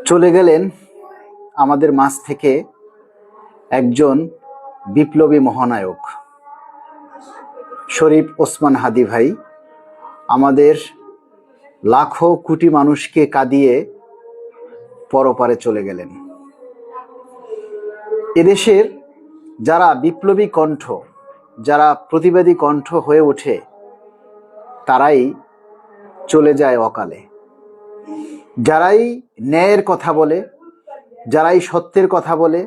চলে গেলেন আমাদের মাঝ থেকে একজন বিপ্লবী মহানায়ক শরীফ ওসমান হাদী ভাই। আমাদের লাখো কোটি মানুষকে কাঁদিয়ে পরপারে চলে গেলেন। এদেশের যারা বিপ্লবী কণ্ঠ, যারা প্রতিবাদী কণ্ঠ হয়ে ওঠে, তারাই চলে যায় অকালে। যারাই ন্যায়ের কথা বলে, যারাই সত্যের কথা বলে,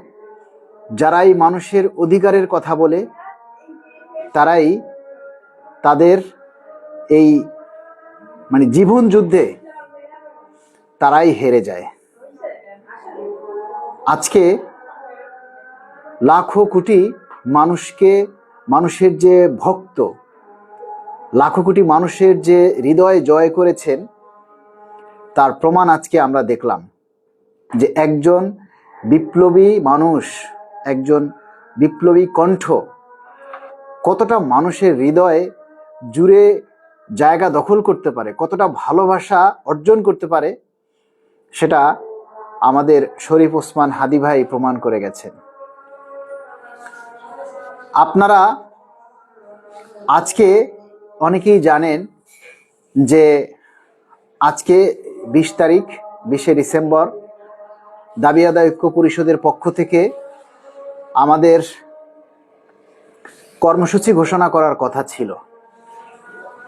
যারাই মানুষের অধিকারের কথা বলে, তারাই তাদের এই জীবন যুদ্ধে তারাই হেরে যায়। আজকে লাখো কোটি মানুষের যে ভক্ত, লাখো কোটি মানুষের যে হৃদয় জয় করেছেন, তার প্রমাণ আজকে আমরা দেখলাম যে একজন বিপ্লবী মানুষ, একজন বিপ্লবী কণ্ঠ কতটা মানুষের হৃদয়ে জুড়ে জায়গা দখল করতে পারে, কতটা ভালোবাসা অর্জন করতে পারে, সেটা আমাদের শরীফ ওসমান হাদী ভাই প্রমাণ করে গেছেন। আপনারা আজকে অনেকেই জানেন যে আজকে 20 ডিসেম্বর দাবি আদায় ঐক্য পরিষদের পক্ষ থেকে আমাদের কর্মসূচি ঘোষণা করার কথা ছিল,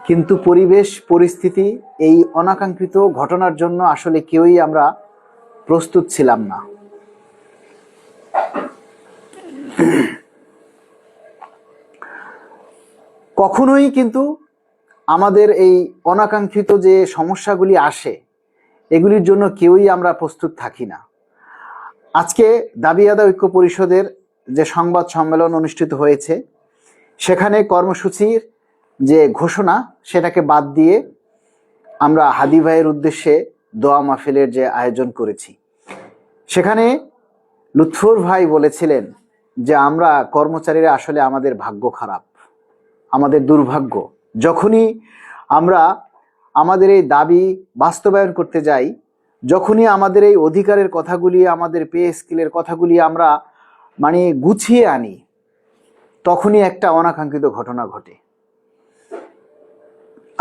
কিন্তু পরিবেশ পরিস্থিতি এই অনাকাঙ্ক্ষিত ঘটনার জন্য আসলে কেউই আমরা প্রস্তুত ছিলাম না। কখনোই কিন্তু আমাদের এই অনাকাঙ্ক্ষিত যে সমস্যাগুলি আসে, এগুলির জন্য কেউই আমরা প্রস্তুত থাকি না। আজকে দাবি আদায় ঐক্য পরিষদের যে সংবাদ সম্মেলন অনুষ্ঠিত হয়েছে, সেখানে কর্মসূচির যে ঘোষণা সেটাকে বাদ দিয়ে আমরা হাদী ভাইয়ের উদ্দেশ্যে দোয়া মাহফিলের যে আয়োজন করেছি, সেখানে লুৎফর ভাই বলেছিলেন যে আমরা কর্মচারীরা আসলে আমাদের ভাগ্য খারাপ, আমাদের দুর্ভাগ্য। যখনই আমরা আমাদের এই দাবি বাস্তবায়ন করতে যাই, যখনই আমাদের এই অধিকারের কথাগুলি, আমাদের পে স্কেলের কথাগুলি আমরা গুছিয়ে আনি, তখনই একটা অনাকাঙ্ক্ষিত ঘটনা ঘটে।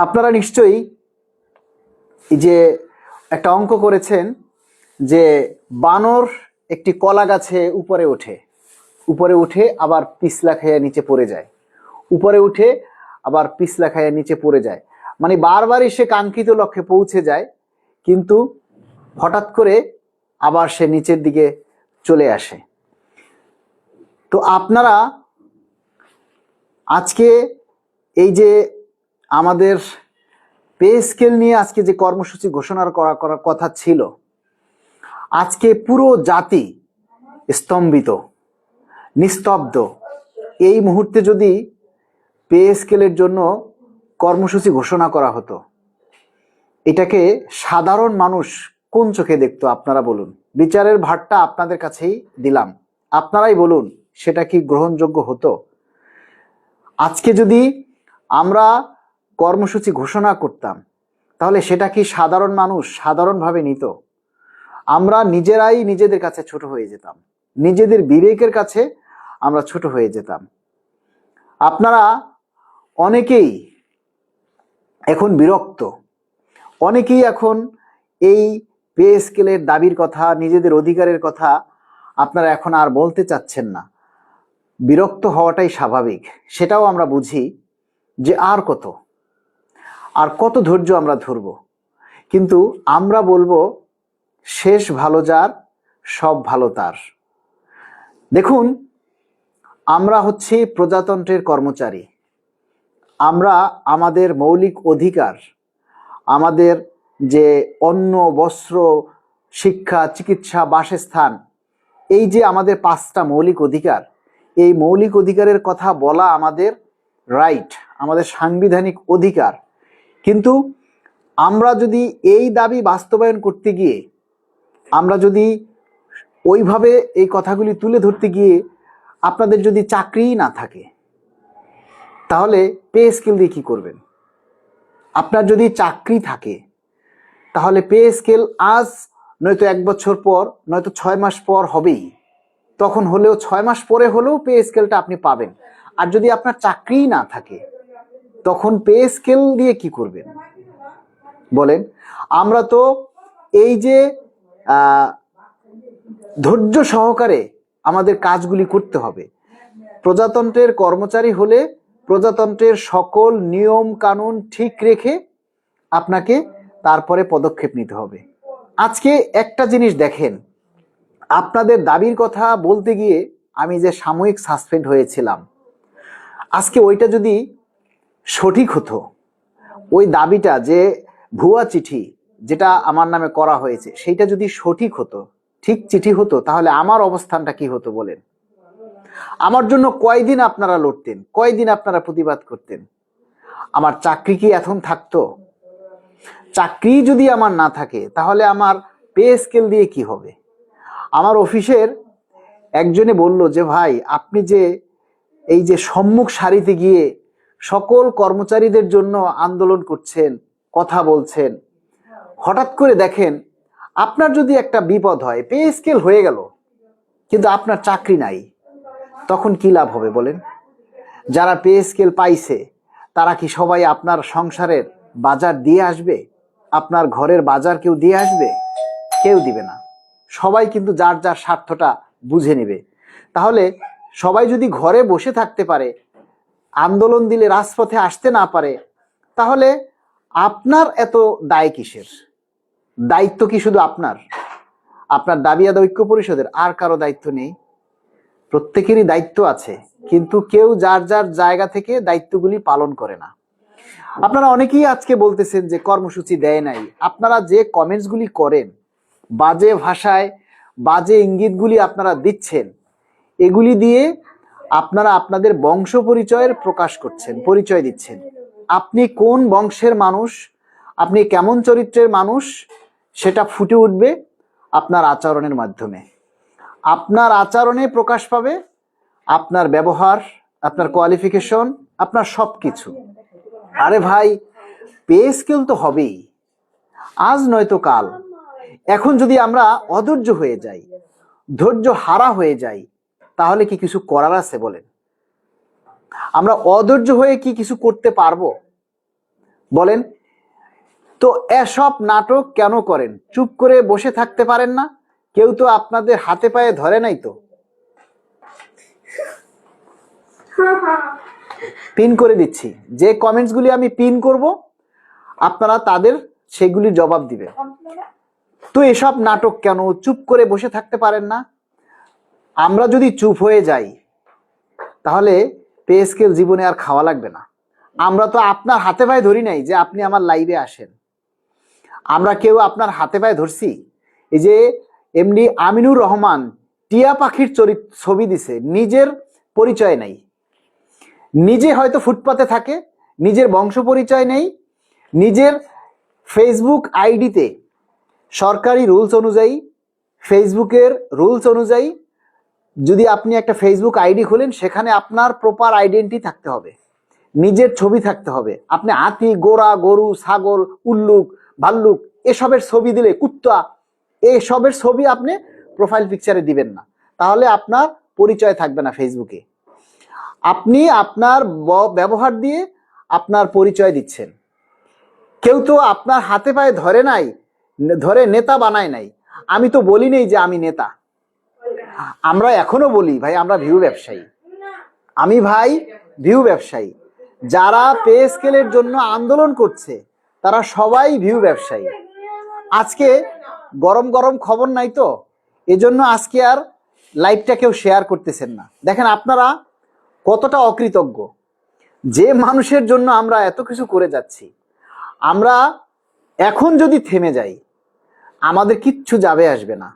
আপনারা নিশ্চয়ই যে একটা অঙ্ক করেছেন যে বানর একটি কলা গাছে উপরে উঠে আবার পিছলা খাইয়া নিচে পড়ে যায়, উপরে উঠে আবার পিছলা খাইয়া নিচে পড়ে যায়। মানে বারবারই সে কাঙ্ক্ষিত লক্ষ্যে পৌঁছে যায়, কিন্তু হঠাৎ করে আবার সে নিচের দিকে চলে আসে। তো আপনারা আজকে এই যে আমাদের পে স্কেল নিয়ে আজকে যে কর্মসূচি ঘোষণার করার কথা ছিল, আজকে পুরো জাতি স্তম্ভিত, নিস্তব্ধ। এই মুহূর্তে যদি পে স্কেলের জন্য কর্মসূচি ঘোষণা করা হতো, এটাকে সাধারণ মানুষ কোন চোখে দেখতো আপনারা বলুন। বিচারের ভারটা আপনাদের কাছেই দিলাম, আপনারাই বলুন সেটা কি গ্রহণযোগ্য হতো? আজকে যদি আমরা কর্মসূচি ঘোষণা করতাম, তাহলে সেটা কি সাধারণ মানুষ সাধারণভাবে নিত? আমরা নিজেরাই নিজেদের কাছে ছোট হয়ে যেতাম, নিজেদের বিবেকের কাছে আমরা ছোট হয়ে যেতাম। আপনারা অনেকেই এখন বিরক্ত, অনেকেই এখন এই পে স্কেলের দাবির কথা, নিজেদের অধিকারের কথা আপনারা এখন আর বলতে চাচ্ছেন না। বিরক্ত হওয়াটাই স্বাভাবিক, সেটাও আমরা বুঝি যে আর কত ধৈর্য আমরা ধরব। কিন্তু আমরা বলবো, শেষ ভালো যার সব ভালো তার। দেখুন, আমরা হচ্ছি প্রজাতন্ত্রের কর্মচারী। আমরা আমাদের মৌলিক অধিকার, আমাদের যে অন্ন, বস্ত্র, শিক্ষা, চিকিৎসা, বাসস্থান, এই যে আমাদের 5টা মৌলিক অধিকার, এই মৌলিক অধিকারের কথা বলা আমাদের রাইট, আমাদের সাংবিধানিক অধিকার। কিন্তু আমরা যদি এই দাবি বাস্তবায়ন করতে গিয়ে, আমরা যদি ওইভাবে এই কথাগুলি তুলে ধরতে গিয়ে আপনাদের যদি চাকরিই না থাকে, তাহলে পে স্কেল দিয়ে কি করবেন? আপনার যদি চাকরি থাকে, তাহলে পে স্কেল আজ নয়তো 1 বছর পর, নয়তো 6 মাস পর হবেই। তখন হলেও 6 মাস পরে হলেও পে স্কেলটা আপনি পাবেন। আর যদি আপনার চাকরিই না থাকে, তখন পে স্কেল দিয়ে কি করবেন বলেন? আমরা তো এই যে ধৈর্য সহকারে আমাদের কাজগুলি করতে হবে। প্রজাতন্ত্রের কর্মচারী হলে প্রজাতন্ত্রের সকল নিয়ম কানুন ঠিক রেখে আপনাকে তারপরে পদক্ষেপ নিতে হবে। আজকে একটা জিনিস দেখেন, আপনাদের দাবির কথা বলতে গিয়ে আমি যে সাময়িক সাসপেন্ড হয়েছিলাম, আজকে ওইটা যদি সঠিক হতো, ওই দাবিটা যে ভুয়া চিঠি যেটা আমার নামে করা হয়েছে, সেইটা যদি সঠিক হতো, ঠিক চিঠি হতো, তাহলে আমার অবস্থানটা কি হতো বলেন? আমার জন্য কয়দিন আপনারা লড়তেন, কয়দিন আপনারা প্রতিবাদ করতেন? আমার চাকরি কি এখন থাকতো? চাকরি যদি আমার না থাকে, তাহলে আমার পে স্কেল দিয়ে কি হবে? আমার অফিসের একজনে বলল যে, ভাই আপনি যে এই যে সম্মুখ সারিতে গিয়ে সকল কর্মচারীদের জন্য আন্দোলন করছেন, কথা বলছেন, হঠাৎ করে দেখেন আপনার যদি একটা বিপদ হয়, পে স্কেল হয়ে গেল, কিন্তু আপনার চাকরি নাই, তখন কি লাভ হবে বলেন? যারা পে স্কেল পাইছে, তারা কি সবাই আপনার সংসারের বাজার দিয়ে আসবে? আপনার ঘরের বাজার কেউ দিয়ে আসবে? কেউ দিবে না। সবাই কিন্তু যার যার স্বার্থটা বুঝে নেবে। তাহলে সবাই যদি ঘরে বসে থাকতে পারে, আন্দোলন দিলে রাজপথে আসতে না পারে, তাহলে আপনার এত দায় কিসের? দায়িত্ব কি শুধু আপনার? আপনার দাবি আদায় ঐক্য পরিষদের আর কারো দায়িত্ব নেই? প্রত্যেকেরই দায়িত্ব আছে, কিন্তু কেউ যার যার জায়গা থেকে দায়িত্বগুলি পালন করে না। আপনারা অনেকেই আজকে বলতেছেন যে কর্মসূচি দেয় নাই। আপনারা যে কমেন্টসগুলি করেন, বাজে ভাষায় বাজে ইঙ্গিতগুলি আপনারা দিচ্ছেন, এগুলি দিয়ে আপনারা আপনাদের বংশ পরিচয়ের প্রকাশ করছেন, পরিচয় দিচ্ছেন। আপনি কোন বংশের মানুষ, আপনি কেমন চরিত্রের মানুষ, সেটা ফুটে উঠবে আপনার আচরণের মাধ্যমে। আপনার আচরণে প্রকাশ পাবে আপনার ব্যবহার, আপনার কোয়ালিফিকেশন, আপনার সবকিছু। আরে ভাই, পে স্কেল তো হবেই, আজ নয়তো কাল। এখন যদি আমরা অধৈর্য হয়ে যাই, ধৈর্য হারা হয়ে যাই, তাহলে কি কিছু করার আছে বলেন? আমরা অধৈর্য হয়ে কি কিছু করতে পারবো বলেন? তো এসব নাটক কেন করেন? চুপ করে বসে থাকতে পারেন না? কেউ তো আপনাদের হাতে পায়ে ধরে নাই তো। পিন করে দিচ্ছি, যে কমেন্টসগুলি আমি পিন করব, আপনারা তাদের সেগুলির জবাব দিবেন। তো এসব নাটক কেন? চুপ করে বসে থাকতে পারেন না? আমরা যদি চুপ হয়ে যাই তাহলে পে স্কেল জীবনে আর খাওয়া লাগবে না। আমরা তো আপনার হাতে পায়ে ধরি নাই যে আপনি আমার লাইভে আসেন। আমরা কেউ আপনার হাতে পায়ে ধরছি? এই যে এমডি আমিনুর রহমান টিয়া পাখির ছবি দিছে, নিজের পরিচয় নাই, নিজে হয়তো ফুটপাতে থাকে, নিজের বংশ পরিচয় নেই, নিজের ফেসবুক আইডিতে সরকারি রুলস অনুযায়ী, ফেসবুকের রুলস অনুযায়ী যদি আপনি একটা ফেসবুক আইডি খোলেন সেখানে আপনার প্রপার আইডেন্টি থাকতে হবে, নিজের ছবি থাকতে হবে। আপনি হাতি, গোড়া, গরু, ছাগল, উল্লুক, ভাল্লুক এসবের ছবি দিলে, কুত্তা, এসবের ছবি আপনি প্রোফাইল পিকচারে দিবেন না, তাহলে আপনার পরিচয় থাকবে না ফেসবুকে। আপনি আপনার ব্যবহার দিয়ে আপনার পরিচয় দিচ্ছেন। কেউ তো আপনার হাতে পায়ে ধরে নাই, ধরে নেতা বানায় নাই। আমি তো বলি নেই যে আমি নেতা। আমরা এখনো বলি ভাই আমরা ভিউ ব্যবসায়ী। আমি ভাই ভিউ ব্যবসায়ী। যারা পে স্কেলের জন্য আন্দোলন করছে তারা সবাই ভিউ ব্যবসায়ী। আজকে গরম গরম খবর নাই তো, এজন্য আজকে আর লাইভটা কেউ শেয়ার করতেছেন না। দেখেন আপনারা কতটা অকৃতজ্ঞ, যে মানুষের জন্য আমরা এত কিছু করে যাচ্ছি, আমরা এখন যদি থেমে যাই আমাদের কিচ্ছু যাবে আসবে না।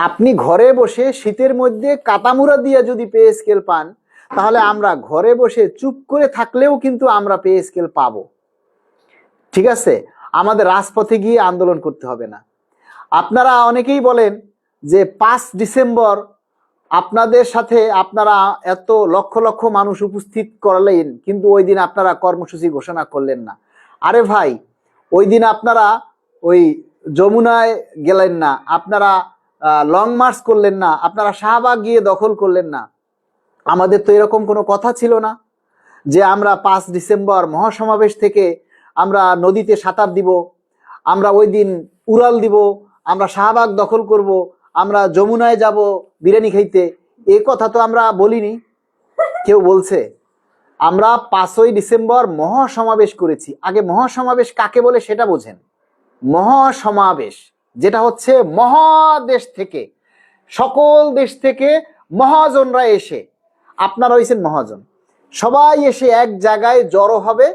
আপনি ঘরে বসে শীতের মধ্যে কাতামুরা দিয়ে যদি পে স্কেল পান, তাহলে আমরা ঘরে বসে চুপ করে থাকলেও কিন্তু আমরা পে স্কেল পাবো। ঠিক আছে? আমাদের রাজপথে গিয়ে আন্দোলন করতে হবে না। আপনারা অনেকেই বলেন যে 5 ডিসেম্বর আপনাদের সাথে আপনারা এত লক্ষ লক্ষ মানুষ উপস্থিত করলেন, কিন্তু ওই দিন আপনারা কর্মসূচি ঘোষণা করলেন না। আরে ভাই, ওই দিন আপনারা ওই যমুনায় গেলেন না, আপনারা লং মার্চ করলেন না, আপনারা শাহবাগ গিয়ে দখল করলেন না। আমাদের তো এরকম কোনো কথা ছিল না যে আমরা 5 ডিসেম্বর মহাসমাবেশ থেকে আমরা নদীতে সাঁতার দিব, আমরা ওই দিন উড়াল দিব, আমরা শাহবাগ দখল করব, আমরা যমুনায় যাব বিরিয়ানি খাইতে। এই কথা তো আমরা বলিনি। কেউ বলছে? আমরা 5ই ডিসেম্বর মহাসমাবেশ করেছি। আগে মহাসমাবেশ কাকে বলে সেটা বোঝেন। মহাসমাবেশ যেটা হচ্ছে মহাদেশ থেকে, সকল দেশ থেকে মহাজনরা এসে, আপনারা হইছেন মহাজন, সবাই এসে এক জায়গায় জড়ো হবে,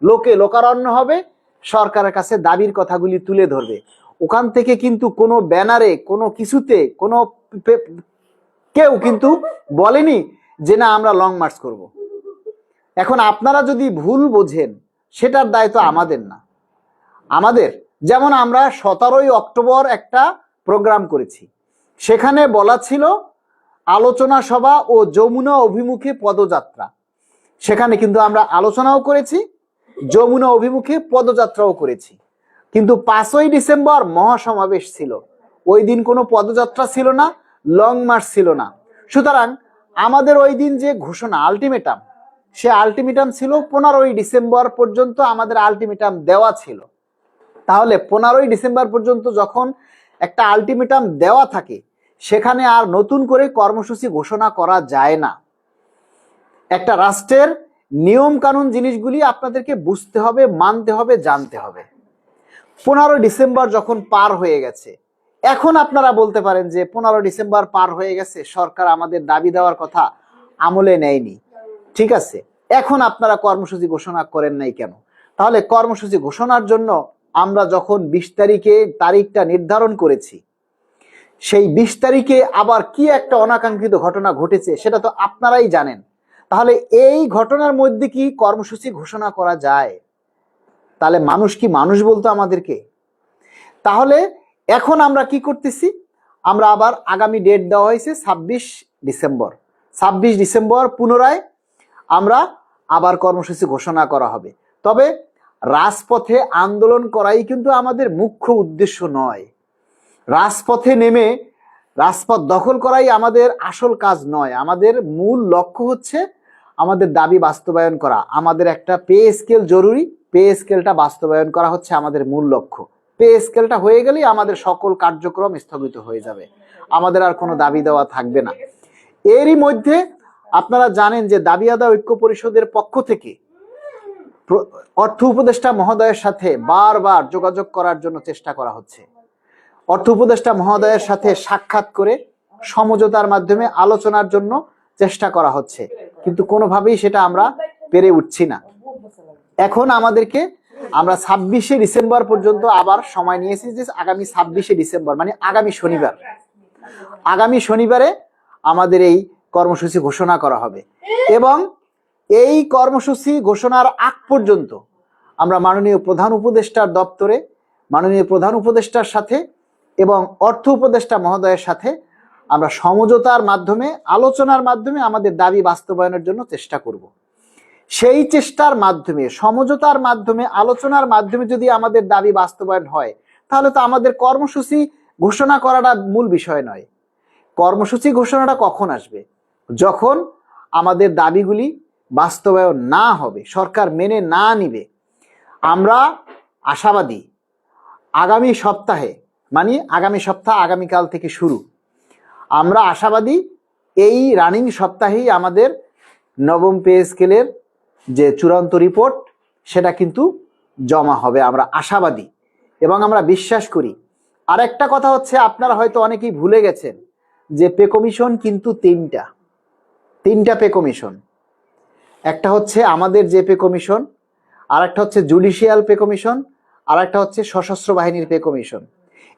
লোকে লোকারণ্য হবে, সরকারের কাছে দাবির কথাগুলি তুলে ধরবে। ওখান থেকে কিন্তু কোনো ব্যানারে, কোনো কিছুতে, কোনো কেউ কিন্তু বলেনি যে না আমরা লং মার্চ করব। এখন আপনারা যদি ভুল বোঝেন সেটার দায় তো আমাদের না। আমাদের যেমন আমরা 17ই অক্টোবর একটা প্রোগ্রাম করেছি, সেখানে বলা ছিল আলোচনা সভা ও যমুনা অভিমুখে পদযাত্রা। সেখানে কিন্তু আমরা আলোচনাও করেছি, যমুনা অভিমুখে পদযাত্রাও করেছি। কিন্তু 5ই ডিসেম্বর মহাসমাবেশ ছিল, ওই দিন কোনো পদযাত্রা ছিল না, লং মার্চ ছিল না। সুতরাং আমাদের ওই দিন যে ঘোষণা, আলটিমেটাম, সে আলটিমেটাম ছিল 15ই ডিসেম্বর পর্যন্ত আমাদের আলটিমেটাম দেওয়া ছিল। তাহলে 15ই ডিসেম্বর পর্যন্ত যখন একটা আলটিমেটাম দেওয়া থাকে, সেখানে আর নতুন করে কর্মসূচি ঘোষণা করা যায় না। একটা রাষ্ট্রের নিয়ম কানুন জিনিসগুলি আপনাদেরকে বুঝতে হবে, মানতে হবে, জানতে হবে। 15 ডিসেম্বর যখন পার হয়ে গেছে, এখন আপনারা বলতে পারেন যে 15 ডিসেম্বর পার হয়ে গেছে, সরকার আমাদের দাবি দেওয়ার কথা আমলে নেয়নি। ঠিক আছে, এখন আপনারা কর্মসূচি ঘোষণা করেন নাই কেন? তাহলে কর্মসূচি ঘোষণার জন্য আমরা যখন 20 তারিখে তারিখটা নির্ধারণ করেছি, সেই 20 তারিখে আবার কি একটা অনাকাঙ্ক্ষিত ঘটনা ঘটেছে সেটা তো আপনারাই জানেন। তাহলে এই ঘটনার মধ্যে কি কর্মসূচি ঘোষণা করা যায়? তাহলে মানুষ কি মানুষ বলতো আমাদেরকে? তাহলে এখন আমরা কি করতেছি? আমরা আবার আগামী ডেট দেওয়া হয়েছে 26 ডিসেম্বর। 26 ডিসেম্বর পুনরায় আমরা আবার কর্মসূচি ঘোষণা করা হবে। তবে রাজপথে আন্দোলন করাই কিন্তু আমাদের মুখ্য উদ্দেশ্য নয়। রাজপথে নেমে রাজপথ দখল করাই আমাদের আসল কাজ নয়। আমাদের মূল লক্ষ্য হচ্ছে আমাদের দাবি বাস্তবায়ন করা। আমাদের একটা পে স্কেল জরুরি, পে স্কেলটা বাস্তবায়ন করা হচ্ছে আমাদের মূল লক্ষ্য। পে স্কেলটা হয়ে গেলেই আমাদের সকল কার্যক্রম স্থগিত হয়ে যাবে, আমাদের আর কোনো দাবি দেওয়া থাকবে না। এরই মধ্যে আপনারা জানেন যে দাবি আদায় ঐক্য পরিষদের পক্ষ থেকে অর্থ উপদেষ্টা মহোদয়ের সাথে বারবার যোগাযোগ করার জন্য চেষ্টা করা হচ্ছে। অর্থ উপদেষ্টা মহোদয়ের সাথে সাক্ষাৎ করে সমঝোতার মাধ্যমে আলোচনার জন্য চেষ্টা করা হচ্ছে, কিন্তু কোনোভাবেই সেটা আমরা পেরে উঠছি না। এখন আমাদেরকে আমরা 26শে ডিসেম্বর পর্যন্ত আবার সময় নিয়েছি, যে আগামী 26শে ডিসেম্বর মানে আগামী শনিবারে আমাদের এই কর্মসূচি ঘোষণা করা হবে। এবং এই কর্মসূচি ঘোষণার আগ পর্যন্ত আমরা মাননীয় প্রধান উপদেষ্টার দপ্তরে, মাননীয় প্রধান উপদেষ্টার সাথে এবং অর্থ উপদেষ্টা মহোদয়ের সাথে আমরা সমঝোতার মাধ্যমে, আলোচনার মাধ্যমে আমাদের দাবি বাস্তবায়নের জন্য চেষ্টা করব। সেই চেষ্টার মাধ্যমে, সমঝোতার মাধ্যমে, আলোচনার মাধ্যমে যদি আমাদের দাবি বাস্তবায়ন হয়, তাহলে তো আমাদের কর্মসূচি ঘোষণা করাটা মূল বিষয় নয়। কর্মসূচি ঘোষণাটা কখন আসবে? যখন আমাদের দাবিগুলি বাস্তবায়ন না হবে, সরকার মেনে না নিবে। আমরা আশাবাদী আগামী সপ্তাহে, মানে আগামী সপ্তাহ আগামীকাল থেকে শুরু, আমরা আশাবাদী এই রানিং সপ্তাহেই আমাদের নবম পে স্কেলের যে চূড়ান্ত রিপোর্ট সেটা কিন্তু জমা হবে, আমরা আশাবাদী এবং আমরা বিশ্বাস করি। আর একটা কথা হচ্ছে, আপনারা হয়তো অনেকেই ভুলে গেছেন যে পে কমিশন কিন্তু তিনটা পে কমিশন। একটা হচ্ছে আমাদের যে পে কমিশন, আর একটা হচ্ছে জুডিশিয়াল পে কমিশন, আর একটা হচ্ছে সশস্ত্র বাহিনীর পে কমিশন।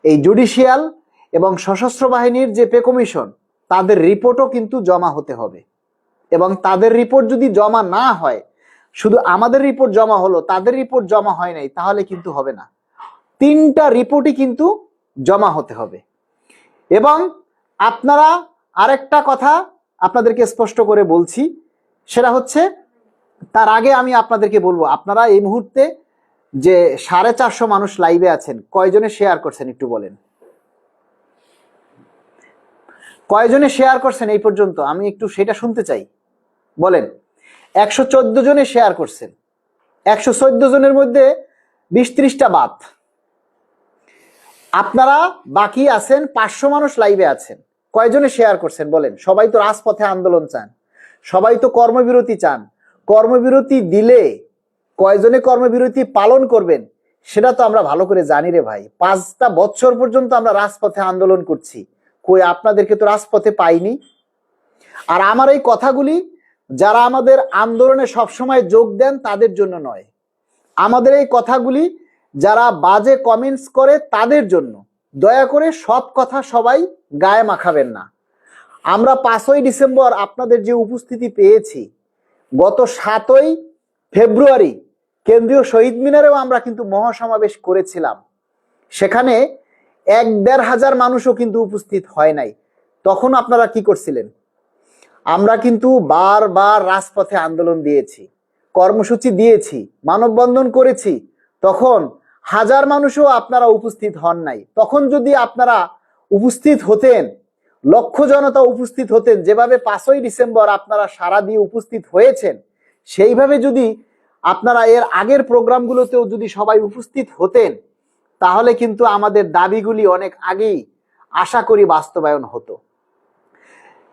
এই জুডিশিয়াল এবং সশস্ত্র বাহিনীর যে পে কমিশন, তাদের রিপোর্টও কিন্তু জমা হতে হবে। এবং তাদের রিপোর্ট যদি জমা না হয়, শুধু আমাদের রিপোর্ট জমা হলো, তাদের রিপোর্ট জমা হয় নাই, তাহলে কিন্তু হবে না। তিনটা রিপোর্টই কিন্তু জমা হতে হবে। এবং আপনারা আরেকটা কথা আপনাদেরকে স্পষ্ট করে বলছি, সেটা হচ্ছে, তার আগে আমি আপনাদেরকে বলবো, আপনারা এই মুহূর্তে যে 450 মানুষ লাইভে আছেন, কয়জনে শেয়ার করছেন একটু বলেন? কয়জনে শেয়ার করছেন এই পর্যন্ত? আমি একটু সেটা শুনতে চাই, বলেন। 114 জনে শেয়ার করছেন। 114 জনের মধ্যে 20-30টা বাদ। আপনারা বাকি আছেন 500 মানুষ লাইভে আছেন, কয়জনে শেয়ার করছেন বলেন? সবাই তো রাজপথে আন্দোলন চান, সবাই তো কর্মবিরতি চান। কর্মবিরতি দিলে কয়জনে কর্মবিরতি পালন করবেন সেটা তো আমরা ভালো করে জানি রে ভাই। 5টা বছর পর্যন্ত আমরা রাজপথে আন্দোলন করছি, কই আপনাদেরকে তো রাজপথে পাইনি। আর আমার এই কথাগুলি যারা আমাদের আন্দোলনে সবসময় যোগ দেন তাদের জন্য নয়, আমাদের এই কথাগুলি যারা বাজে কমেন্টস করে তাদের জন্য। দয়া করে সব কথা সবাই গায়ে মাখাবেন না। আমরা 5ই ডিসেম্বর আপনাদের যে উপস্থিতি পেয়েছি, গত 7ই ফেব্রুয়ারি কেন্দ্রীয় শহীদ মিনারেও আমরা কিন্তু মহাসমাবেশ করেছিলাম। সেখানে 1-1.5 হাজার মানুষও কিন্তু উপস্থিত হয় নাই। তখন আপনারা কি করছিলেন? আমরা কিন্তু বারবার রাজপথে আন্দোলন দিয়েছি, কর্মসূচি দিয়েছি, মানববন্ধন করেছি। তখন হাজার মানুষও আপনারা উপস্থিত হন নাই। তখন যদি আপনারা উপস্থিত হতেন, লক্ষ জনতা উপস্থিত হতেন, যেভাবে 5ই ডিসেম্বর আপনারা সারা দিয়ে উপস্থিত হয়েছেন, সেইভাবে যদি আপনারা এর আগের প্রোগ্রামগুলোতেও যদি সবাই উপস্থিত হতেন, তাহলে কিন্তু আমাদের দাবিগুলি অনেক আগেই আশা করি বাস্তবায়ন হতো।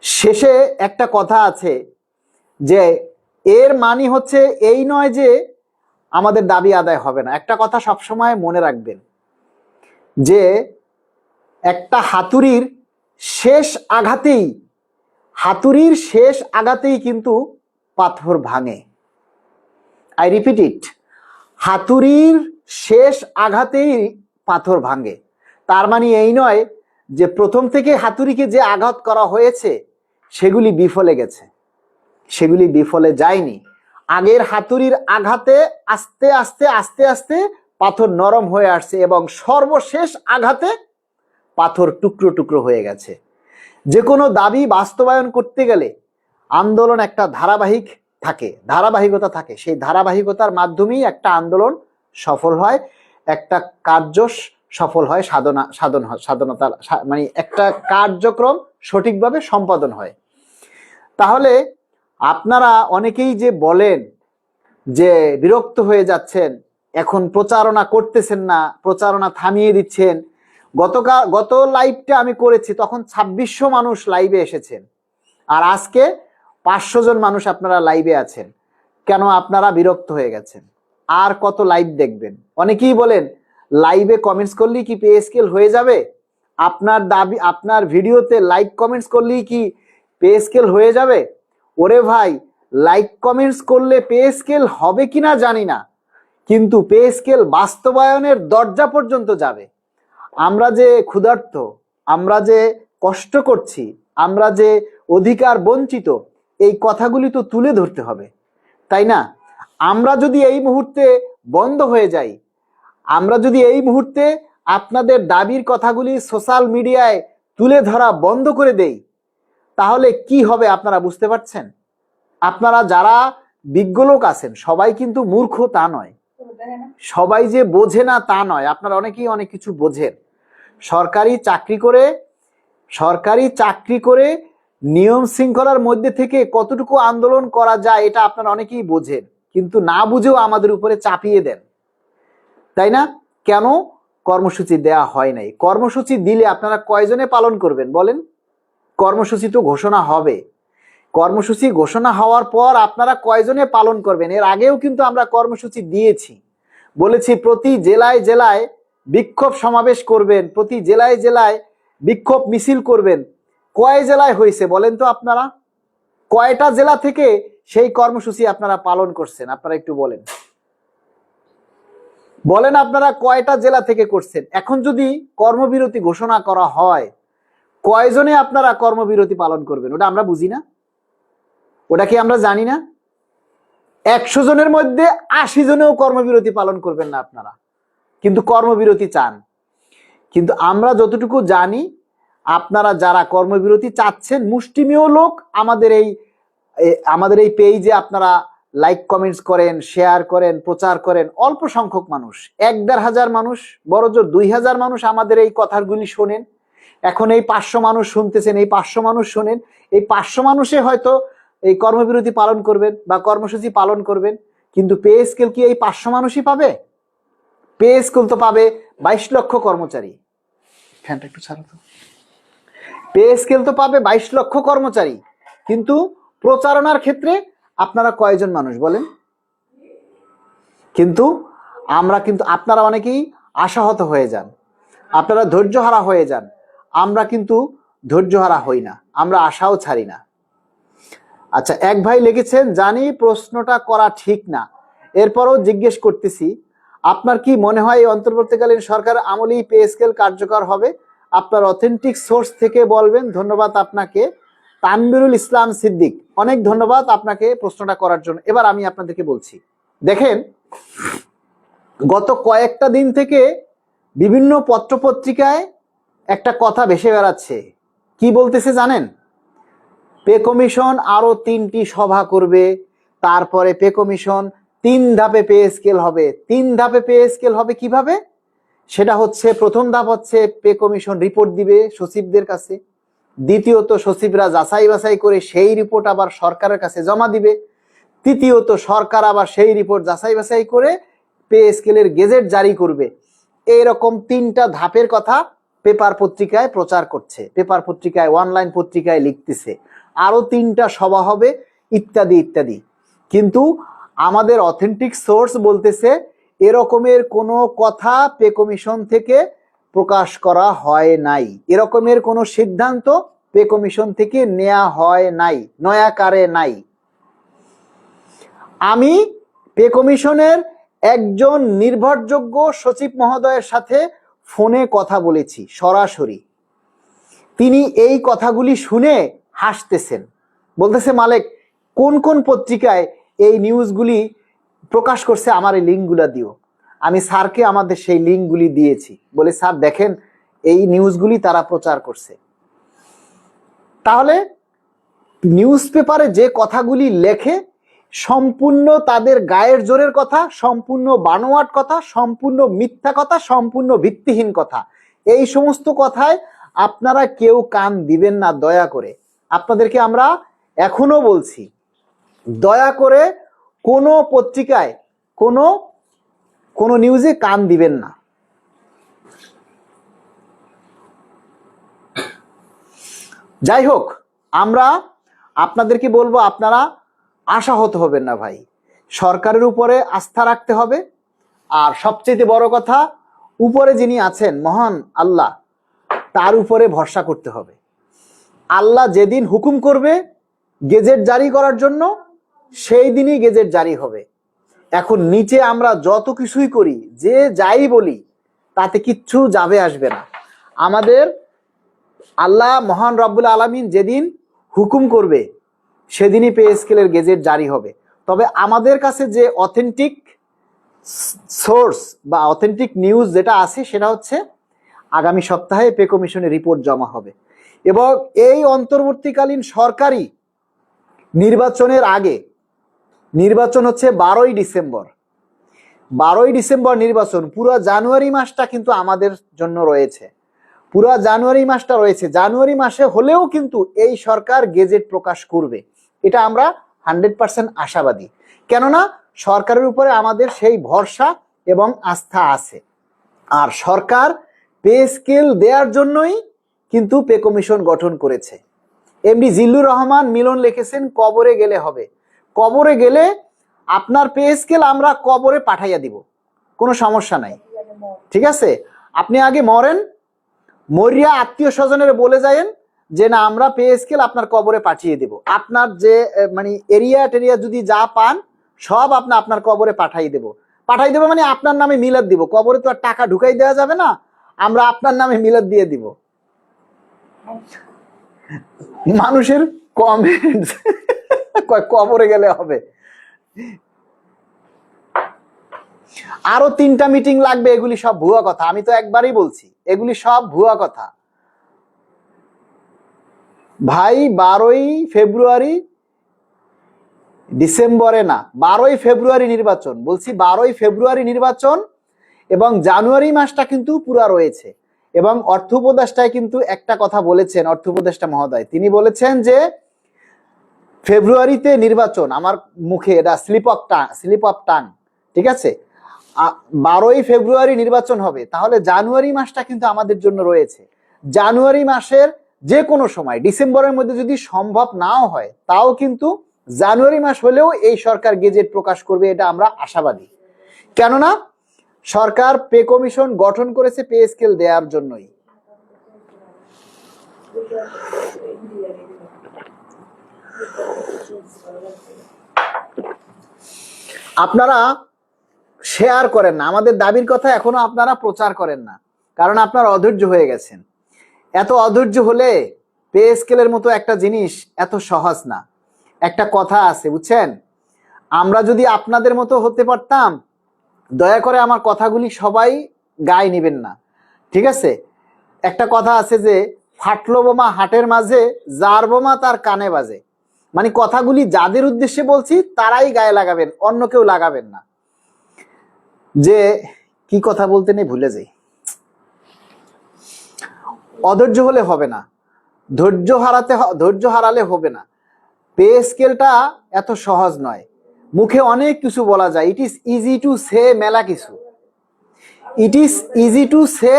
শেষে একটা কথা আছে, যে এর মানে হচ্ছে এই নয় যে আমাদের দাবি আদায় হবে না। একটা কথা সবসময় মনে রাখবেন, যে একটা হাতুড়ির শেষ আঘাতেই কিন্তু পাথর ভাঙে। আই রিপিট ইট, হাতুড়ির শেষ আঘাতেই পাথর ভাঙে। তার মানে এই নয় যে প্রথম থেকে হাতুড়িকে যে আঘাত করা হয়েছে সেগুলি বিফলে গেছে, সেগুলি বিফলে যায়নি। আগের হাতুড়ির আঘাতে আস্তে আস্তে আস্তে আস্তে পাথর নরম হয়ে আসছে এবং সর্বশেষ আঘাতে পাথর টুকরো টুকরো হয়ে গেছে। যে কোনো দাবি বাস্তবায়ন করতে গেলে আন্দোলন একটা ধারাবাহিকতা থাকে। সেই ধারাবাহিকতার মাধ্যমেই একটা আন্দোলন সফল হয়, একটা কার্য সফল হয়, সাধনতা মানে একটা কার্যক্রম সঠিকভাবে সম্পাদন হয়। তাহলে আপনারা অনেকেই যে বলেন যে বিরক্ত হয়ে যাচ্ছেন, এখন প্রচারণা করতেছেন না, প্রচারণা থামিয়ে দিচ্ছেন। গত লাইভটা আমি করেছি, তখন 2600 মানুষ লাইভে এসেছেন, আর আজকে 500 জন মানুষ আপনারা লাইভে আছেন। কেন আপনারা বিরক্ত হয়ে গেছেন? আর কত লাইভ দেখবেন? অনেকেই বলেন লাইভে কমেন্টস করলেই কি পে স্কেল হয়ে যাবে? আপনার দাবি, আপনার ভিডিওতে লাইক কমেন্টস করলেই কি পে স্কেল হয়ে যাবে? ওরে ভাই, লাইক কমেন্টস করলে পে স্কেল হবে কিনা জানি না, কিন্তু পে স্কেল বাস্তবায়নের দরজা পর্যন্ত যাবে। আমরা যে ক্ষুধার্ত, আমরা যে কষ্ট করছি, আমরা যে অধিকার বঞ্চিত, এই কথাগুলি তো তুলে ধরতে হবে, তাই না? আমরা যদি এই মুহূর্তে বন্ধ হয়ে যাই, আমরা যদি এই মুহূর্তে আপনাদের দাবির কথাগুলি সোশ্যাল মিডিয়ায় তুলে ধরা বন্ধ করে দেই, তাহলে কি হবে আপনারা বুঝতে পারছেন? আপনারা যারা বিজ্ঞ লোক আছেন সবাই কিন্তু মূর্খ তা নয়, সবাই যে বোঝে না তা নয়, আপনারা অনেকেই অনেক কিছু বোঝেন। সরকারি চাকরি করে নিয়ম শৃঙ্খলার মধ্যে থেকে কতটুকু আন্দোলন করা যায় এটা আপনারা অনেকেই বোঝেন, কিন্তু না বুঝেও আমাদের উপরে চাপিয়ে দেন, তাই না? কেন কর্মসূচি দেয়া হয় নাই? কর্মসূচি দিলে আপনারা কয়জনে পালন করবেন বলেন? কর্মসূচি তো ঘোষণা হবে, কর্মসূচি ঘোষণা হওয়ার পর আপনারা কয়জনে পালন করবেন? এর আগেও কিন্তু আমরা কর্মসূচি দিয়েছি, বলেছি প্রতি জেলায় জেলায় বিক্ষোভ সমাবেশ করবেন, প্রতি জেলায় জেলায় বিক্ষোভ মিছিল করবেন। কয় জেলায় হয়েছে বলেন তো আপনারা? কয়টা জেলা থেকে সেই কর্মসূচি আপনারা পালন করছেন? আপনারা একটু বলেন, বলেন আপনারা কয়টা জেলা থেকে করছেন? এখন যদি কর্মবিরতি ঘোষণা করা হয়, কয়জনে আপনারা কর্মবিরতি পালন করবেন? ওটা আমরা বুঝি না? ওটা কি আমরা জানি না? 100 জনের মধ্যে 80 জনেও কর্মবিরতি পালন করবেন না আপনারা, কিন্তু কর্মবিরতি চান। কিন্তু আমরা যতটুকু জানি, আপনারা যারা কর্মবিরতি চাচ্ছেন মুষ্টিমেয় লোক আমাদের এই পেজে আপনারা লাইক কমেন্টস করেন, শেয়ার করেন, প্রচার করেন। অল্প সংখ্যক মানুষ, 1-1.5 মানুষ, বড়জোর 2000 মানুষ আমাদের এই কথাগুলি শোনেন। এখন এই 500 মানুষ শুনতেছেন, এই 500 মানুষ শোনেন, এই 500 মানুষে হয়তো এই কর্মবিরতি পালন করবেন বা কর্মসূচি পালন করবেন, কিন্তু পে স্কেল কি এই 500 মানুষই পাবে? পে স্কেল তো পাবে 22 লক্ষ কর্মচারী। ফ্যানটা একটু ছাড়ো তো। পে স্কেল তো পাবে 22 লক্ষ কর্মচারী, কিন্তু প্রচারণার ক্ষেত্রে আপনারা কয়জন মানুষ বলেন? কিন্তু আপনারা অনেকেই আশাহত হয়ে যান, আপনারা ধৈর্যহারা হয়ে যান। আমরা কিন্তু ধৈর্যহারা হই না, আমরা আশাও ছাড়ি না। আচ্ছা, এক ভাই লিখেছেন, জানি প্রশ্নটা করা ঠিক না, এরপরও জিজ্ঞেস করতেছি, আপনার কি মনে হয় অন্তর্বর্তীকালীন সরকার আমলেই পে স্কেল কার্যকর হবে? আপনার অথেন্টিক সোর্স থেকে বলবেন। ধন্যবাদ আপনাকে। তানবিরুল ইসলাম সিদ্দিক, অনেক ধন্যবাদ আপনাকে প্রশ্নটা করার জন্য। এবার আমি আপনাদেরকে বলছি, দেখেন, গত কয়েকটা দিন থেকে বিভিন্ন পত্রপত্রিকায় একটা কথা ভেসে বেড়াচ্ছে। কি বলতেছে জানেন? পে কমিশন আরো 3টি সভা করবে, তারপরে পে কমিশন 3 ধাপে পে স্কেল হবে। 3 ধাপে পে স্কেল হবে কিভাবে? সেটা হচ্ছে, প্রথম ধাপ হচ্ছে পে কমিশন রিপোর্ট দিবে সচিবদের কাছে, দ্বিতীয়ত সচিবরা যাচাই বাছাই করে সেই রিপোর্ট আবার সরকারের কাছে জমা দিবে, তৃতীয়ত সরকার আবার সেই রিপোর্ট যাচাই বাছাই করে পে স্কেলের গেজেট জারি করবে। এইরকম 3টা ধাপের কথা পেপার পত্রিকায় প্রচার করছে, পেপার পত্রিকায়, অনলাইন পত্রিকায় লিখতেছে, আরো 3টা সভা হবে, ইত্যাদি ইত্যাদি। কিন্তু আমাদের অথেন্টিক সোর্স বলতেছে এরকমের কোনো কথা পে কমিশন থেকে প্রকাশ করা হয় নাই, এরকমের কোনো সিদ্ধান্ত পে কমিশন থেকে নেওয়া হয় নাই, নয়াকারে নাই। আমি পে কমিশনের একজন নির্ভরযোগ্য সচিব মহোদয়ের সাথে ফোনে কথা বলেছি সরাসরি। তিনি এই কথাগুলি শুনে হাসতেছেন, বলতেছে, মালেক, কোন কোন পত্রিকায় এই নিউজগুলি প্রকাশ করছে, আমার এই লিঙ্কগুলো দিও। আমি স্যারকে আমাদের সেই লিঙ্কগুলি দিয়েছি, বলে, স্যার দেখেন এই নিউজগুলি তারা প্রচার করছে। তাহলে নিউজ পেপারে যে কথাগুলি লেখে সম্পূর্ণ তাদের গায়ের জোরের কথা, সম্পূর্ণ বানোয়াট কথা, সম্পূর্ণ মিথ্যা কথা, সম্পূর্ণ ভিত্তিহীন কথা। এই সমস্ত কথায় আপনারা কেউ কান দিবেন না, দয়া করে। আপনাদেরকে আমরা এখনো বলছি, দয়া করে কোনো পত্রিকায় কোনো নিউজে কান দিবেন না। যাই হোক, আমরা আপনাদেরকে বলবো, আপনারা আশাহত হবেন না ভাই। সরকারের উপরে আস্থা রাখতে হবে। আর সবচেয়ে বড় কথা, উপরে যিনি আছেন মহান আল্লাহ, তার উপরে ভরসা করতে হবে। আল্লাহ যেদিন হুকুম করবে গেজেট জারি করার জন্য, সেই দিনই গেজেট জারি হবে। এখন নিচে আমরা যত কিছুই করি, যে যাই বলি, তাতে কিচ্ছু যাবে আসবে না। আমাদের আল্লাহ মহান রব্বুল আলামিন যেদিন হুকুম করবে সেদিনই পে স্কেলের গেজেট জারি হবে। তবে আমাদের কাছে যে অথেন্টিক সোর্স বা অথেন্টিক নিউজ যেটা আছে, সেটা হচ্ছে আগামী সপ্তাহে পে কমিশনের রিপোর্ট জমা হবে। এবং এই অন্তর্বর্তীকালীন সরকারি নির্বাচনের আগে, নির্বাচন হচ্ছে 12ই ডিসেম্বর, 12ই ডিসেম্বর নির্বাচন। পুরো জানুয়ারি মাসটা কিন্তু আমাদের জন্য রয়েছে, পুরো জানুয়ারি মাসটা রয়েছে। জানুয়ারি মাসে হলেও কিন্তু এই সরকার গেজেট প্রকাশ করবে, এটা আমরা 100% আশাবাদী। কেননা সরকারের উপরে আমাদের সেই ভরসা এবং আস্থা আছে। আর সরকার পে স্কেল দেওয়ার জন্যই কিন্তু পে কমিশন গঠন করেছে। এমডি জিল্লুর রহমান মিলন লিখেছেন, কবরে গেলে হবে। কবরে গেলে আপনার পে স্কেল আমরা কবরে পাঠাইয়া দিব, কোনো সমস্যা নাই, ঠিক আছে? আপনি আগে মরেন, মরিয়া আত্মীয় স্বজনের বলে যায়েন যে না, আমরা পে স্কেল আপনার কবরে পাঠিয়ে দেব। আপনার যে মানে এরিয়া টেরিয়া যদি যা পান সব আপনার কবরে পাঠাই দেব। মানে আপনার নামে মিলাদ দিব। কবরে তো আর টাকা ঢুকাই দেওয়া যাবে না, আমরা আপনার নামে মিলাদ দিয়ে দিব। মানুষের কমেন্ট কবরে গেলে হবে। আরো 3টা মিটিং লাগবে, এগুলি সব ভুয়া কথা। আমি তো একবারই বলছি, এগুলি সব ভুয়া কথা ভাই। 12ই ফেব্রুয়ারি ডিসেম্বরে না, 12ই ফেব্রুয়ারি নির্বাচন বলছি, 12ই ফেব্রুয়ারি নির্বাচন। এবং জানুয়ারি মাসটা কিন্তু পুরা রয়েছে। এবং অর্থ উপদেষ্টায় কিন্তু একটা কথা বলেছেন, অর্থ উপদেষ্টা মহোদয়, তিনি বলেছেন যে ফেব্রুয়ারিতে নির্বাচন। আমার মুখে এটা স্লিপ অফ টাং, ঠিক আছে? 12ই ফেব্রুয়ারি নির্বাচন হবে, তাহলে জানুয়ারি মাসটা কিন্তু আমাদের জন্য রয়েছে। জানুয়ারি মাসের যে কোনো সময়, ডিসেম্বরের মধ্যে যদি সম্ভব নাও হয়, তাও কিন্তু জানুয়ারি মাস হলেও এই সরকার গেজেট প্রকাশ করবে, এটা আমরা আশাবাদী। কেননা সরকার পে কমিশন গঠন করেছে পে স্কেল দেওয়ার জন্যই। আপনারা শেয়ার করেন না, আমাদের দাবির কথা এখনো আপনারা প্রচার করেন না, কারণ আপনারা অধৈর্য হয়ে গেছেন। এত অধৈর্য হলে পে স্কেলের মতো একটা জিনিস এত সহজ না। একটা কথা আছে, বুঝছেন? আমরা যদি আপনাদের মতো হতে পারতাম, দয়া করে আমার কথাগুলি সবাই গায়ে নেবেন না, ঠিক আছে? একটা কথা আছে যে ফাটলো বোমা হাটের মাঝে, যার বোমা তার কানে বাজে। মানে কথাগুলি যাদের উদ্দেশ্যে বলছি তারাই গায়ে লাগাবেন, অন্য কেউ লাগাবেন না। যে কি কথা বলতে নেই ভুলে যাই। অধৈর্য হলে হবে না, ধৈর্য হারালে হবে না। পে স্কেলটা এত সহজ নয়, মুখে অনেক কিছু বলা যায়। It is easy to say মেলা কিছু, it is easy to say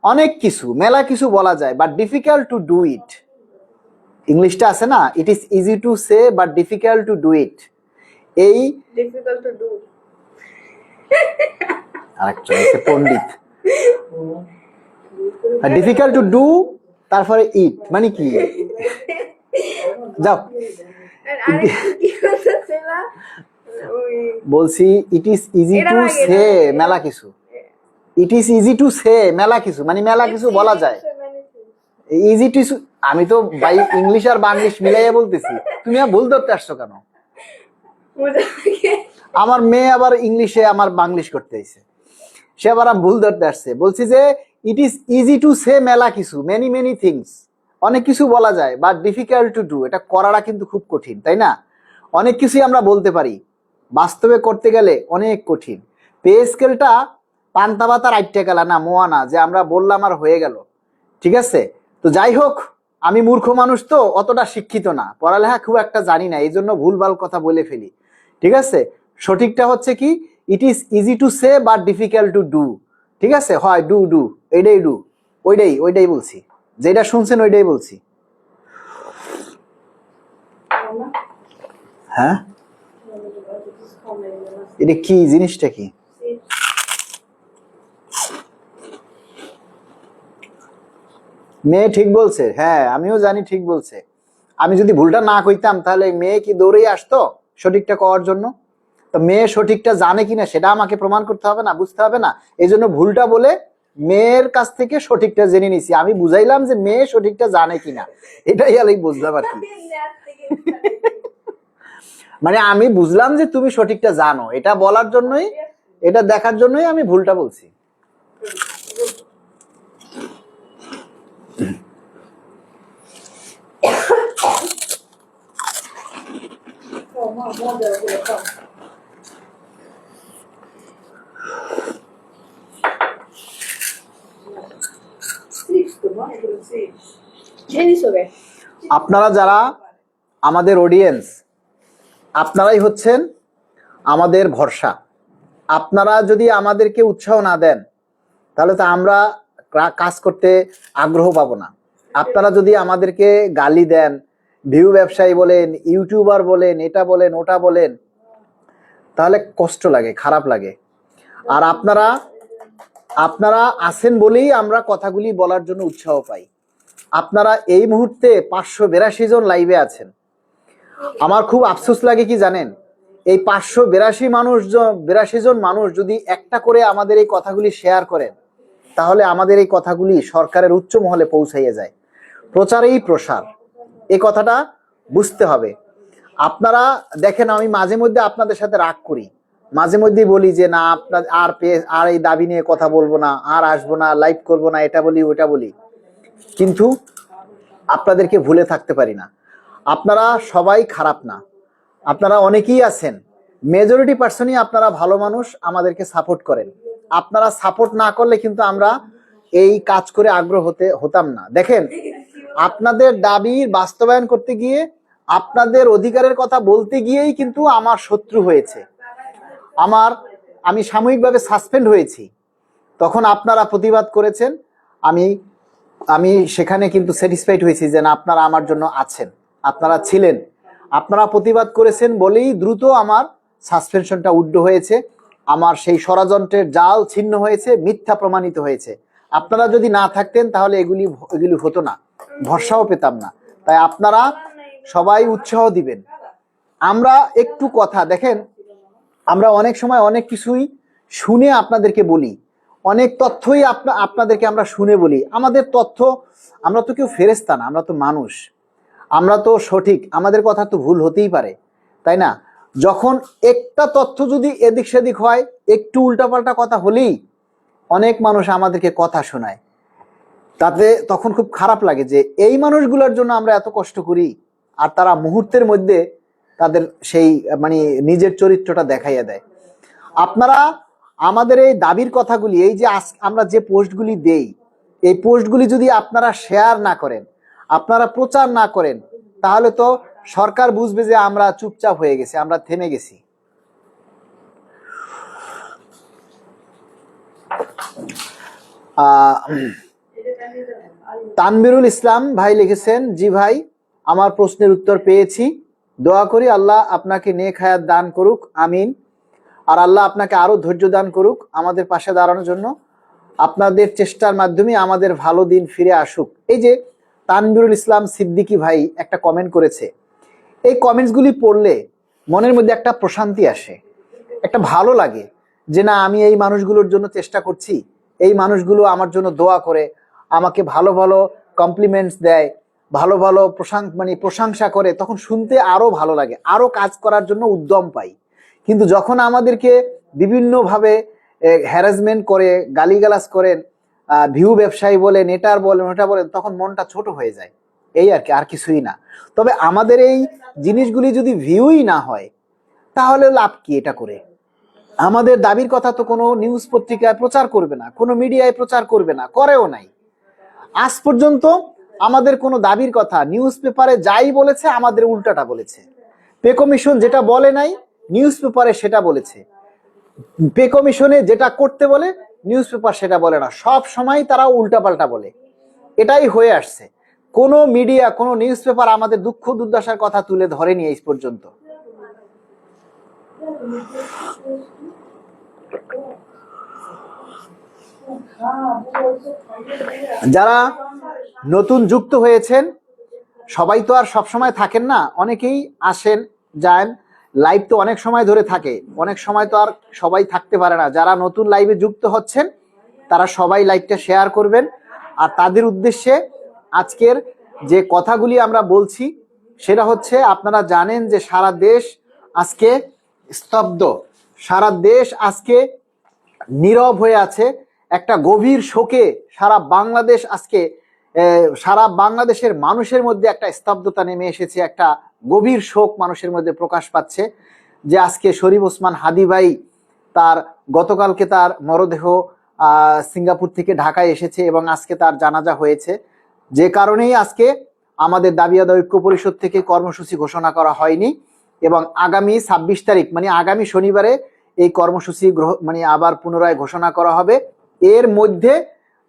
অনেক কিছু, মেলা কিছু বলা যায়, but difficult to do it. ইংলিশটা আছে না, it is easy to say but difficult to do it. এই ডিফিকাল্ট টু ডু, আরেকজন আছে পণ্ডিত। ডিফিকাল্ট টু ডু, তারপরে ইট মানে কি? যাও, বলছি it is easy to say মেলা কিছু, it is easy to say মেলা কিছু মানে মেলা কিছু বলা যায়। ইজি টু, আমি তো বাই ইংলিশ আর বাংলিশ মিলাইয়া বলতেছি, তুমি আর ভুল ধরতে আসছো কেন? আমার মেয়ে আবার ইংলিশে আমার বাংলিশ করতে আইছে, সে আবার ভুল ধরতে আসছে। বলছি যে it is easy to say মেলা কিছু, মেনি মেনি থিংস, অনেক কিছু বলা যায়, বাট ডিফিকাল্ট টু ডু, এটা করাটা কিন্তু খুব কঠিন, তাই না? অনেক কিছুই আমরা বলতে পারি, বাস্তবে করতে গেলে অনেক কঠিন। পে স্কেলটা পান্তা ভাতার 8 টাকা না মোয়া না যে আমরা বললাম আর হয়ে গেল, ঠিক আছে? তো যাই হোক, আমি মূর্খ মানুষ, তো অতটা শিক্ষিত না, পড়ালেখা খুব একটা জানি না, এই জন্য ভুলভাল কথা বলে ফেলি, ঠিক আছে? সঠিকটা হচ্ছে কি, it is easy to say but difficult to do, ঠিক আছে? হয় ডু ডু, এইটাই ডু, ওইটাই বলছি, যেটা শুনছেন ওইটাই বলছি। হ্যাঁ, এটা কি জিনিসটা কি? মেয়ে ঠিক বলছে, হ্যাঁ আমিও জানি ঠিক বলছে। আমি যদি ভুলটা না কইতাম তাহলে মেয়ে কি দৌড়েই আসতো সঠিকটা কওয়ার জন্য? তো মেয়ে সঠিকটা জানে কিনা সেটা আমাকে প্রমাণ করতে হবে না, বুঝতে হবে না? এই জন্য ভুলটা বলে মেয়ের কাছ থেকে সঠিকটা জেনে নিছি। আমি বুঝাইলাম যে মেয়ে সঠিকটা জানে কিনা, এটাই আমি বুঝলাম আর কি। মানে আমি বুঝলাম যে তুমি সঠিকটা জানো, এটা বলার জন্যই, এটা দেখার জন্যই আমি ভুলটা বলছি। আপনারা যারা আমাদের অডিয়েন্স, আপনারাই হচ্ছেন আমাদের ভরসা। আপনারা যদি আমাদেরকে উৎসাহ না দেন তাহলে তো আমরা কাজ করতে আগ্রহ পাবো না। আপনারা যদি আমাদেরকে গালি দেন, ভিউ ব্যবসায়ী বলেন, ইউটিউবার বলেন, এটা বলেন ওটা বলেন, তাহলে কষ্ট লাগে, খারাপ লাগে। আর আপনারা আছেন বলেই আমরা কথাগুলি বলার জন্য উৎসাহ পাই। আপনারা এই মুহূর্তে 582 জন লাইভে আছেন। আমার খুব আফসোস লাগে কি জানেন, এই 582 জন মানুষ যদি একটা করে আমাদের এই কথাগুলি শেয়ার করেন তাহলে আমাদের এই কথাগুলি সরকারের উচ্চ মহলে পৌঁছাইয়ে যায়। প্রচারেই প্রসার, এই কথাটা বুঝতে হবে। আপনারা দেখেন, আমি মাঝে মধ্যে আপনাদের সাথে রাগ করি, মাঝে মধ্যেই বলি যে না আপনার আর এই দাবি নিয়ে কথা বলবো না, আর আসবো না, লাইভ করবো না, এটা বলি ওটা বলি, কিন্তু আপনাদেরকে ভুলে থাকতে পারি না। আপনারা সবাই খারাপ না, আপনারা অনেকেই আছেন, মেজরিটি পার্সনই আপনারা ভালো মানুষ, আমাদেরকে সাপোর্ট করেন। আপনারা সাপোর্ট না করলে কিন্তু আমরা এই কাজ করে আগ্রহ হতাম না। দেখেন, আপনাদের দাবির বাস্তবায়ন করতে গিয়ে, আপনাদের অধিকারের কথা বলতে গিয়েই কিন্তু আমার শত্রু হয়েছে, আমি সাময়িকভাবে সাসপেন্ড হয়েছি। তখন আপনারা প্রতিবাদ করেছেন, আমি সেখানে কিন্তু স্যাটিসফাইড হয়েছি যে না, আপনারা আমার জন্য আছেন, আপনারা ছিলেন, আপনারা প্রতিবাদ করেছেন বলেই দ্রুত আমার সাসপেনশনটা উড্ড হয়েছে, আমার সেই ষড়যন্ত্রের জাল ছিন্ন হয়েছে, মিথ্যা প্রমাণিত হয়েছে। আপনারা যদি না থাকতেন তাহলে এগুলি হতো না, ভরসাও পেতাম না। তাই আপনারা সবাই উৎসাহ দিবেন। আমরা একটু কথা দেখেন, আমরা অনেক সময় অনেক কিছুই শুনে আপনাদেরকে বলি, অনেক তথ্যই আপনাদেরকে আমরা শুনে বলি। আমাদের তথ্য, আমরা তো কেউ ফেরেশতা না, আমরা তো মানুষ, আমরা তো সঠিক, আমাদের কথা তো ভুল হতেই পারে, তাই না? যখন একটা তথ্য যদি এদিক সেদিক হয়, একটু উল্টাপাল্টা কথা হলেই অনেক মানুষ আমাদেরকে কথা শোনায়, তাতে তখন খুব খারাপ লাগে যে এই মানুষগুলোর জন্য আমরা এত কষ্ট করি, আর তারা মুহূর্তের মধ্যে তাদের সেই মানে নিজের চরিত্রটা দেখাইয়া দেয়। আপনারা আমাদের এই দাবির কথাগুলি, এই যে আমরা যে পোস্টগুলি দেই, এই পোস্টগুলি যদি আপনারা শেয়ার না করেন, আপনারা প্রচার না করেন, তাহলে তো সরকার বুঝবে যে আমরা চুপচাপ হয়ে গেছি, আমরা থেমে গেছি। তানবিরুল ইসলাম ভাই লিখেছেন, জি ভাই, আমার প্রশ্নের উত্তর পেয়েছি, দোয়া করি আল্লাহ আপনাকে নেক হায়াত দান করুক, আমিন। আর আল্লাহ আপনাকে আরো ধৈর্য দান করুক আমাদের পাশে দাঁড়ানোর জন্য। আপনাদের চেষ্টার মাধ্যমে আমাদের ভালো দিন ফিরে আসুক। এই যে তানবিরুল ইসলাম সিদ্দিকী ভাই একটা কমেন্ট করেছে, এই কমেন্টসগুলি পড়লে মনের মধ্যে একটা প্রশান্তি আসে, একটা ভালো লাগে যে না, আমি এই মানুষগুলোর জন্য চেষ্টা করছি, এই মানুষগুলো আমার জন্য দোয়া করে, আমাকে ভালো ভালো কমপ্লিমেন্টস দেয়, ভালো ভালো প্রশংসা করে, তখন শুনতে আরো ভালো লাগে, আরো কাজ করার জন্য উদ্যম পাই। কিন্তু যখন আমাদেরকে বিভিন্নভাবে হ্যারাসমেন্ট করে, গালিগালাজ করেন, ভিউ ব্যবসায়ী বলেন, এটার বলেন ওটা বলেন, তখন মনটা ছোট হয়ে যায়, এই আর কি, আর কিছুই না। তবে আমাদের এই জিনিসগুলি যদি ভিউই না হয় তাহলে লাভ কি এটা করে? আমাদের দাবির কথা তো কোনো নিউজ পত্রিকায় প্রচার করবে না, কোনো মিডিয়ায় প্রচার করবে না, করেও নাই আজ পর্যন্ত। আমাদের কোনো দাবির কথা নিউজ পেপারে যাই বলেছে আমাদের উল্টাটা বলেছে। পে কমিশন যেটা বলে নাই নিউজ পেপারে সেটা বলেছে, পে কমিশনে যেটা করতে বলে নিউজ পেপার সেটা বলে না, সব সময় তারা উল্টাপাল্টা বলে। এটাই হয়ে আসছে, কোনো মিডিয়া, কোনো নিউজ পেপার আমাদের দুঃখ দুর্দশার কথা তুলে ধরেনি এই পর্যন্ত। যারা নতুন যুক্ত হয়েছেন, সবাই তো আর সবসময় থাকেন না, অনেকেই আসেন যান, লাইভ তো অনেক সময় ধরে থাকে, অনেক সময় তো আর সবাই থাকতে পারে না। যারা নতুন লাইভে যুক্ত হচ্ছেন তারা সবাই লাইভটা শেয়ার করবেন। আর তাদের উদ্দেশ্যে আজকের যে কথাগুলি আমরা বলছি সেটা হচ্ছে, আপনারা জানেন যে সারা দেশ আজকে স্তব্ধ, সারা দেশ আজকে নীরব হয়ে আছে, একটা গভীর শোকে সারা বাংলাদেশ আজকে, সারা বাংলাদেশের মানুষের মধ্যে একটা স্তব্ধতা নেমে এসেছে, একটা গভীর শোক মানুষের মধ্যে প্রকাশ পাচ্ছে যে আজকে শরীফ ওসমান হাদী ভাই, তার গতকালকে তার মরদেহ সিঙ্গাপুর থেকে ঢাকায় এসেছে এবং আজকে তার জানাজা হয়েছে। যে কারণেই আজকে আমাদের দাবি আদায় ঐক্য পরিষদ থেকে কর্মসূচি ঘোষণা করা হয়নি এবং আগামী ২৬ তারিখ মানে আগামী শনিবারে এই কর্মসূচি মানে আবার পুনরায় ঘোষণা করা হবে। এর মধ্যে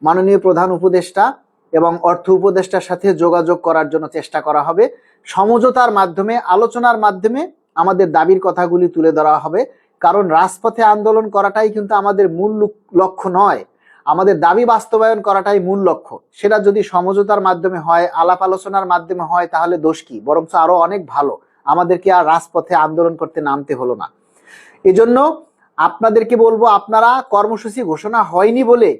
মাননীয় প্রধান উপদেষ্টা এবং অর্থ উপদেষ্টার সাথে যোগাযোগ করার জন্য চেষ্টা করা হবে। সমঝোতার মাধ্যমে, আলোচনার মাধ্যমে আমাদের দাবির কথাগুলি তুলে ধরা হবে। কারণ রাজপথে আন্দোলন করাটাই কিন্তু আমাদের মূল লক্ষ্য নয়, আমাদের দাবি বাস্তবায়ন করাটাই মূল লক্ষ্য। সেটা যদি সমঝোতার মাধ্যমে হয়, আলাপ আলোচনার মাধ্যমে হয়, তাহলে দোষ কি, বরঞ্চ আরো অনেক ভালো, আমাদেরকে আর রাজপথে আন্দোলন করতে নামতে হলো না। এজন্য আপনাদেরকে বলবো, আপনারা কর্মসূচি ঘোষণা হয়নি বলে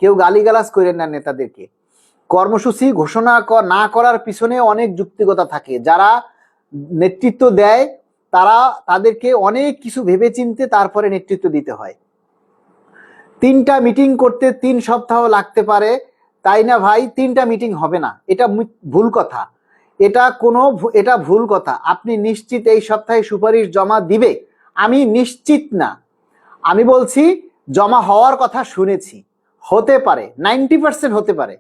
কেউ গালিগালাজ করেন না নেতাদেরকে। কর্মসূচি ঘোষণা না করার পিছনে অনেক যুক্তিকতা থাকে। যারা নেতৃত্ব দেয় তাদেরকে অনেক কিছু ভেবেচিন্তে তারপরে নেতৃত্ব দিতে হয়। 3টা মিটিং করতে 3 সপ্তাহ লাগতে পারে, তাই না ভাই? 3টা মিটিং হবে না, এটা ভুল কথা, এটা ভুল কথা। আপনি নিশ্চিত এই সপ্তাহে সুপারিশ জমা দিবে? আমি নিশ্চিত না, আমি বলছি জমা হওয়ার কথা শুনেছি, হতে পারে 90% হতে পারে,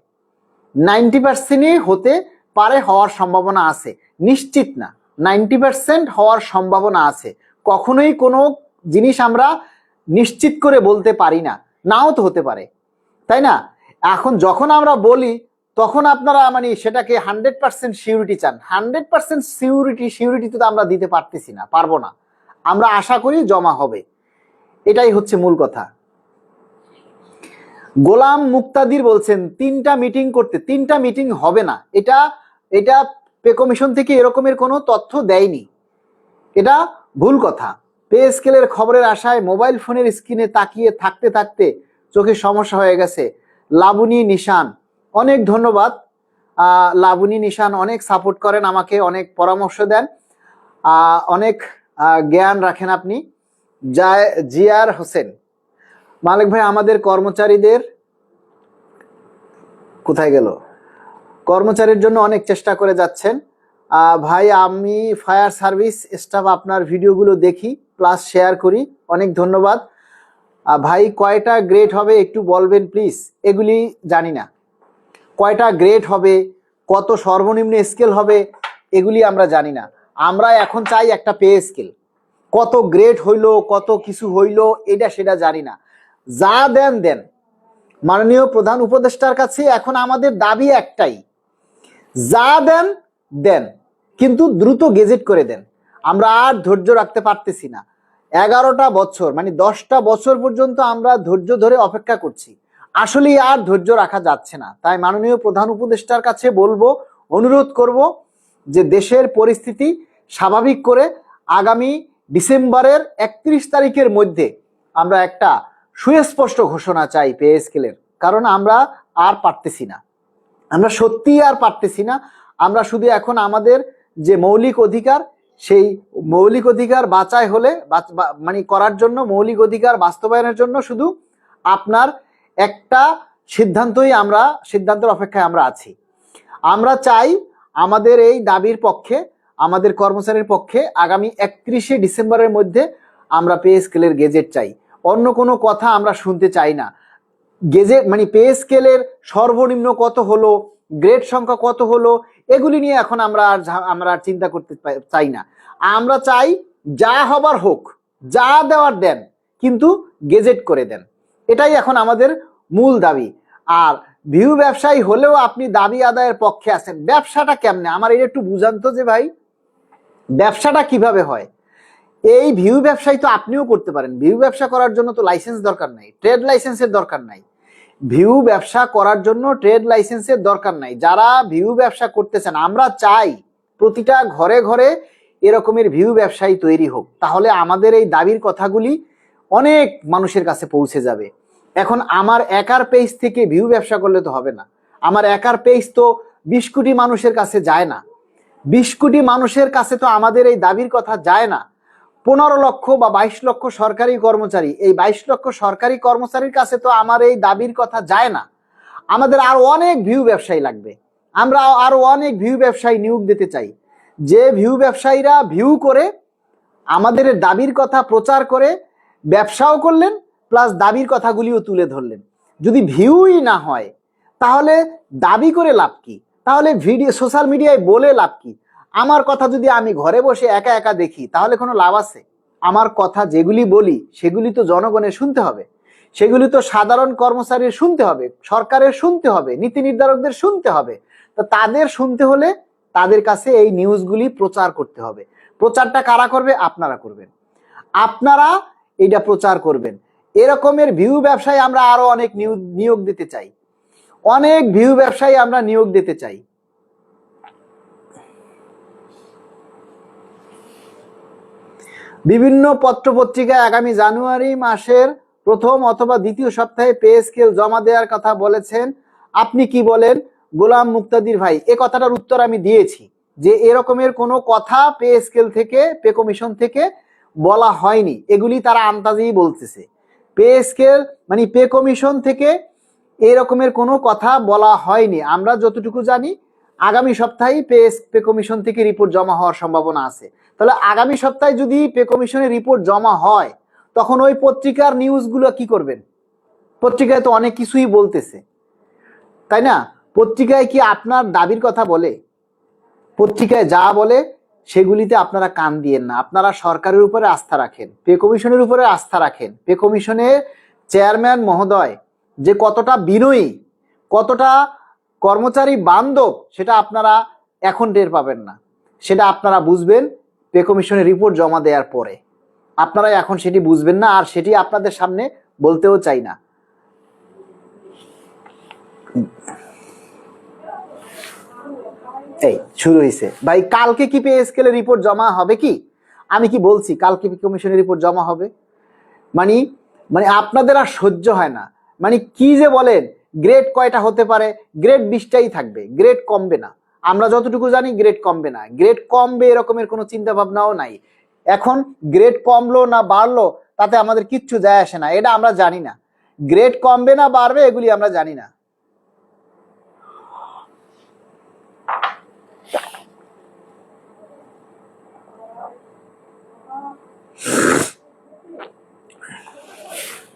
90%ই হতে পারে, হওয়ার সম্ভাবনা আছে, নিশ্চিত না, 90% হওয়ার সম্ভাবনা আছে। কখনোই কোনো জিনিস আমরা নিশ্চিত করে বলতে পারি না, নাও তো হতে পারে, তাই না? এখন যখন আমরা বলি তখন আপনারা মানে সেটাকে 100% সিউরিটি চান। 100% সিউরিটি তো আমরা দিতে পারতেছি না, পারবো না। আমরা আশা করি জমা হবে, এটাই হচ্ছে মূল কথা। গোলাম মুক্তাদির বলছেন 3টা মিটিং করতে, 3টা মিটিং হবে না, এটা পে কমিশন থেকে এরকমের কোনো তথ্য দেয়নি, এটা ভুল কথা। পে স্কেলের খবরের আশায় মোবাইল ফোনের স্ক্রিনে তাকিয়ে থাকতে থাকতে চোখে সমস্যা হয়ে গেছে। লাবণী নিশান, অনেক ধন্যবাদ। লাবণী নিশান অনেক সাপোর্ট করেন আমাকে, অনেক পরামর্শ দেন, অনেক জ্ঞান রাখেন আপনি। জিয়ার হোসেন, মালিক ভাই আমাদের কর্মচারীদের কোথায় গেল, কর্মচারীর জন্য অনেক চেষ্টা করে যাচ্ছেন। ভাই আমি ফায়ার সার্ভিস স্টাফ আপনার ভিডিওগুলো দেখি প্লাস শেয়ার করি, অনেক ধন্যবাদ। ভাই কয়টা গ্রেড হবে একটু বলবেন প্লিজ? এগুলি জানি না, কয়টা গ্রেড হবে, কত সর্বনিম্ন স্কেল হবে, এগুলি আমরা জানি না। আমরা এখন চাই একটা পে স্কেল, কত গ্রেড হইলো, কত কিছু হইলো, এটা সেটা জানি না। যা দেন দেন, মাননীয় প্রধান উপদেষ্টার কাছে এখন আমাদের দাবি একটাই, যা দেন দেন, কিন্তু দ্রুত গেজেট করে দেন। আমরা আর ধৈর্য রাখতে পারতেছি না। 11টা বছর মানে 10টা বছর পর্যন্ত আমরা ধৈর্য ধরে অপেক্ষা করছি, আসলে আর ধৈর্য রাখা যাচ্ছে না। তাই মাননীয় প্রধান উপদেষ্টার কাছে বলবো, অনুরোধ করব যে দেশের পরিস্থিতি স্বাভাবিক করে আগামী ডিসেম্বরের 31 তারিখের মধ্যে আমরা একটা সুস্পষ্ট ঘোষণা চাই পে স্কেলের। কারণ আমরা আর পারতেছি না, আমরা সত্যিই আর পারতেছি না। আমরা শুধু এখন আমাদের যে মৌলিক অধিকার, সেই মৌলিক অধিকার বাঁচাই হলে মানে করার জন্য, মৌলিক অধিকার বাস্তবায়নের জন্য শুধু আপনার একটা সিদ্ধান্তের অপেক্ষায় আমরা আছি। আমরা চাই আমাদের এই দাবির পক্ষে, আমাদের কর্মচারীর পক্ষে আগামী 31শে ডিসেম্বরের মধ্যে আমরা পে স্কেলের গেজেট চাই। অন্য কোনো কথা আমরা শুনতে চাই না। গেজেট মানে পে স্কেলের সর্বনিম্ন কত হলো, গ্রেড সংখ্যা কত হলো, এগুলি নিয়ে এখন আমরা আর চিন্তা করতে চাই না। আমরা চাই যা হবার হোক, যা দেওয়ার দেন, কিন্তু গেজেট করে দেন, এটাই এখন আমাদের মূল দাবি। আর ভিউ ব্যবসায়ী হলেও আপনি দাবি আদায়ের পক্ষে আছেন, ব্যবসাটা কেমনে আমার এটা একটু বুঝান তো, যে ভাই ব্যবসাটা কিভাবে হয়? এই ভিউ ব্যবসায় তো আপনিও করতে পারেন। ভিউ ব্যবসা করার জন্য তো লাইসেন্স দরকার নাই, ট্রেড লাইসেন্সের দরকার নাই। ভিউ ব্যবসা করার জন্য ট্রেড লাইসেন্সের দরকার নাই। যারা ভিউ ব্যবসা করতেছেন, আমরা চাই প্রতিটা ঘরে ঘরে এরকমের ভিউ ব্যবসায়ী তৈরি হোক, তাহলে আমাদের এই দাবির কথাগুলি অনেক মানুষের কাছে পৌঁছে যাবে। এখন আমার একার পেজ থেকে ভিউ ব্যবসা করলে তো হবে না। আমার একার পেজ তো 20 কোটি মানুষের কাছে যায় না। 20 কোটি মানুষের কাছে তো আমাদের এই দাবির কথা যায় না। 15 লক্ষ বা 22 লক্ষ সরকারি কর্মচারী, এই 22 লক্ষ সরকারি কর্মচারীর কাছে তো আমার এই দাবির কথা যায় না। আমাদের আরো অনেক ভিউ ব্যবসায়ী লাগবে। আমরা আরো অনেক ভিউ ব্যবসায়ী নিয়োগ দিতে চাই, যে ভিউ ব্যবসায়ীরা ভিউ করে আমাদের দাবির কথা প্রচার করে ব্যবসাও করলেন, প্লাস দাবির কথাগুলিও তুলে ধরলেন। যদি ভিউই না হয় তাহলে দাবি করে লাভ কি? তাহলে ভিডিও সোশ্যাল মিডিয়ায় বলে লাভ কি? আমার কথা যদি আমি ঘরে বসে একা একা দেখি তাহলে কোনো লাভ আছে? আমার কথা যেগুলি বলি সেগুলি তো জনগণের শুনতে হবে, সেগুলি তো সাধারণ কর্মচারীর শুনতে হবে, সরকারের শুনতে হবে, নীতি নির্ধারকদের শুনতে হবে। তো তাদের শুনতে হলে তাদের কাছে এই নিউজগুলি প্রচার করতে হবে। প্রচারটা কারা করবে? আপনারা করবেন। আপনারা এটা প্রচার করবেন। এরকমের ভিউ ব্যবসায় আমরা আরো অনেক নিয়োগ দিতে চাই, অনেক ভিউ ব্যবসায়ী আমরা নিয়োগ দিতে চাই। বিভিন্ন পত্র পত্রিকায় আগামী জানুয়ারি মাসের প্রথম অথবা দ্বিতীয় সপ্তাহে পে স্কেল জমা দেওয়ার কথা বলেছেন। আপনি কি বলেন গোলাম মুক্তাদির ভাই? এ কথাটার উত্তর আমি দিয়েছি যে এরকমের কোনো কথা পে স্কেল থেকে, পে কমিশন থেকে বলা হয়নি। এগুলি তারা আন্তাজেই বলতেছে। পে স্কেল মানে পে কমিশন থেকে এরকমের কোনো কথা বলা হয়নি। আমরা যতটুকু জানি আগামী সপ্তাহেই পে কমিশন থেকে রিপোর্ট জমা হওয়ার সম্ভাবনা আছে। তাহলে আগামী সপ্তাহে যদি পে কমিশনের রিপোর্ট জমা হয় তখন ওই পত্রিকার নিউজগুলো কি করবেন? পত্রিকায় তো অনেক কিছুই বলতেছে, তাই না? পত্রিকায় কি আপনার দাবির কথা বলে? পত্রিকায় যা বলে সেগুলিতে আপনারা কান দিয়েন না। আপনারা সরকারের উপরে আস্থা রাখেন, পে কমিশনের উপরে আস্থা রাখেন। পে কমিশনের চেয়ারম্যান মহোদয় যে কতটা বিনয়ী, কতটা কর্মচারী বান্ধব, সেটা আপনারা এখন টের পাবেন না। সেটা আপনারা বুঝবেন পে কমিশনের রিপোর্ট জমা দেওয়ার পরে। আপনারা এখন সেটি বুঝবেন না, আর সেটি আপনাদের সামনে বলতেও চাই না। এই শুরু হয়েছে ভাই। কালকে কি পে স্কেলের রিপোর্ট জমা হবে? কি আমি কি বলছি কালকে পে কমিশনের রিপোর্ট জমা হবে? মানে মানে আপনাদের আর সহ্য হয় না। মানে কি যে বলেন, গ্রেড কয়টা হতে পারে? গ্রেড 20টাই থাকবে, গ্রেড কমবে না। আমরা যতটুকু জানি গ্রেড কমবে না, গ্রেড কমবে এরকমের কোনো চিন্তা ভাবনাও নাই। এখন গ্রেড কমলো না বাড়লো তাতে আমাদের কিচ্ছু যায় আসে না, এটা আমরা জানি না। গ্রেড কমবে না বাড়বে এগুলি আমরা জানি না।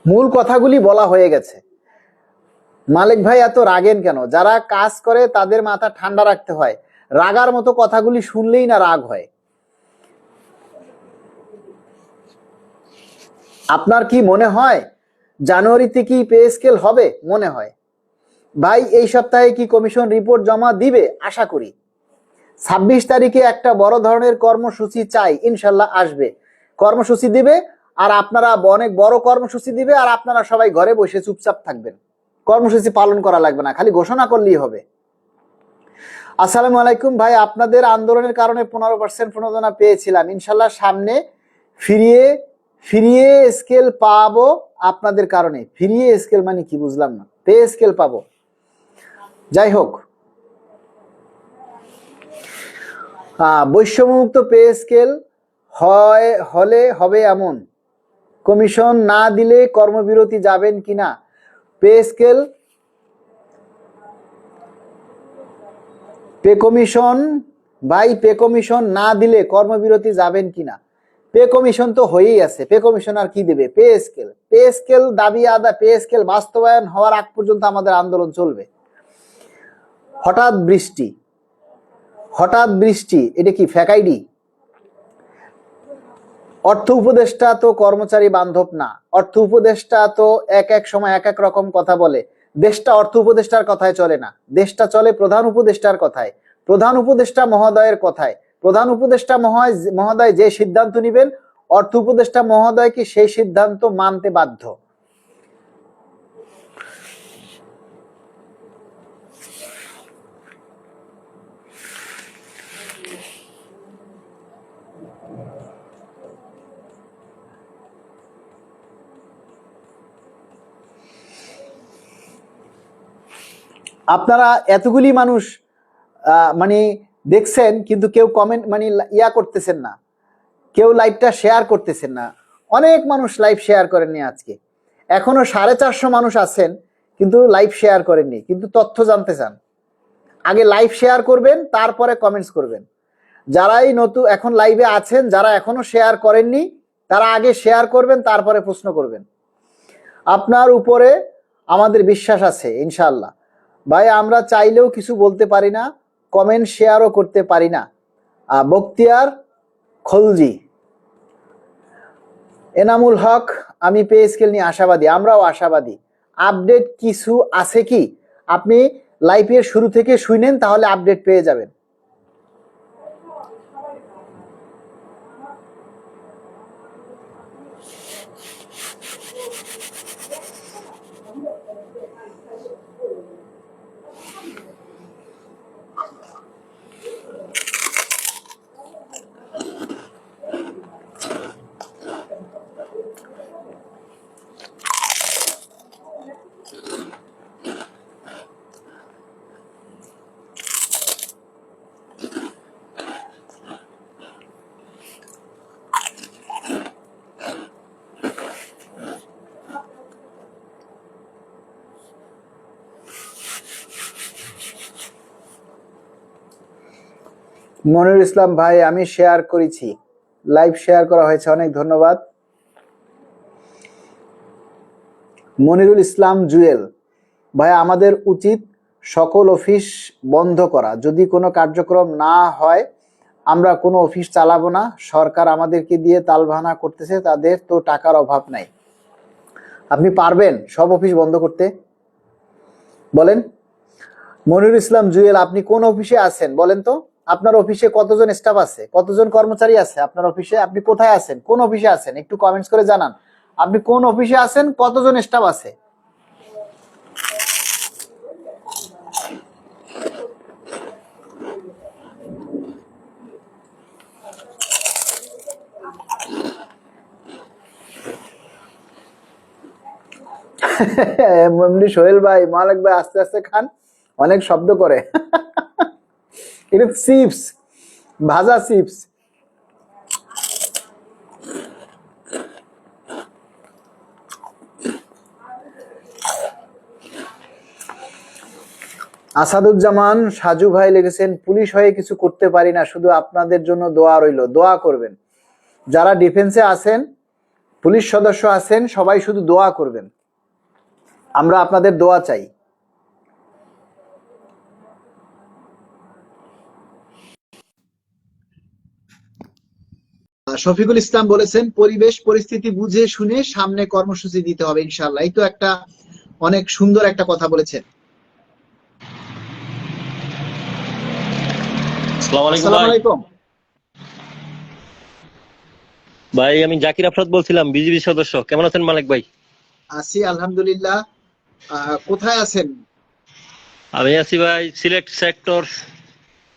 মূল কথাগুলি বলা হয়ে গেছে। মালিক ভাই এত রাগেন কেন? যারা কাজ করে তাদের মাথা ঠান্ডা রাখতে হয়। রাগার মতো কথাগুলি শুনলেই না রাগ হয়। আপনার কি মনে হয় জানুয়ারিতে কি পে স্কেল হবে? মনে হয় ভাই এই সপ্তাহে কি কমিশন রিপোর্ট জমা দিবে? আশা করি 26 তারিখে একটা বড় ধরনের কর্মসূচি চাই, ইনশাল্লাহ আসবে। কর্মসূচি দিবে আর আপনারা অনেক বড় কর্মসূচি দিবে, আর আপনারা সবাই ঘরে বসে চুপচাপ থাকবেন। কর্মসূচি পালন করা লাগবে না, খালি ঘোষণা করলেই হবে। আসসালামু আলাইকুম ভাই, আপনাদের আন্দোলনের কারণে 15% প্রণোদনা পেয়েছিলাম, ইনশাল্লাহ সামনে ফিরিয়ে ফিরিয়ে স্কেল পাবো আপনাদের কারণে। ফিরিয়ে স্কেল মানে কি বুঝলাম না? পে স্কেল পাবো। যাই হোক, বৈষম্যমুক্ত পে স্কেল হলে হবে এমন। কমিশন না দিলে কর্মবিরতি যাবেন কিনা? পে স্কেল পে কমিশন ভাই, পে কমিশন না দিলে কর্মবিরতি যাবেন কিনা? পে কমিশন তো হয়েই আছে, পে কমিশন আর কি দেবে? পে স্কেল, পে স্কেল দাবি আদা, পে স্কেল বাস্তবায়ন হওয়ার আগ পর্যন্ত আমাদের আন্দোলন চলবে। হঠাৎ বৃষ্টি, এটা কি ফেক আইডি? অর্থ উপদেষ্টা তো কর্মচারী বান্ধব না। অর্থ উপদেষ্টা তো এক এক সময় এক এক রকম কথা বলে। দেশটা অর্থ উপদেষ্টার কথায় চলে না, দেশটা চলে প্রধান উপদেষ্টার কথায়, প্রধান উপদেষ্টা মহোদয়ের কথায়। প্রধান উপদেষ্টা মহোদয় যে সিদ্ধান্ত নিবেন অর্থ উপদেষ্টা মহোদয় কি সেই সিদ্ধান্ত মানতে বাধ্য? আপনারা এতগুলি মানুষ মানে দেখছেন, কিন্তু কেউ কমেন্ট মানে ইয়া করতেছেন না, কেউ লাইভটা শেয়ার করতেছেন না। অনেক মানুষ লাইভ শেয়ার করেননি আজকে, এখনো 450 মানুষ আছেন কিন্তু লাইভ শেয়ার করেননি, কিন্তু তথ্য জানতে চান। আগে লাইভ শেয়ার করবেন, তারপরে কমেন্টস করবেন। যারাই নতুন এখন লাইভে আছেন, যারা এখনো শেয়ার করেননি, তারা আগে শেয়ার করবেন, তারপরে প্রশ্ন করবেন। আপনার উপরে আমাদের বিশ্বাস আছে ইনশাআল্লাহ। ভাই আমরা চাইলেও কিছু বলতে পারি না, কমেন্ট শেয়ারও করতে পারি না। বখতিয়ার খলজি, এনামুল হক, আমি পে স্কেল নিয়ে আশাবাদী, আমরাও আশাবাদী। আপডেট কিছু আছে কি? আপনি লাইভের শুরু থেকে শুনেন, তাহলে আপডেট পেয়ে যাবেন। মনিরুল ইসলাম ভাই, আমি শেয়ার করেছি, লাইভ শেয়ার করা হয়েছে, অনেক ধন্যবাদ। মনিরুল ইসলাম জুয়েল ভাই, আমাদের উচিত সকল অফিস বন্ধ করা। যদি কোনো কার্যক্রম না হয় আমরা কোনো অফিস চালাবো না। সরকার আমাদেরকে দিয়ে তালবাহানা করতেছে, তাদের তো টাকার অভাব নাই। আপনি পারবেন সব অফিস বন্ধ করতে? বলেন। মনিরুল ইসলাম জুয়েল, আপনি কোন অফিসে আছেন বলেন তো? আপনার অফিসে কতজন স্টাফ আছে, কতজন কর্মচারী আছে আপনার অফিসে? আপনি কোথায় আছেন, কোন অফিসে আছেন? একটু কমেন্টস করে জানান আপনি কোন অফিসে আছেন, কতজন স্টাফ আছে। এমনি সোহেল ভাই, মালিক ভাই আস্তে আস্তে খান, অনেক শব্দ করে। এটা চিপস, ভাজা চিপস। আসাদুজ্জামান সাজু ভাই লিখেছেন, পুলিশ হয়ে কিছু করতে পারি না, শুধু আপনাদের জন্য দোয়া রইল, দোয়া করবেন। যারা ডিফেন্সে আছেন, পুলিশ সদস্য আছেন, সবাই শুধু দোয়া করবেন, আমরা আপনাদের দোয়া চাই। শফিকুল ইসলাম বলেছেন, পরিবেশ পরিস্থিতি বুঝে শুনে সামনে কর্মসূচি দিতে হবে ইনশাআল্লাহ। এই তো একটা অনেক সুন্দর একটা কথা বলেছেন। আসসালামু আলাইকুম ভাই, আমি জাকির আফরাদ বলছিলাম, বিজিবি সদস্য। কেমন আছেন মালিক ভাই? আছি আলহামদুলিল্লাহ। কোথায় আছেন? আমি আছি ভাই সিলেট সেক্টর,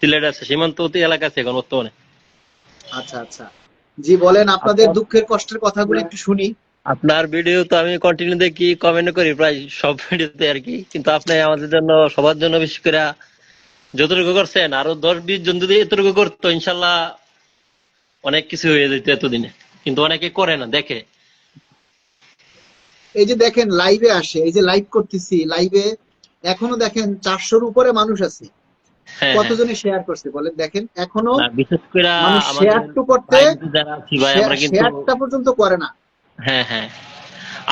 সিলেট আছে সীমান্তবর্তী এলাকা আছে এখন বর্তমানে। আচ্ছা আচ্ছা, জি বলেন, আপনাদের দুঃখের কষ্টের কথাগুলো একটু শুনি। আপনার ভিডিও তো আমি কন্টিনিউ দেখি, কমেন্ট করি প্রায় সব ভিডিওতে আর কি, কিন্তু আপনি আমাদের জন্য, সবার জন্য বিশেষ করে যতটুকু করছেন, আরো 10-20 জন যদি এতটুকু করতো ইনশাল্লাহ অনেক কিছু হয়ে যেত এতদিনে, কিন্তু অনেকে করে না, দেখে। এই যে দেখেন লাইভে আসে, এই যে লাইভ করতেছি, লাইভে এখনো দেখেন 400-র উপরে মানুষ আছে। হ্যাঁ, কতজনে শেয়ার করছে বলেন? দেখেন এখনো বিশেষ করে মানুষ আমাদের শেয়ার টু করতে, যারা আছি ভাই, আমরা কিন্তু শেয়ারটা পর্যন্ত করে না। হ্যাঁ হ্যাঁ,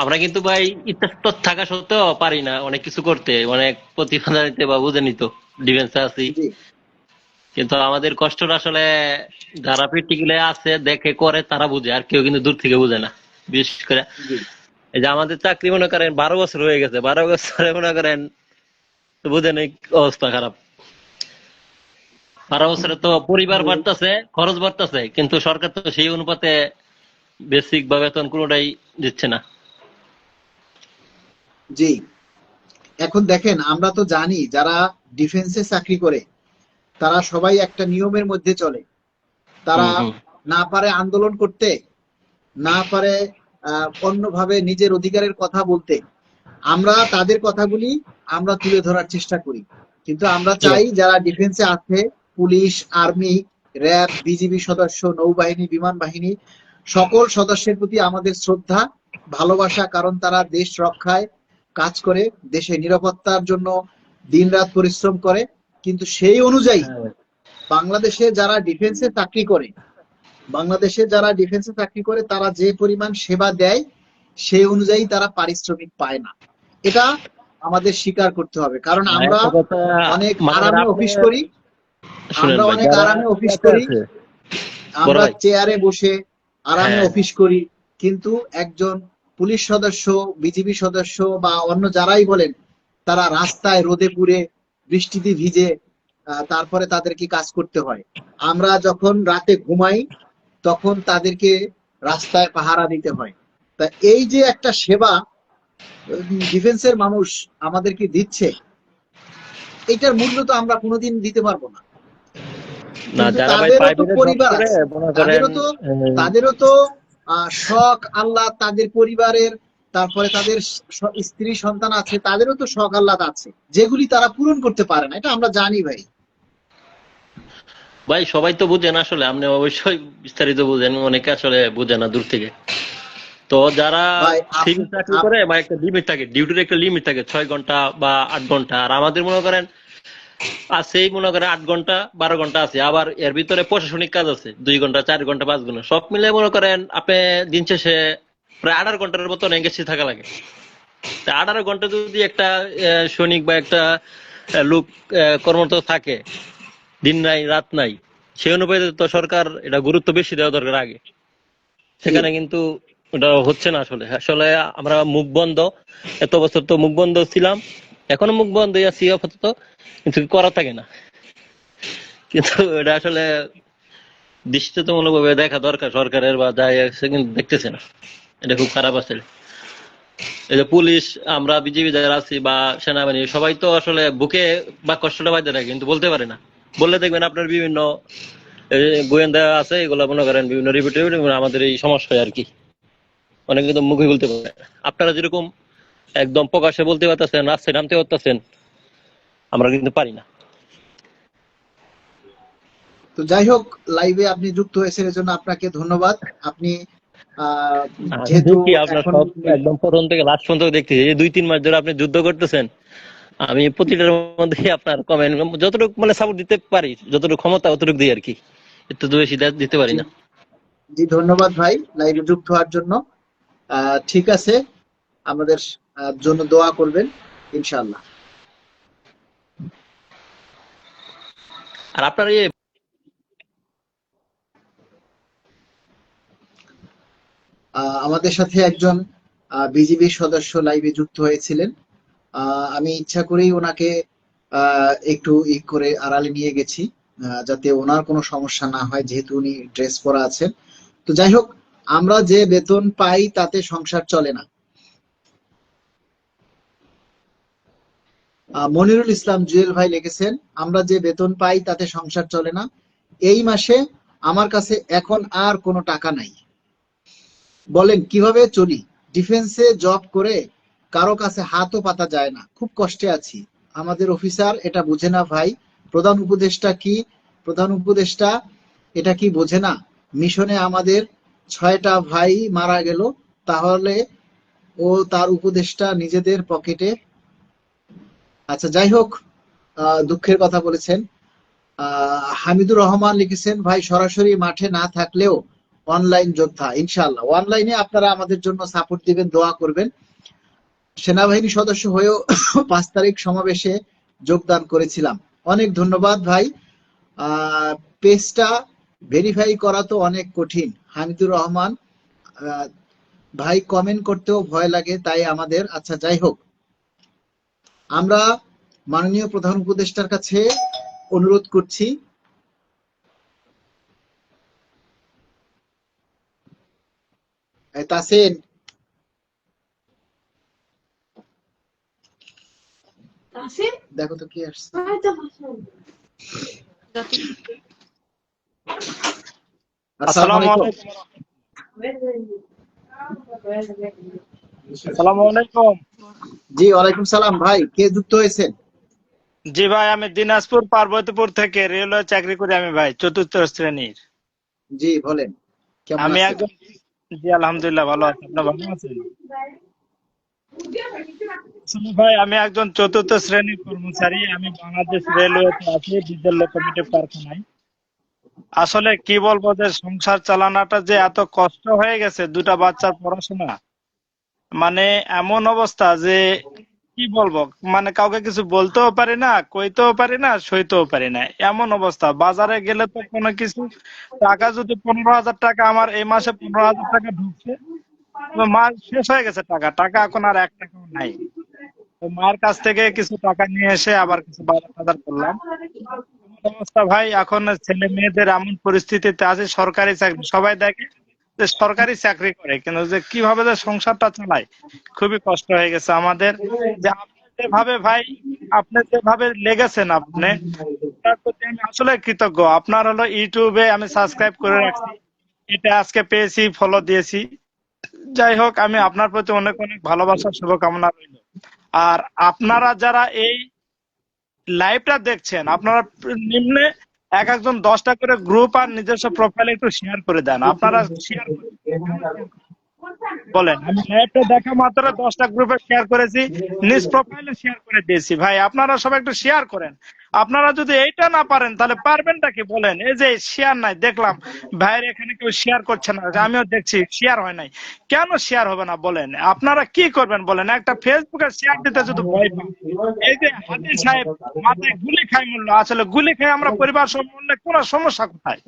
আমরা কিন্তু ভাই ইতস্তত থাকা সত্ত্বেও পারি না অনেক কিছু করতে, অনেক প্রতিবাদ নিতে বা বুঝে নিত, ডিফেন্সে আছি। কিন্তু আমাদের কষ্টটা আসলে যারা প্র্যাকটিক্যালে আছে, দেখে, করে, তারা বুঝে, আর কেউ কিন্তু দূর থেকে বুঝে না। বিশেষ করে এই যে আমাদের চাকরি মনে করেন 12 বছর হয়ে গেছে, 12 বছরে মনে করেন বুঝেন এই অবস্থা খারাপ। 12 বছরে তো পরিবার বাড়তেছে, খরচ বাড়তেছে, কিন্তু সরকার তো সেই অনুপাতে বেসিক বা বেতন কোনোটাই দিচ্ছে না। জি, এখন দেখেন আমরা তো জানি যারা ডিফেন্সে চাকরি করে তারা সবাই একটা নিয়মের মধ্যে চলে। তারা হুম হুম। না পারে আন্দোলন করতে, না পারে অন্যভাবে নিজের অধিকারের কথা বলতে। আমরা তাদের কথাগুলি আমরা তুলে ধরার চেষ্টা করি, কিন্তু আমরা চাই যারা ডিফেন্সে আছে, পুলিশ, আর্মি, র্যাব, বিজিবি সদস্য, নৌবাহিনী, বিমান বাহিনী, সকল সদস্যের প্রতি আমাদের শ্রদ্ধা, ভালোবাসা, কারণ তারা দেশ রক্ষায় কাজ করে, দেশের নিরাপত্তার জন্য দিনরাত পরিশ্রম করে। কিন্তু সেই অনুযায়ী হ্যাঁ ভাই। বাংলাদেশে যারা ডিফেন্সে চাকরি করে, বাংলাদেশে যারা ডিফেন্সে চাকরি করে তারা যে পরিমাণ সেবা দেয় সেই অনুযায়ী তারা পারিশ্রমিক পায় না। এটা আমাদের স্বীকার করতে হবে, কারণ আর আমরা একটা কথা, অনেক মনে করেন আরামে আপনি অফিস করি, শুনেন আমরা ভাই, অনেক যারা আরামে অফিস ইয়াতে করি, আছে, বড় আমরা ভাই, চেয়ারে বসে আরামে হ্যাঁ অফিস করি, কিন্তু একজন পুলিশ সদস্য, বিজিবি সদস্য বা অন্য যারাই বলেন, তারা রাস্তায় রোদে পুড়ে বৃষ্টিতে ভিজে তারপরে তাদেরকে কাজ করতে হয়। আমরা যখন রাতে ঘুমাই তখন তাদেরকে রাস্তায় পাহারা দিতে হয়। তা এই যে একটা সেবা ডিফেন্সের মানুষ আমাদেরকে দিচ্ছে, এটার মূল্য তো আমরা কোনোদিন দিতে পারবো না। না, কিন্তু যারা ভাই তাদেরও তো প্রাইভেটে জব পরিবার করে আছে, মনে করেন, তাদেরও তো তাদেরও তো শখ আহ্লাদ, তাদের পরিবারের, তারপরে তাদের স্ত্রী সন্তান আছে, তাদেরও তো শখ আহ্লাদ আছে যেগুলি তারা পূরণ করতে পারে না, এটা আমরা জানি ভাই। ভাই সবাই তো বুঝেন আসলে, আপনি অবশ্যই বিস্তারিত বুঝেন, অনেকে আসলে বুঝে না দূর থেকে। তো যারা ভাই সিভিল চাকরি করে বা একটা লিমিট থাকে, ডিউটির একটা লিমিট থাকে 6 ঘন্টা বা 8 ঘন্টা, আর আমাদের মনে করেন আছেই মনে করেন 8 ঘন্টা 12 ঘন্টা আছে, আবার এর ভিতরে প্রশাসনিক কাজ আছে 2 ঘন্টা 4 ঘন্টা 5 ঘন্টা, সব মিলে মনে করেন আপনি দিন শেষে প্রায় 18 ঘন্টার মতো এঙ্গেজ থাকা লাগে। তা 18 ঘন্টা যদি একটা সৈনিক বা একটা লোক কর্মরত থাকে, দিন নাই রাত নাই, সেই অনুপাতে তো সরকার এটা গুরুত্ব বেশি দেওয়া দরকার আগে। জি, সেখানে কিন্তু ওটা হচ্ছে না আসলে। আসলে আমরা মুখ বন্ধ, এত বছর তো মুখ বন্ধ ছিলাম, এখনো মুখ বন্ধ আছি আপাতত, কিন্তু করা থাকে না। কিন্তু এটা আসলে দৃষ্টিগতমূলকভাবে দেখা দরকার সরকারের, বা যাই আছে, কিন্তু দেখতেছে না। এটা খুব খারাপ আছে। এই যে পুলিশ, আমরা বিজিবি যারা আছি বা সেনাবাহিনী, সবাই তো আসলে বুকে বা কষ্টটা বাজে রাখে, কিন্তু বলতে পারে না। বললে দেখবেন আপনার বিভিন্ন গোয়েন্দা আছে, এগুলো মনে করেন বিভিন্ন রিপোর্ট আমাদের এই সমস্যা হয় আর কি। অনেকে কিন্তু মুখে বলতে পারে না। আপনারা যেরকম একদম প্রকাশ্যে বলতে পারতেছেন, রাস্তায় নামতে পারতেছেন, আমরা কিন্তু পারি না। তো যাই হোক, লাইভে আপনি যুক্ত হয়েছেন এর জন্য আপনাকে ধন্যবাদ। আপনি আহ, আমি যেহেতু দেখি আপনার এখন সব একদম প্রথম থেকে লাস্ট পর্যন্ত দেখতেছি, এই 2-3 মাস ধরে আপনি যুদ্ধ করতেছেন, আমি প্রতিটার মধ্যে আপনার কমেন্ট যতটুকু মানে সাপোর্ট দিতে পারি, যতটুকু ক্ষমতা অতটুকু দিই আর কি, একটু তো বেশি দিতে পারি জি, না। জি, ধন্যবাদ ভাই লাইভে যুক্ত হওয়ার জন্য। ঠিক আছে, আমাদের জন্য দোয়া করবেন ইনশাআল্লাহ। আর আপনার এই আমাদের সাথে একজন বিজিবি সদস্য লাইভে যুক্ত হয়েছিলেন। আমি ইচ্ছা করেই ওনাকে একটু করে আড়ালে নিয়ে গেছি, যাতে ওনার কোনো সমস্যা না হয়, যেহেতু উনি ড্রেস পরা আছেন। তো যাই হোক, আমরা যে বেতন পাই তাতে সংসার চলে না। মনিরুল ইসলাম জুয়েল ভাই লিখেছেন, আমরা যে বেতন পাই তাতে সংসার চলে না। এই মাসে আমার কাছে এখন আর কোনো টাকা নাই, বলেন কিভাবে চলি? ডিফেন্সে জব করে কারো কাছে হাতও পাতা যায় না, খুব কষ্টে আছি। আমাদের অফিসার এটা বুঝে না ভাই। প্রধান উপদেষ্টা কি, প্রধান উপদেষ্টা এটা কি বোঝে না? মিশনে আমাদের 6টা ভাই মারা গেল, তাহলে ও তার উপদেষ্টা নিজেদের পকেটে। আচ্ছা, যাই হোক, দুঃখের কথা বলেছেন। হামিদুর রহমান লিখেছেন, ভাই সরাসরি মাঠে না থাকলেও অনলাইন যোদ্ধা, ইনশাআল্লাহ অনলাইনে আপনারা আমাদের জন্য সাপোর্ট দিবেন, দোয়া করবেন। সেনাবাহিনী সদস্য হয়েও 5 তারিখ সমাবেশে যোগদান করেছিলাম। অনেক ধন্যবাদ ভাই। পেজটা ভেরিফাই করা তো অনেক কঠিন, হামিদুর রহমান আহ, ভাই, কমেন্ট করতেও ভয় লাগে তাই আমাদের। আচ্ছা, যাই হোক, আমরা মাননীয় প্রধান উপদেষ্টার কাছে অনুরোধ করছি, এই তাসিন, দেখো তো কি আসছে। আসসালামু আসসালামু আলাইকুম। আলাইকুম। জি ওয়ালাইকুম সালাম। ভাই কে যুক্ত হয়েছেন? জি ভাই, আমি দিনাজপুর পার্বতীপুর থেকে রেলওয়ে চাকরি করি আমি ভাই, ৪র্থ শ্রেণীর। জি বলেন, কেমন আমি আছেন? একজন, জি আলহামদুলিল্লাহ ভালো আছি, আপনি ভালো আছেন? আসলে ভাই আমি একজন ৪র্থ শ্রেণীর কর্মচারী, আমি বাংলাদেশ রেলওয়েতে আছি, ডিজেল লোকোমোটিভ কারখানায়। আসলে কি বলবো, যে সংসার চালানোটা যে এত কষ্ট হয়ে গেছে, দুটা বাচ্চার পড়াশোনা, মানে এমন অবস্থা যে কি বলবো, মানে কাউকে কিছু বলতেও পারি না, কইতেও পারি না, সইতেও পারি না, এমন অবস্থা। বাজারে গেলে তো কোনো কিছু টাকা, যদি 15,000 টাকা আমার এই মাসে 15,000 টাকা ঢুকছে, তো মাস শেষ হয়ে গেছে, টাকা টাকা এখন আর 1 টাকাও নাই। তো মায়ের কাছ থেকে কিছু টাকা নিয়ে এসে আবার কিছু বাজার টাজার করলাম। এমন অবস্থা ভাই, এখন ছেলে মেয়েদের এমন পরিস্থিতিতে আছে, সরকারি চাকরি সবাই দেখে যে সরকারি চাকরি করে, কিন্তু যে কিভাবে যে সংসারটা চালায়, খুবই কষ্ট হয়ে গেছে আমাদের। যে আপনি যেভাবে ভাই, আপনি যেভাবে লেগেছেন, আপনি তার প্রতি আমি আসলে কৃতজ্ঞ। আপনার হলো ইউটিউবে আমি সাবস্ক্রাইব করে রাখছি, এটা আজকে পেয়েছি, ফলো দিয়েছি। যাই হোক, আমি আপনার প্রতি অনেক অনেক ভালোবাসা, শুভকামনা রইল। আর আপনারা যারা এই লাইভটা দেখছেন, আপনারা নিম্নে এক একজন 10টা করে গ্রুপ আর নিজস্ব প্রোফাইলে একটু শেয়ার করে দেন। আপনারা শেয়ার করেন, কেন শেয়ার করেন বলেন? আমি লাইভটা দেখা মাত্র 10টা গ্রুপে শেয়ার করেছি, নিজ প্রোফাইলে শেয়ার করে দিয়েছি। ভাই আপনারা সবাই একটু শেয়ার করেন। আপনারা যদি এইটা না পারেন তাহলে পারবেনটা কি বলেন? এই যে শেয়ার নাই, দেখলাম ভাইয়ের এখানে কেউ শেয়ার করছে না, আমিও দেখছি শেয়ার হয় নাই। কেন শেয়ার হবে না বলেন? আপনারা কি করবেন বলেন? একটা ফেসবুকে শেয়ার দিতে যদি ভয় পান, এই যে হাদি সাহেব মাথায় গুলি খাই মূল্য, আসলে গুলি খাই আমরা পরিবার সব মূল্যে, কোনো সমস্যা কোথায়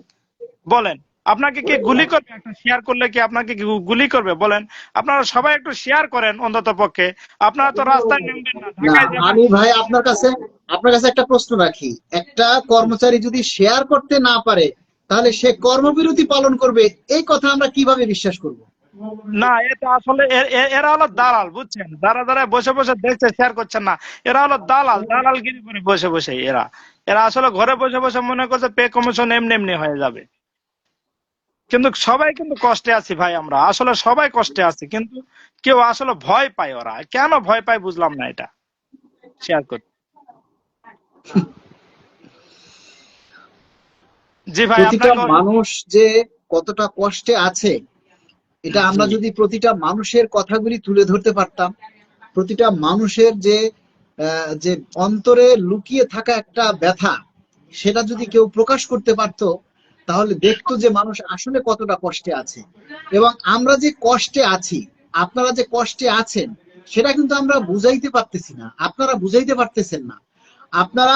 বলেন? আপনাকে কি গুলি করবে? একটা শেয়ার করলে কি আপনাকে কি গুলি করবে বলেন? আপনারা সবাই একটু শেয়ার করেন অন্তত পক্ষে। আপনারা তো রাস্তায় নামবেন না, না, ঢাকায় যাবেন। আমি ভাই আপনার কাছে একটা প্রশ্ন রাখি। একটা কর্মচারী যদি শেয়ার করতে না পারে, তাহলে সে কর্মবিরতি পালন করবে, এই কথা আমরা কিভাবে বিশ্বাস করব? না, এটা আসলে এরা হলো দালাল, বুঝছেন? যারা যারা বসে বসে দেখছে, শেয়ার করছেন না, এরা হলো দালাল, দালালগিরি করে বসে বসে। এরা এরা আসলে ঘরে বসে বসে মনে করছে পে কমিশন এমনি এমনি হয়ে যাবে। কিন্তু সবাই কিন্তু কষ্টে আছি ভাই, আমরা আসলে সবাই কষ্টে আছি, কিন্তু কেউ আসলে ভয় পায়। ওরা কেন ভয় পায় বুঝলাম না এটা শেয়ার করতে। জি ভাই, প্রতিটা আপনাকে মানুষ যে কতটা কষ্টে আছে, এটা আমরা যদি প্রতিটা মানুষের কথাগুলি তুলে ধরতে পারতাম, প্রতিটা মানুষের যে অন্তরে লুকিয়ে থাকা একটা ব্যথা, সেটা যদি কেউ প্রকাশ করতে পারতো, তাহলে দেখতো যে মানুষ আসলে কতটা কষ্টে আছে। এবং আমরা যে কষ্টে আছি, আপনারা যে কষ্টে আছেন, সেটা কিন্তু আমরা বুঝাইতে পারতেছি না, আপনারা বুঝাইতে পারতেছেন না, আপনারা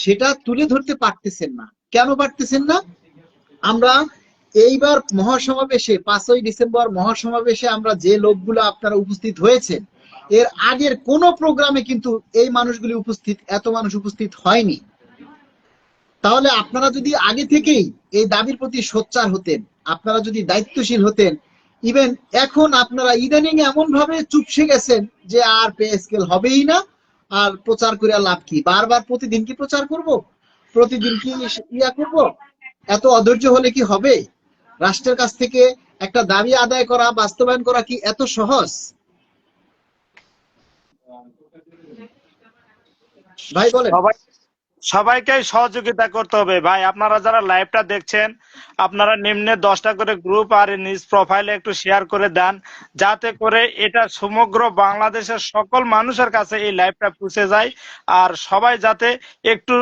সেটা তুলে ধরতে পারতেছেন না। কেন পারতেছেন না? আমরা এইবার মহাসমাবেশে, 5ই ডিসেম্বর মহাসমাবেশে আমরা যে লোকগুলো আপনারা উপস্থিত হয়েছেন, এর আগের কোন প্রোগ্রামে কিন্তু এই মানুষগুলি এত মানুষ উপস্থিত হয়নি। তাহলে আপনারা যদি আগে থেকেই এই দাবির প্রতি সোচ্চার হতেন, আপনারা যদি দায়িত্বশীল হতেন, ইভেন এখন আপনারা ইদানিং এমন ভাবে চুপসে গেছেন যে আর পে স্কেল হবেই না, আর প্রচার করে লাভ কি? বারবার প্রতিদিন কি প্রচার করব? প্রতিদিন কি ইয়া করব? এত অধৈর্য হলে কি হবে? রাষ্ট্রের কাছ থেকে একটা দাবি আদায় করা, বাস্তবায়ন করা কি এত সহজ? ভাই বলেন। সবাই সবাইকে সহযোগিতা করতে হবে ভাই। আপনারা যারা লাইভটা দেখছেন, আপনারা নিম্নে 10টা করে গ্রুপ আর নিজ প্রোফাইলে একটু শেয়ার করে দেন, যাতে করে এটা সমগ্র বাংলাদেশের সকল মানুষের কাছে এই লাইভটা পৌঁছে যায়, আর সবাই যাতে একটু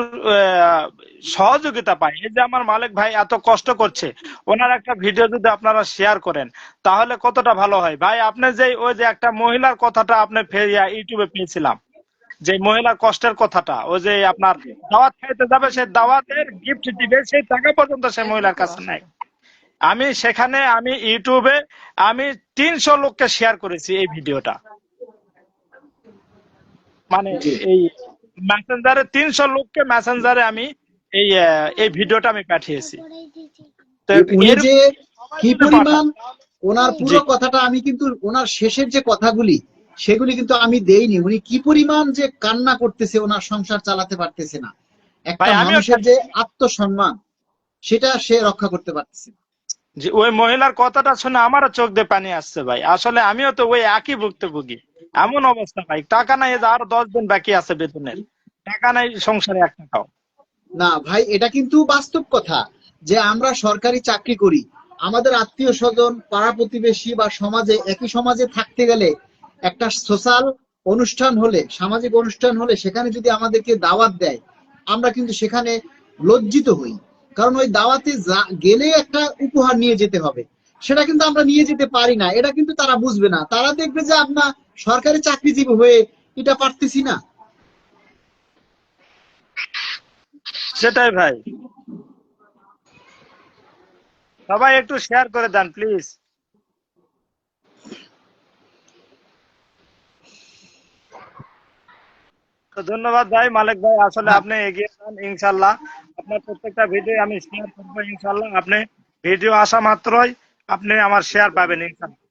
সহযোগিতা পায়। এই যে আমার মালিক ভাই এত কষ্ট করছে, ওনার একটা ভিডিও যদি আপনারা শেয়ার করেন তাহলে কতটা ভালো হয় ভাই। আপনি যে ওই যে একটা মহিলার কথাটা আপনি ইউটিউবে পেয়েছিলাম, যে মহিলার কষ্টের কথাটা, ওই যে আপনার দাওয়াত খাইতে যাবে, সে দাওয়াতের গিফট দিবে, সেই টাকা পর্যন্ত সে মহিলার কাছে নাই। আমি সেখানে আমি ইউটিউবে আমি 300 লোককে শেয়ার করেছি এই ভিডিওটা, মানে এই মেসেঞ্জারে 300 লোককে মেসেঞ্জারে আমি এই ভিডিওটা আমি পাঠিয়েছি। তো উনি যে এরকম সবাই কি যদি পরিমাণ পাঠান, ওনার জি পুরো কথাটা আমি কিন্তু ওনার শেষের যে কথাগুলি সেগুলি কিন্তু আমি দেইনি। উনি কি পরিমাণ যে কান্না করতেছে, ওনার সংসার চালাতে পারতেছে না, একটা ভাই, আমিও মানুষের যে আত্মসম্মান সেটা সে রক্ষা করতে পারতেছে না। যে ওই মহিলার কথাটা শুনে আমারও চোখ দিয়ে পানি আসছে ভাই। আসলে আমিও তো ওই একই ভুক্তভোগী। এমন অবস্থা ভাই, টাকা নাই, এই যে আরো 10 দিন বাকি আছে বেতনের, টাকা নাই সংসারে এক টাকাও। না ভাই, এটা কিন্তু বাস্তব কথা যে আমরা সরকারি চাকরি করি, আমাদের আত্মীয় স্বজন, পাড়া প্রতিবেশী বা সমাজে, একই সমাজে থাকতে গেলে একটা সোশ্যাল অনুষ্ঠান হলে, সামাজিক অনুষ্ঠান হলে সেখানে যদি আমাদেরকে দাওয়াত দেয়, আমরা কিন্তু সেখানে লজ্জিত হই। কারণ ওই দাওয়াতে গেলে একটা উপহার নিয়ে যেতে হবে, সেটা কিন্তু আমরা নিয়ে যেতে পারি না। এটা কিন্তু তারা বুঝবে না, তারা দেখবে যে আমরা সরকারি চাকরিজীবী হয়ে এটা পারতেছি না। সেটাই ভাই, সবাই একটু শেয়ার করে দেন প্লিজ। তো ধন্যবাদ ভাই মালিক ভাই, আসলে হ্যাঁ, আপনি এগিয়ে যান ইনশাল্লাহ। আপনার প্রত্যেকটা ভিডিও আমি শেয়ার করবো ইনশাল্লাহ। আপনি ভিডিও আসা মাত্রই আপনি আমার শেয়ার পাবেন ইনশাল্লাহ।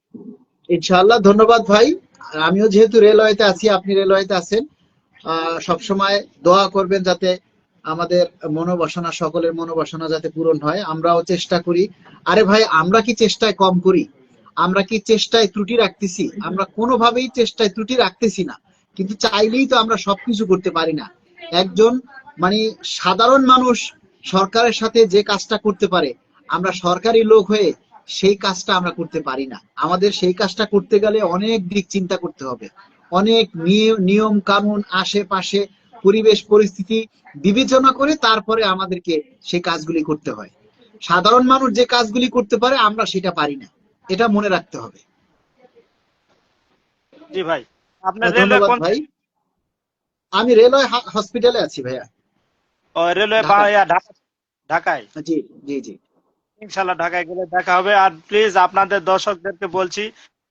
ইনশাআল্লাহ, ধন্যবাদ ভাই। আর আমিও যেহেতু রেলওয়েতে আছি, আপনি রেলওয়েতে আছেন, সবসময় দোয়া করবেন যাতে আমাদের মনোবাসনা, সকলের মনোবাসনা যাতে পূরণ হয়, আমরাও চেষ্টা করি। আরে ভাই, আমরা কি চেষ্টায় কম করি? আমরা কি চেষ্টায় ত্রুটি রাখতেছি? আমরা কোনোভাবেই চেষ্টায় ত্রুটি রাখতেছি না, কিন্তু চাইলেই তো আমরা সবকিছু করতে পারি না। একজন মানে সাধারণ মানুষ সরকারের সাথে যে কাজটা করতে পারে, আমরা সরকারি লোক হয়ে সেই কাজটা আমরা করতে পারি না। আমাদের সেই কাজটা করতে গেলে অনেক দিক চিন্তা করতে হবে, অনেক নিয়ম কানুন, আশেপাশে পরিবেশ পরিস্থিতি বিবেচনা করে তারপরে আমাদেরকে সেই কাজগুলি করতে হয়। সাধারণ মানুষ যে কাজগুলি করতে পারে আমরা সেটা পারি না, এটা মনে রাখতে হবে। জি ভাই, আপনার রেলওয়ে ধন্যবাদ কোন, ভাই। আমি রেলওয়ে হসপিটালে আছি ভাইয়া, রেলওয়ে ঢাকায়। ঢাকা, ঢাকায়? জি, জি, জি। ইনশাল্লাহ ঢাকায় গেলে দেখা হবে। আর প্লিজ আপনাদের দর্শকদেরকে বলছি,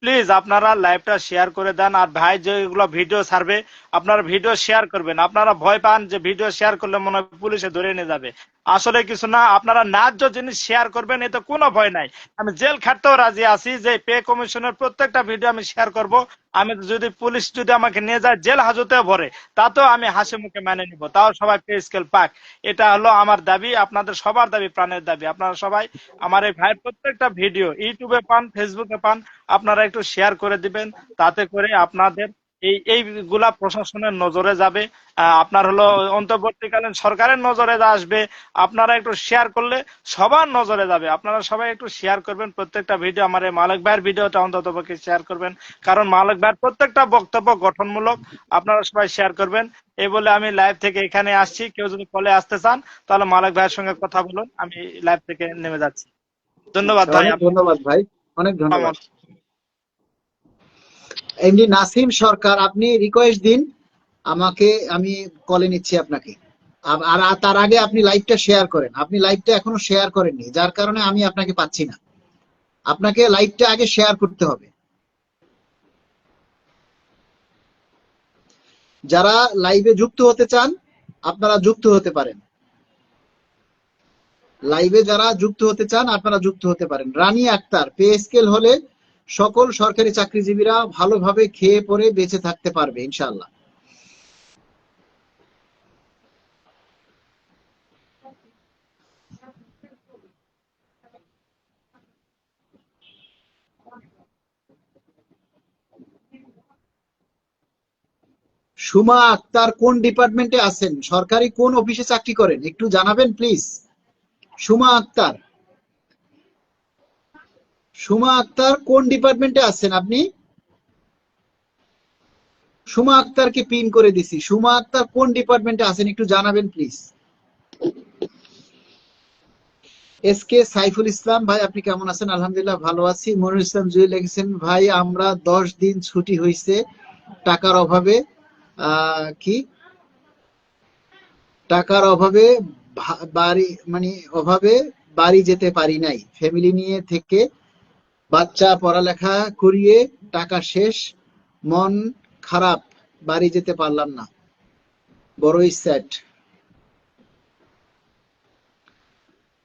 প্লিজ আপনারা লাইভটা শেয়ার করে দেন। আর ভাই যেগুলো ভিডিও ছাড়বে, আপনারা ভিডিও শেয়ার করবেন। আপনারা ভয় পান যে ভিডিও শেয়ার করলে মনে হয় পুলিশে ধরে নিয়ে যাবে, আসলে কিছু না। আপনারা ন্যায্য জিনিস শেয়ার করবেন, এতে কোনো ভয় নাই। আমি জেল খাটতেও রাজি আছি যে পে কমিশনের প্রত্যেকটা ভিডিও আমি শেয়ার করব। আমি যদি পুলিশ যদি আমাকে নিয়ে যায় জেল হাজতেও ভরে, তাতেও আমি হাসি মুখে মেনে নিব, তাও সবাই পে স্কেল পাক। এটা হলো আমার দাবি, আপনাদের সবার দাবি, প্রাণের দাবি। আপনারা সবাই আমার এই ভাইয়ের প্রত্যেকটা ভিডিও ইউটিউবে পান, ফেসবুকে পান, আপনারা একটু শেয়ার করে দিবেন। তাতে করে আপনাদের এইগুলা প্রশাসনের নজরে যাবে, আপনার হলো অন্তর্বর্তীকালীন সরকারের নজরে আসবে। আপনারা একটু শেয়ার করলে সবার নজরে যাবে। আপনারা সবাই একটু শেয়ার করবেন প্রত্যেকটা ভিডিও। আমার এই মালিক ভাইয়ের ভিডিওটা অন্তত পক্ষে শেয়ার করবেন, কারণ মালিক ভাইয়ের প্রত্যেকটা বক্তব্য গঠনমূলক। আপনারা সবাই শেয়ার করবেন। এই বলে আমি লাইভ থেকে এখানে আসছি। কেউ যদি কলে আসতে চান তাহলে মালিক ভাইয়ের সঙ্গে কথা বলুন, আমি লাইভ থেকে নেমে যাচ্ছি। ধন্যবাদ ভাই। অনেক ধন্যবাদ ভাই, অনেক ধন্যবাদ। আপনার এমনি নাসিম সরকার, আপনি রিকোয়েস্ট দিন আমাকে, আমি কলে নিচ্ছি আপনাকে। আর তার আগে আপনি লাইভটা শেয়ার করেন। আপনি লাইভটা এখনো শেয়ার করেননি, যার কারণে আমি আপনাকে পাচ্ছি না। আপনাকে লাইভটা আগে শেয়ার করতে হবে। যারা লাইভে যুক্ত হতে চান আপনারা যুক্ত হতে পারেন। লাইভে যারা যুক্ত হতে চান আপনারা যুক্ত হতে পারেন। রানী আক্তার, পে স্কেল হলে সকল সরকারি চাকরিজীবীরা ভালোভাবে খেয়ে পরে বেঁচে থাকতে পারবে ইনশাআল্লাহ। সুমা আক্তার কোন ডিপার্টমেন্টে আছেন, সরকারি কোন অফিসে চাকরি করেন, একটু জানাবেন প্লিজ। সুমা আক্তার, সুমা আক্তার কোন ডিপার্টমেন্টে আছেন আপনি? সুমা আক্তারকে পিন করে দিছি। সুমা আক্তার কোন ডিপার্টমেন্টে আছেন একটু জানাবেন please. S K Saiful Islam ভাই, আপনি কেমন আছেন? আলহামদুলিল্লাহ ভালো আছি। মনিরুল ইসলাম জুয়েল লিখেছেন, ভাই আমরা 10 দিন ছুটি হয়েছে টাকার অভাবে, কি টাকার অভাবে বাড়ি মানে অভাবে বাড়ি যেতে পারি নাই, ফ্যামিলি নিয়ে থেকে বাচ্চা পড়ালেখা করিয়ে টাকা শেষ, মন খারাপ, বাড়ি যেতে পারলাম না, বড়ই স্যাড।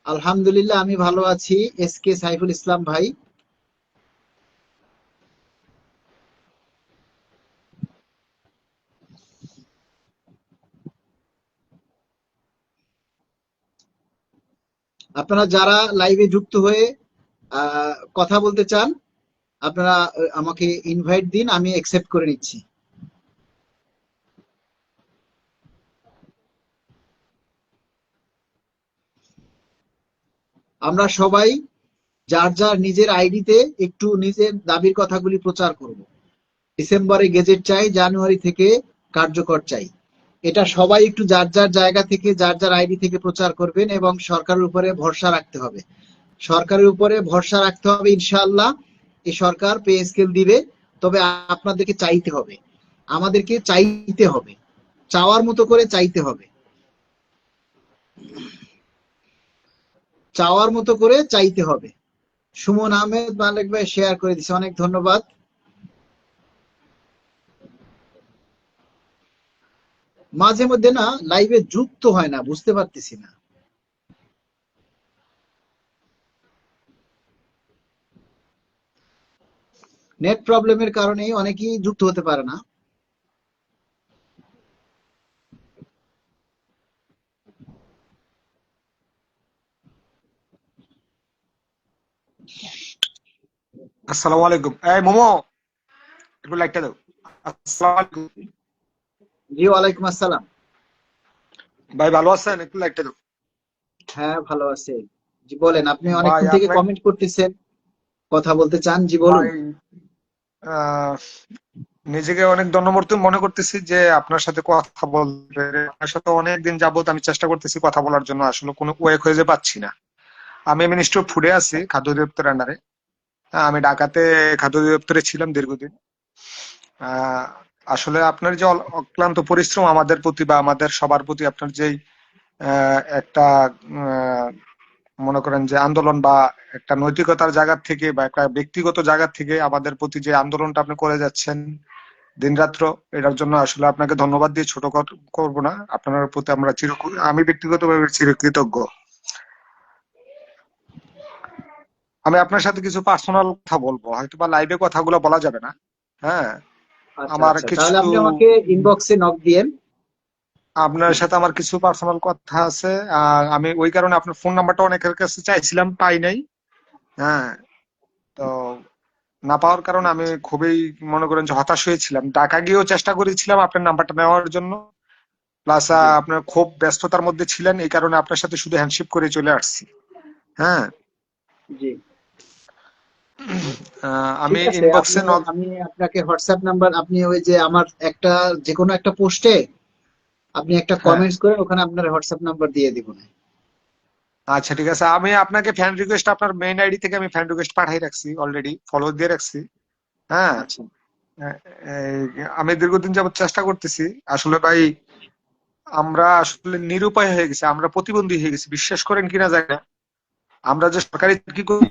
আলহামদুলিল্লাহ আমি ভালো আছি এস কে সাইফুল ইসলাম ভাই। আপনারা যারা লাইভে যুক্ত হয়ে কথা বলতে চান, আপনারা আমাকে ইনভাইট দিন, আমি অ্যাকসেপ্ট করে নিচ্ছি। আমরা সবাই যার যার নিজের আইডিতে একটু নিজের দাবির কথাগুলি প্রচার করব। ডিসেম্বরে গেজেট চাই, জানুয়ারি থেকে কার্যকর চাই। এটা সবাই একটু যার যার জায়গা থেকে যার যার আইডি থেকে প্রচার করবেন এবং সরকারের উপরে ভরসা রাখতে হবে। সরকারের উপরে ভরসা রাখতে হবে, ইনশাআল্লাহ এই সরকার পে স্কেল দিবে। তবে আপনাদেরকে চাইতে হবে, আমাদেরকে চাইতে হবে, চাওয়ার মতো করে চাইতে হবে, চাওয়ার মতো করে চাইতে হবে। সুমন আহমেদ মালিক ভাই শেয়ার করে দিছে, অনেক ধন্যবাদ। মাঝে মধ্যে না লাইভে যুক্ত হয় না, বুঝতে পারতেছি না। নেট প্রবলেমের কারণে অনেকেই যুক্ত হতে পারে না। আসসালামু আলাইকুম। এই মোমো, একটু লাইটটা দাও। আসসালামু আলাইকুম জি, ওয়ালাইকুম আসসালাম। ভাই, ভালো আছেন? একটু লাইটটা দাও। হ্যাঁ, ভালো আছে। জি বলেন, আপনি ভাই অনেকক্ষণ থেকে আপনার কমেন্ট করতেছেন, কথা বলতে চান, জি বলুন। ভাই আহ, নিজেকে অনেক ধন্যবাদ মনে করতেছি যে আপনার সাথে কথা বলতে পেরে। আপনার সাথে অনেক দিন যাবত আমি চেষ্টা করতেছি কথা বলার জন্য, আসলে কোনো ওয়ে খুঁজে পাচ্ছি না। আমি মিনিস্ট্রি অফ ফুডে আছি, খাদ্য অধিদপ্তরের আন্ডারে। আমি ঢাকাতে খাদ্য অধিদপ্তরে ছিলাম দীর্ঘদিন। আহ, আসলে আপনার যে অক্লান্ত পরিশ্রম আমাদের প্রতি বা আমাদের সবার প্রতি, আপনার যেই একটা আহ, মনে করেন যে আন্দোলন বা একটা নৈতিকতার জায়গা থেকে বা একটা ব্যক্তিগত জায়গা থেকে আমাদের প্রতি যে আন্দোলনটা আপনি করে যাচ্ছেন দিনরাত্র, এটার জন্য আসলে আপনাকে ধন্যবাদ দিয়ে ছোট করব না। আপনার প্রতি আমরা আমি ব্যক্তিগতভাবে চিরকৃতজ্ঞ। আমি আপনার সাথে কিছু পার্সোনাল কথা বলবো, হয়তো বা লাইভে কথাগুলো বলা যাবে না। হ্যাঁ, আচ্ছা আমার আচ্ছা, কিছু তাহলে আপনি আমাকে ইনবক্সে নক দিয়েন। আপনার সাথে আমার কিছু পার্সোনাল কথা আছে। আমি ওই কারণে আপনার ফোন নাম্বারটা অনেকের কাছে চাইছিলাম, পাই নাই। হ্যাঁ, তো না পাওয়ার কারণে আমি খুবই মনে করেন যে হতাশ হয়েছিলাম। ঢাকা গিয়েও চেষ্টা করেছিলাম আপনার নাম্বারটা নেওয়ার জন্য, প্লাস জি আপনার খুব ব্যস্ততার মধ্যে ছিলেন, এই কারণে আপনার সাথে শুধু হ্যান্ডশিপ করে চলে আসছি। হ্যাঁ, জি, ঠিক আমি আছে। ইনবক্সে আপনি, আমি আপনাকে হোয়াটসঅ্যাপ নাম্বার, আপনি ওই যে আমার একটা যে কোনো একটা পোস্টে আপনি একটা হ্যাঁ, কমেন্টস করেন, ওখানে আপনার হোয়াটসঅ্যাপ নাম্বার দিয়ে দিব না। আচ্ছা ঠিক আছে। আমি আপনাকে ফ্রেন্ড রিকোয়েস্ট আপনার মেইন আইডি থেকে আমি ফ্রেন্ড রিকোয়েস্ট পাঠিয়ে রাখছি, অলরেডি ফলো দিয়ে রাখছি। হ্যাঁ, আচ্ছা, আমি দীর্ঘদিন যাবত চেষ্টা করতেছি। আসলে ভাই, আমরা আসলে নিরুপায় হয়ে গেছি, আমরা প্রতিবন্ধী হয়ে গেছি, বিশ্বাস করেন কিনা জানি না। আমরা যে সরকারি চাকরি করি,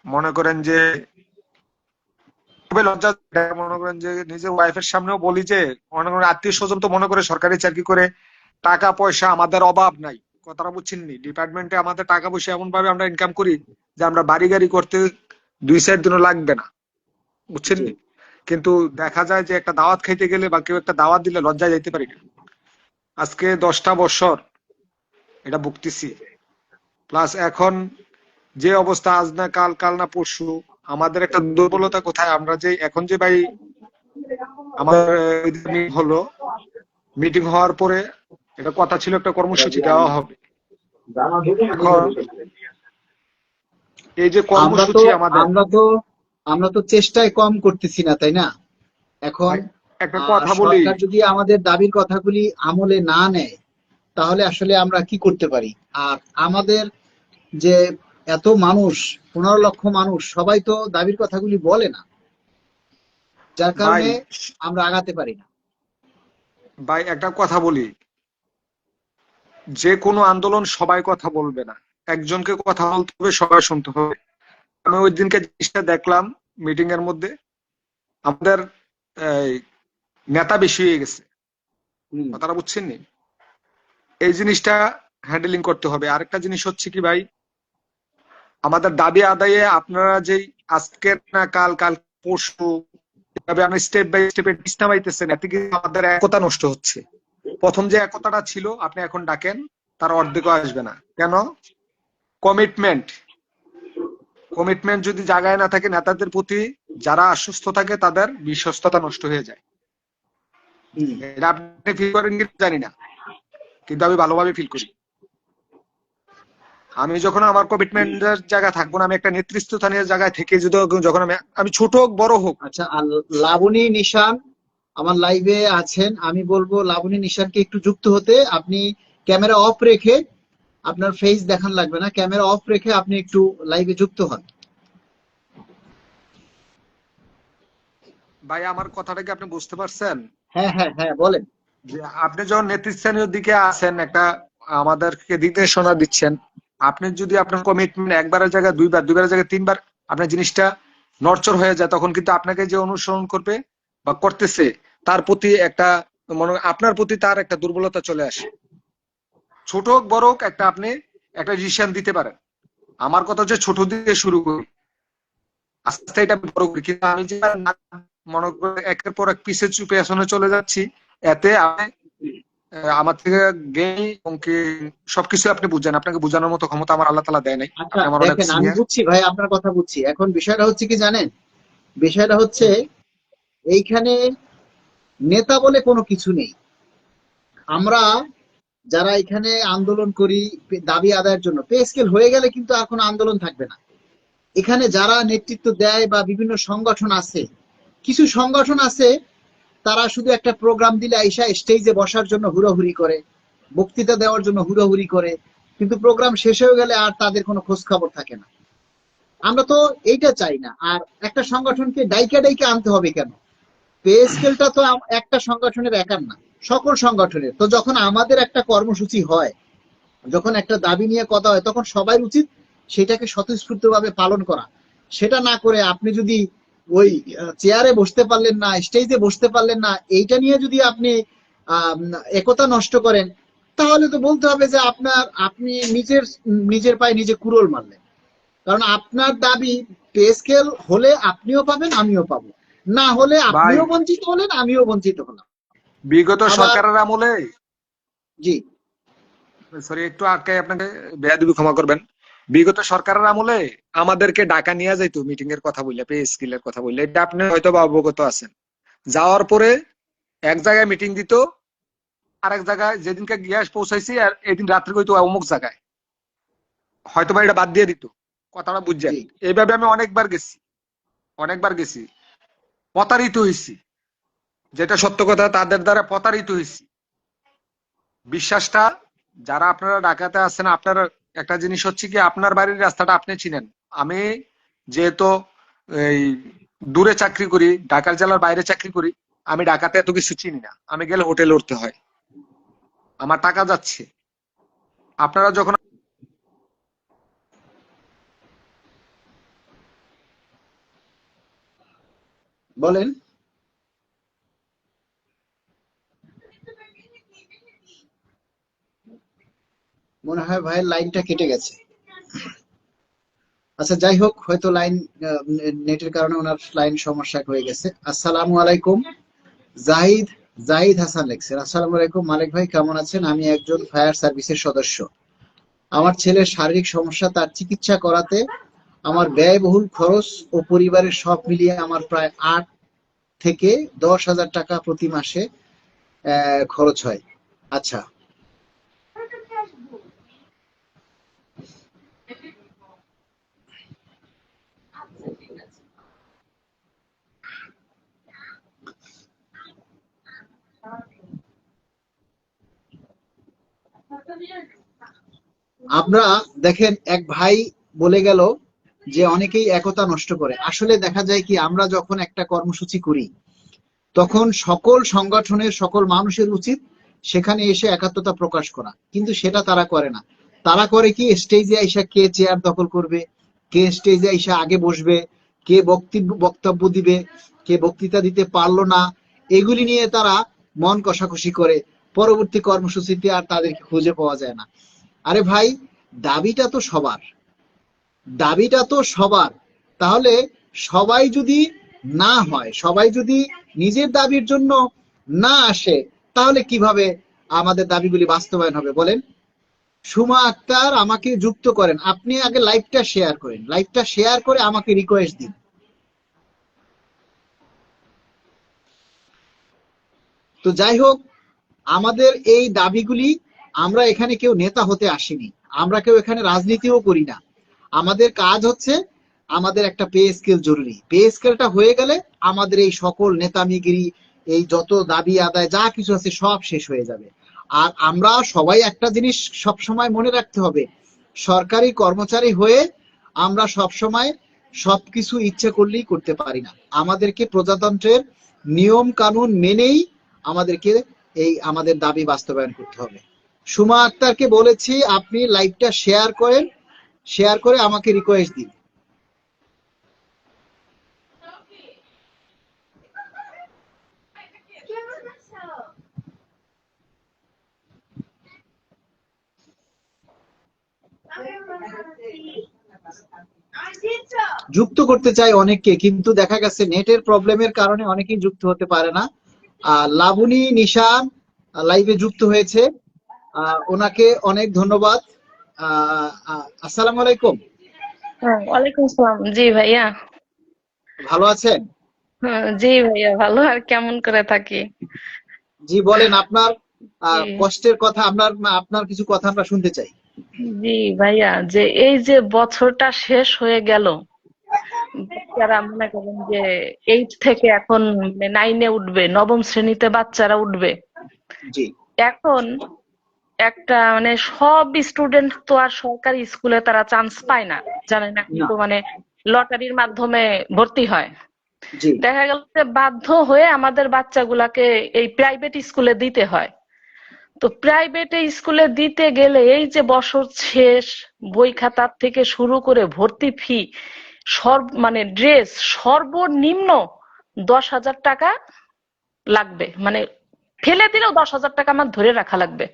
মনে করেন যে খুবই লজ্জা, মনে করেন যে নিজের ওয়াইফের সামনেও বলি যে মনে করেন আত্মীয় স্বজন তো মনে করে সরকারি চাকরি করে টাকা পয়সা আমাদের অভাব নাই। কথাটা বুঝছেন নি? ডিপার্টমেন্টে আমাদের টাকা পয়সা এমন ভাবে আমরা ইনকাম করি যে আমরা বাড়ি গাড়ি করতে 2-4 দিনও লাগবে না, বুঝছেন জি নি? কিন্তু দেখা যায় যে একটা দাওয়াত খাইতে গেলে বা কেউ একটা দাওয়াত দিলে লজ্জায় যাইতে পারি না। আজকে 10টা বছর এটা ভুগতেছি। প্লাস এখন যে অবস্থা, আজ না কাল, কাল না পরশু, আমাদের একটা দুর্বলতা কোথায়, আমরা যে এখন যে ভাই আমাদের হলো, মিটিং হওয়ার পরে এটা কথা ছিল একটা কর্মসূচি দেওয়া হবে। এখন এই যে আমরা তো কর্মসূচি আমাদের, আমরা তো আমরা তো চেষ্টায় কম করতেছি না, তাই না? এখন ভাই একটা কথা বলি, সরকার যদি আমাদের দাবির কথাগুলি আমলে না নেয়, তাহলে আসলে আমরা কি করতে পারি? আর আমাদের যে এত মানুষ, 15 লক্ষ মানুষ, সবাই তো দাবির কথাগুলি বলে না, যার ভাই কারণে আমরা আগাতে পারি না। ভাই একটা কথা বলি, যে কোনো আন্দোলন সবাই কথা বলবে না, একজনকে কথা বলতে হবে, সবাই শুনতে হবে। আমি ওই দিনকে জিনিসটা দেখলাম মিটিং এর মধ্যে, আমাদের এই, নেতা বেশি হয়ে গেছে। হুম, কথাটা বুঝছেন নি? এই জিনিসটা হ্যান্ডেলিং করতে হবে। আরেকটা জিনিস হচ্ছে কি ভাই, আমাদের দাবি আদায়ে আপনারা যেই আজকে না কাল, কাল পরশু এভাবে আপনি স্টেপ বাই স্টেপ পিছনা পাইতেছেন, এতে কিন্তু আমাদের একতা নষ্ট হচ্ছে। প্রথম যে একতাটা ছিল আপনি এখন ডাকেন, তার অর্ধেকও আসবে না। কেন? কমিটমেন্ট কমিটমেন্ট যদি জায়গায় না থাকে, নেতাদের প্রতি যারা আশ্বস্ত থাকে তাদের বিশ্বস্ততা নষ্ট হয়ে যায়। হুম। এটা আপনি ফিল করেন কি জানি না, কিন্তু আমি ভালোভাবে ফিল করি। আমি যখন আমার কমিটমেন্টের জায়গা থাকবো না, আমি একটা নেতৃস্থানীয় জায়গায় থেকে যদি যখন আমি ছোট হোক বড় হোক। আচ্ছা, আর লাবণী নিশান আমার লাইভে আছেন, আমি বলবো লাবণী নিশানকে একটু যুক্ত হতে। আপনি ক্যামেরা অফ রেখে, আপনার ফেস দেখান লাগবে না, ক্যামেরা অফ রেখে আপনি একটু লাইভে যুক্ত হন। ভাই আমার কথাটা কি আপনি বুঝতে পারছেন? হ্যাঁ হ্যাঁ হ্যাঁ, বলেন। যে আপনি যখন নেতৃস্থানীয় দিকে আছেন, একটা আমাদেরকে নির্দেশনা দিচ্ছেন, আপনি যদি আপনার কমিটমেন্ট একবারের জায়গায় দুইবার, দুইবারের জায়গায় তিনবার আপনার জিনিসটা নড়চড় হয়ে যায়, তখন কিন্তু আপনাকে যে অনুসরণ করবে বা করতেছে তার প্রতি একটা আপনার প্রতি তার একটা দুর্বলতা চলে আসে। ছোট হোক বড় হোক, একটা আপনি একটা ডিসিশন দিতে পারেন। আমার কথা হচ্ছে ছোট দিয়ে শুরু করি, আস্তে এটা বড় করি, কিন্তু আমি যে মনে করি একের পর এক পিছে পেছনে চলে যাচ্ছি, এতে আমি আমার থেকে জ্ঞানী এবং কি সবকিছু আপনি বুঝেন, আপনাকে বোঝানোর মতো ক্ষমতা আমার আল্লাহ তাআলা দেয় নাই। আচ্ছা আপনি আমার অনেক দেখেন, আমি সিনিয়র। বুঝছি ভাই, আপনার কথা বুঝছি। এখন বিষয়টা হচ্ছে কি জানেন, বিষয়টা হচ্ছে এইখানে নেতা বলে কোনো কিছু নেই। আমরা যারা এখানে আন্দোলন করি দাবি আদায়ের জন্য, পে স্কেল হয়ে গেলে কিন্তু আর কোনো আন্দোলন থাকবে না। এখানে যারা নেতৃত্ব দেয় বা বিভিন্ন সংগঠন আছে, কিছু সংগঠন আছে তারা শুধু একটা প্রোগ্রাম দিলে আইসা স্টেজে বসার জন্য হুড়োহুড়ি করে, বক্তৃতা দেওয়ার জন্য হুড়োহুড়ি করে, কিন্তু প্রোগ্রাম শেষ হয়ে গেলে আর তাদের কোনো খোঁজ খবর থাকে না। আমরা তো এইটা চাই না। আর একটা সংগঠনকে ডাইকা ডাইকা আনতে হবে কেন? পে স্কেলটা তো একটা সংগঠনের একার না, সকল সংগঠনের। তো যখন আমাদের একটা কর্মসূচি হয়, যখন একটা দাবি নিয়ে কথা হয়, তখন সবাই উচিত সেটাকে স্বতঃস্ফূর্তভাবে পালন করা। সেটা না করে আপনি যদি ওই চেয়ারে বসতে পারলেন না, স্টেজে বসতে পারলেন না, এইটা নিয়ে যদি আপনি আহ একতা নষ্ট করেন, তাহলে তো বলতে হবে যে আপনি নিজের নিজের পায়ে নিজে কুড়োল মারলেন। কারণ আপনার দাবি পে স্কেল হলে আপনিও পাবেন, আমিও পাবো, না হলে ভাই আপনিও বঞ্চিত হলেন, আমিও বঞ্চিত হলাম। বিগত আবার সরকারের আমলে, জি, সরি একটু আটকে আপনাকে বেয়াদবি ক্ষমা করবেন, বিগত সরকারের আমলে আমাদেরকে ডাকা নিয়ে যাইতো মিটিং এর কথা বললে, পে স্কেলের কথা বললে, এটা আপনি হয়তো বা অবগত আছেন। যাওয়ার পরে এক জায়গায় মিটিং দিত, আরেক জায়গায় যেদিনকে গ্যাস পৌঁছাইছি আর এদিন রাত্রে কইতো অমুক জায়গায়, হয়তো বা এটা বাদ দিয়ে দিত। কথাটা বুঝছেন? জি, এইভাবে আমি অনেকবার গেছি, প্রতারিত হয়েছি। যেটা সত্য কথা, তাদের দ্বারা প্রতারিত হয়েছি। বিশ্বাসটা, যারা আপনারা ঢাকাতে আছেন, আপনার একটা জিনিস হচ্ছে কি, আপনার বাড়ির রাস্তাটা আপনি চিনেন। আমি যেহেতু এই দূরে চাকরি করি, ঢাকার জেলার বাইরে চাকরি করি, আমি ঢাকাতে এত কিছু চিনি না। আমি গেলে হোটেলে উঠতে হয়, আমার টাকা যাচ্ছে। আপনারা যখন বলেন। মনে হয় ভাইয়ের লাইনটা কেটে গেছে। আচ্ছা যাই হোক, হয়তো লাইন নেটের কারণে ওনার লাইন সমস্যা হয়ে গেছে। আসসালামু আলাইকুম। জাহিদ জাহিদ হাসান লেখছেন, আসসালামু আলাইকুম মালিক ভাই, কেমন আছেন? আমি একজন ফায়ার সার্ভিসের সদস্য। আমার ছেলের শারীরিক সমস্যা, তার চিকিৎসা করাতে আমার ব্যয়বহুল খরচ ও পরিবারের সব মিলিয়ে আমার প্রায় 8 থেকে 10 হাজার টাকা প্রতি মাসে খরচ হয়। আচ্ছা, আপনারা দেখেন, এক ভাই বলে গেল যে অনেকেই একতা নষ্ট করে। আসলে দেখা যায় কি, আমরা যখন একটা কর্মসূচি করি, তখন সকল সংগঠনের সকল মানুষের উচিত সেখানে এসে একাত্মতা প্রকাশ করা, কিন্তু সেটা তারা করে না। তারা করে কি, স্টেজে আইসা কে চেয়ার দখল করবে, কে স্টেজে আইসা আগে বসবে, কে বক্তব্য দিবে, কে বক্তৃতা দিতে পারলো না, এগুলি নিয়ে তারা মন কষাকষি করে। পরবর্তী কর্মসূচিতে আর তাদেরকে খুঁজে পাওয়া যায় না। আরে ভাই, দাবিটা তো সবার, দাবিটা তো সবার। তাহলে সবাই যদি না হয়, সবাই যদি নিজের দাবির জন্য না আসে, তাহলে কিভাবে আমাদের দাবিগুলি বাস্তবায়ন হবে বলেন? সুমা আক্তার আমাকে যুক্ত করেন। আপনি আগে লাইভটা শেয়ার করেন, লাইভটা শেয়ার করে আমাকে রিকোয়েস্ট দিন। তো যাই হোক, আমাদের এই দাবিগুলি, আমরা এখানে কেউ নেতা হতে আসিনি, আমরা কেউ এখানে রাজনীতিও করি না। আমাদের কাজ হচ্ছে, আমাদের একটা পে স্কেল জরুরি। পে স্কেলটা হয়ে গেলে আমাদের এই সকল নেতামিগিরি, এই যত দাবি আদায় যা কিছু আছে সব শেষ হয়ে যাবে। আর আমরা সবাই একটা জিনিস সব সময় মনে রাখতে হবে, সরকারি কর্মচারী হয়ে আমরা সব সময় সবকিছু ইচ্ছে করলেই করতে পারি না। আমাদেরকে প্রজাতন্ত্রের নিয়ম কানুন মেনেই আমাদেরকে এই আমাদের দাবি বাস্তবায়ন করতে হবে। সুমা আক্তারকে বলেছি আপনি লাইভটা শেয়ার করেন, শেয়ার করে আমাকে রিকোয়েস্ট দিন। যুক্ত করতে চাই অনেককে, কিন্তু দেখা গেছে নেটের প্রবলেমের কারণে অনেকেই যুক্ত হতে পারে না। লাবণী নিশান লাইভে যুক্ত হয়েছে, ওনাকে অনেক ধন্যবাদ। আসসালামু আলাইকুম। হ্যাঁ, ওয়ালাইকুম সালাম। জি ভাইয়া। ভালো আছেন? হ্যাঁ, জি ভাইয়া, ভালো আর কেমন করে থাকি। জি বলেন, আপনার জি কষ্টের কথা, আপনার কিছু কথা আমরা শুনতে চাই। জি ভাইয়া, যে এই যে বছরটা শেষ হয়ে গেল, বাচ্চারা মনে করেন যে 8 থেকে এখন 9-এ উঠবে, নবম শ্রেণীতে বাচ্চারা উঠবে। জি এখন একটা সব স্টুডেন্ট তো আর সরকারি স্কুলে তারা চান্স পায় না, জানেন, এখন না। তো লটারির মাধ্যমে ভর্তি হয়। জি দেখা গেল যে বাধ্য হয়ে আমাদের বাচ্চাগুলাকে এই প্রাইভেট স্কুলে দিতে হয়। তো প্রাইভেটে স্কুলে দিতে গেলে এই যে বছর শেষ, বই খাতার থেকে শুরু করে ভর্তি ফি, ড্রেস, সর্বনিম্ন 10,000 টাকা লাগবে। ফেলে দিলেও 10,000 টাকা আমার ধরে রাখা লাগবে,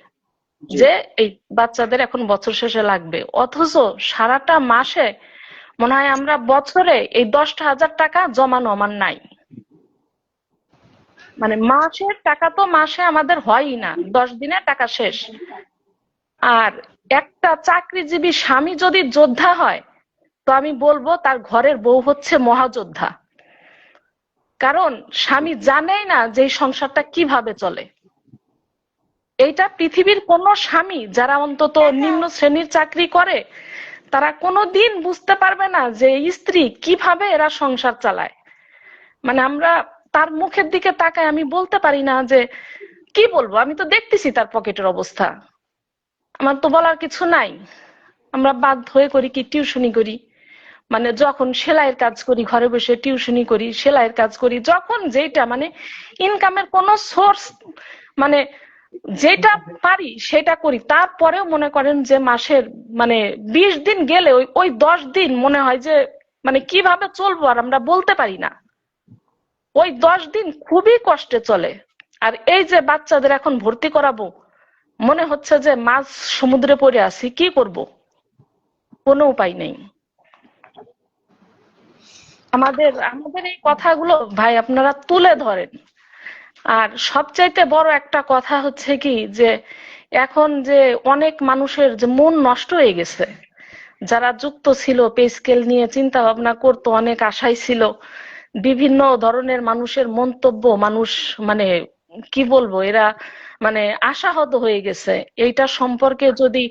জি যে এই বাচ্চাদের এখন বছর শেষে লাগবে। অথচ সারাটা মাসে মনে হয় আমরা বছরে এই 10,000 টাকা জমানো আমার নাই। মাসের টাকা তো মাসে আমাদের হয়ই না, 10 দিনে টাকা শেষ। আর একটা চাকরিজীবী স্বামী যদি যোদ্ধা হয়, তো আমি বলবো তার ঘরের বউ হচ্ছে মহাযোদ্ধা। কারণ স্বামী জানেই না যে এই সংসারটা কিভাবে চলে। এইটা পৃথিবীর কোন স্বামী যারা অন্তত নিম্ন শ্রেণীর চাকরি করে, তারা কোনোদিন বুঝতে পারবে না যে স্ত্রী কিভাবে এরা সংসার চালায়। আমরা তার মুখের দিকে তাকায় আমি বলতে পারি না যে কি বলবো, আমি তো দেখতেছি তার পকেটের অবস্থা, আমার তো বলার কিছু নাই। আমরা বাধ্য হয়ে করি কি, টিউশনি করি। যখন সেলাইয়ের কাজ করি, ঘরে বসে টিউশনি করি, সেলাইয়ের কাজ করি, যখন যেটা ইনকামের কোন সোর্স, মানে যেটা পারি সেটা করি। তারপরেও মনে করেন যে মাসের 20 দিন গেলে ওই 10 দিন মনে হয় যে কিভাবে চলবো আর আমরা বলতে পারি না। ওই 10 দিন খুবই কষ্টে চলে। আর এই যে বাচ্চাদের এখন ভর্তি করাবো, মনে হচ্ছে যে মাছ সমুদ্রে পড়ে আছি, কি করব, কোনো উপায় নেই। আমাদের আমাদের এই কথাগুলো ভাই আপনারা তুলে ধরেন। আর সবচাইতে বড় একটা কথা হচ্ছে কি, যে এখন যে অনেক মানুষের যে মন নষ্ট হয়ে গেছে, যারা যুক্ত ছিল, পে স্কেল নিয়ে চিন্তা ভাবনা করতো, অনেক আশায় ছিল, বিভিন্ন ধরনের মানুষের মন্তব্য, মানুষ কি বলবো, এরা আশাহত হয়ে গেছে। এইটা সম্পর্কে যদি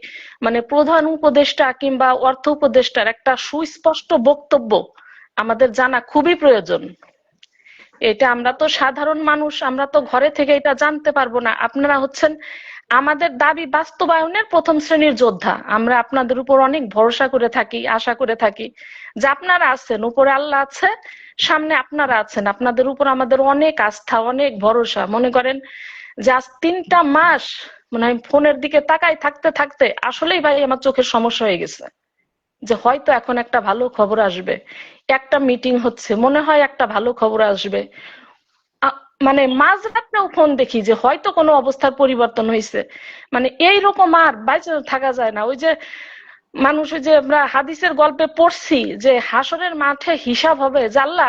প্রধান উপদেষ্টা কিংবা অর্থ উপদেষ্টার একটা সুস্পষ্ট বক্তব্য আমাদের জানা খুবই প্রয়োজন। এটা আমরা তো সাধারণ মানুষ, আমরা তো ঘরে থেকে এটা জানতে পারবো না। আপনারা হচ্ছেন আমাদের দাবি বাস্তবায়নের প্রথম শ্রেণীর যোদ্ধা। আমরা আপনাদের উপর অনেক ভরসা করে থাকি, আশা করে থাকি যে আপনারা আছেন, উপরে আল্লাহ আছে, সামনে আপনারা আছেন, আপনাদের উপর আমাদের অনেক আস্থা, অনেক ভরসা। মনে করেন যে আজ 3টা মাস আমি ফোনের দিকে তাকাই থাকতে থাকতে আসলেই ভাই আমার চোখের সমস্যা হয়ে গেছে, যে হয়তো এখন একটা ভালো খবর আসবে। একটা মিটিং হচ্ছে, মনে হয় একটা ভালো খবর আসবে, মাঝরাতেও ফোন দেখি যে হয়তো কোনো অবস্থার পরিবর্তন হয়েছে। এইরকম আর বাইচে থাকা যায় না। ওই যে মানুষ, ওই যে আমরা হাদিসের গল্পে পড়ছি যে হাসরের মাঠে হিসাব হবে, যে আল্লাহ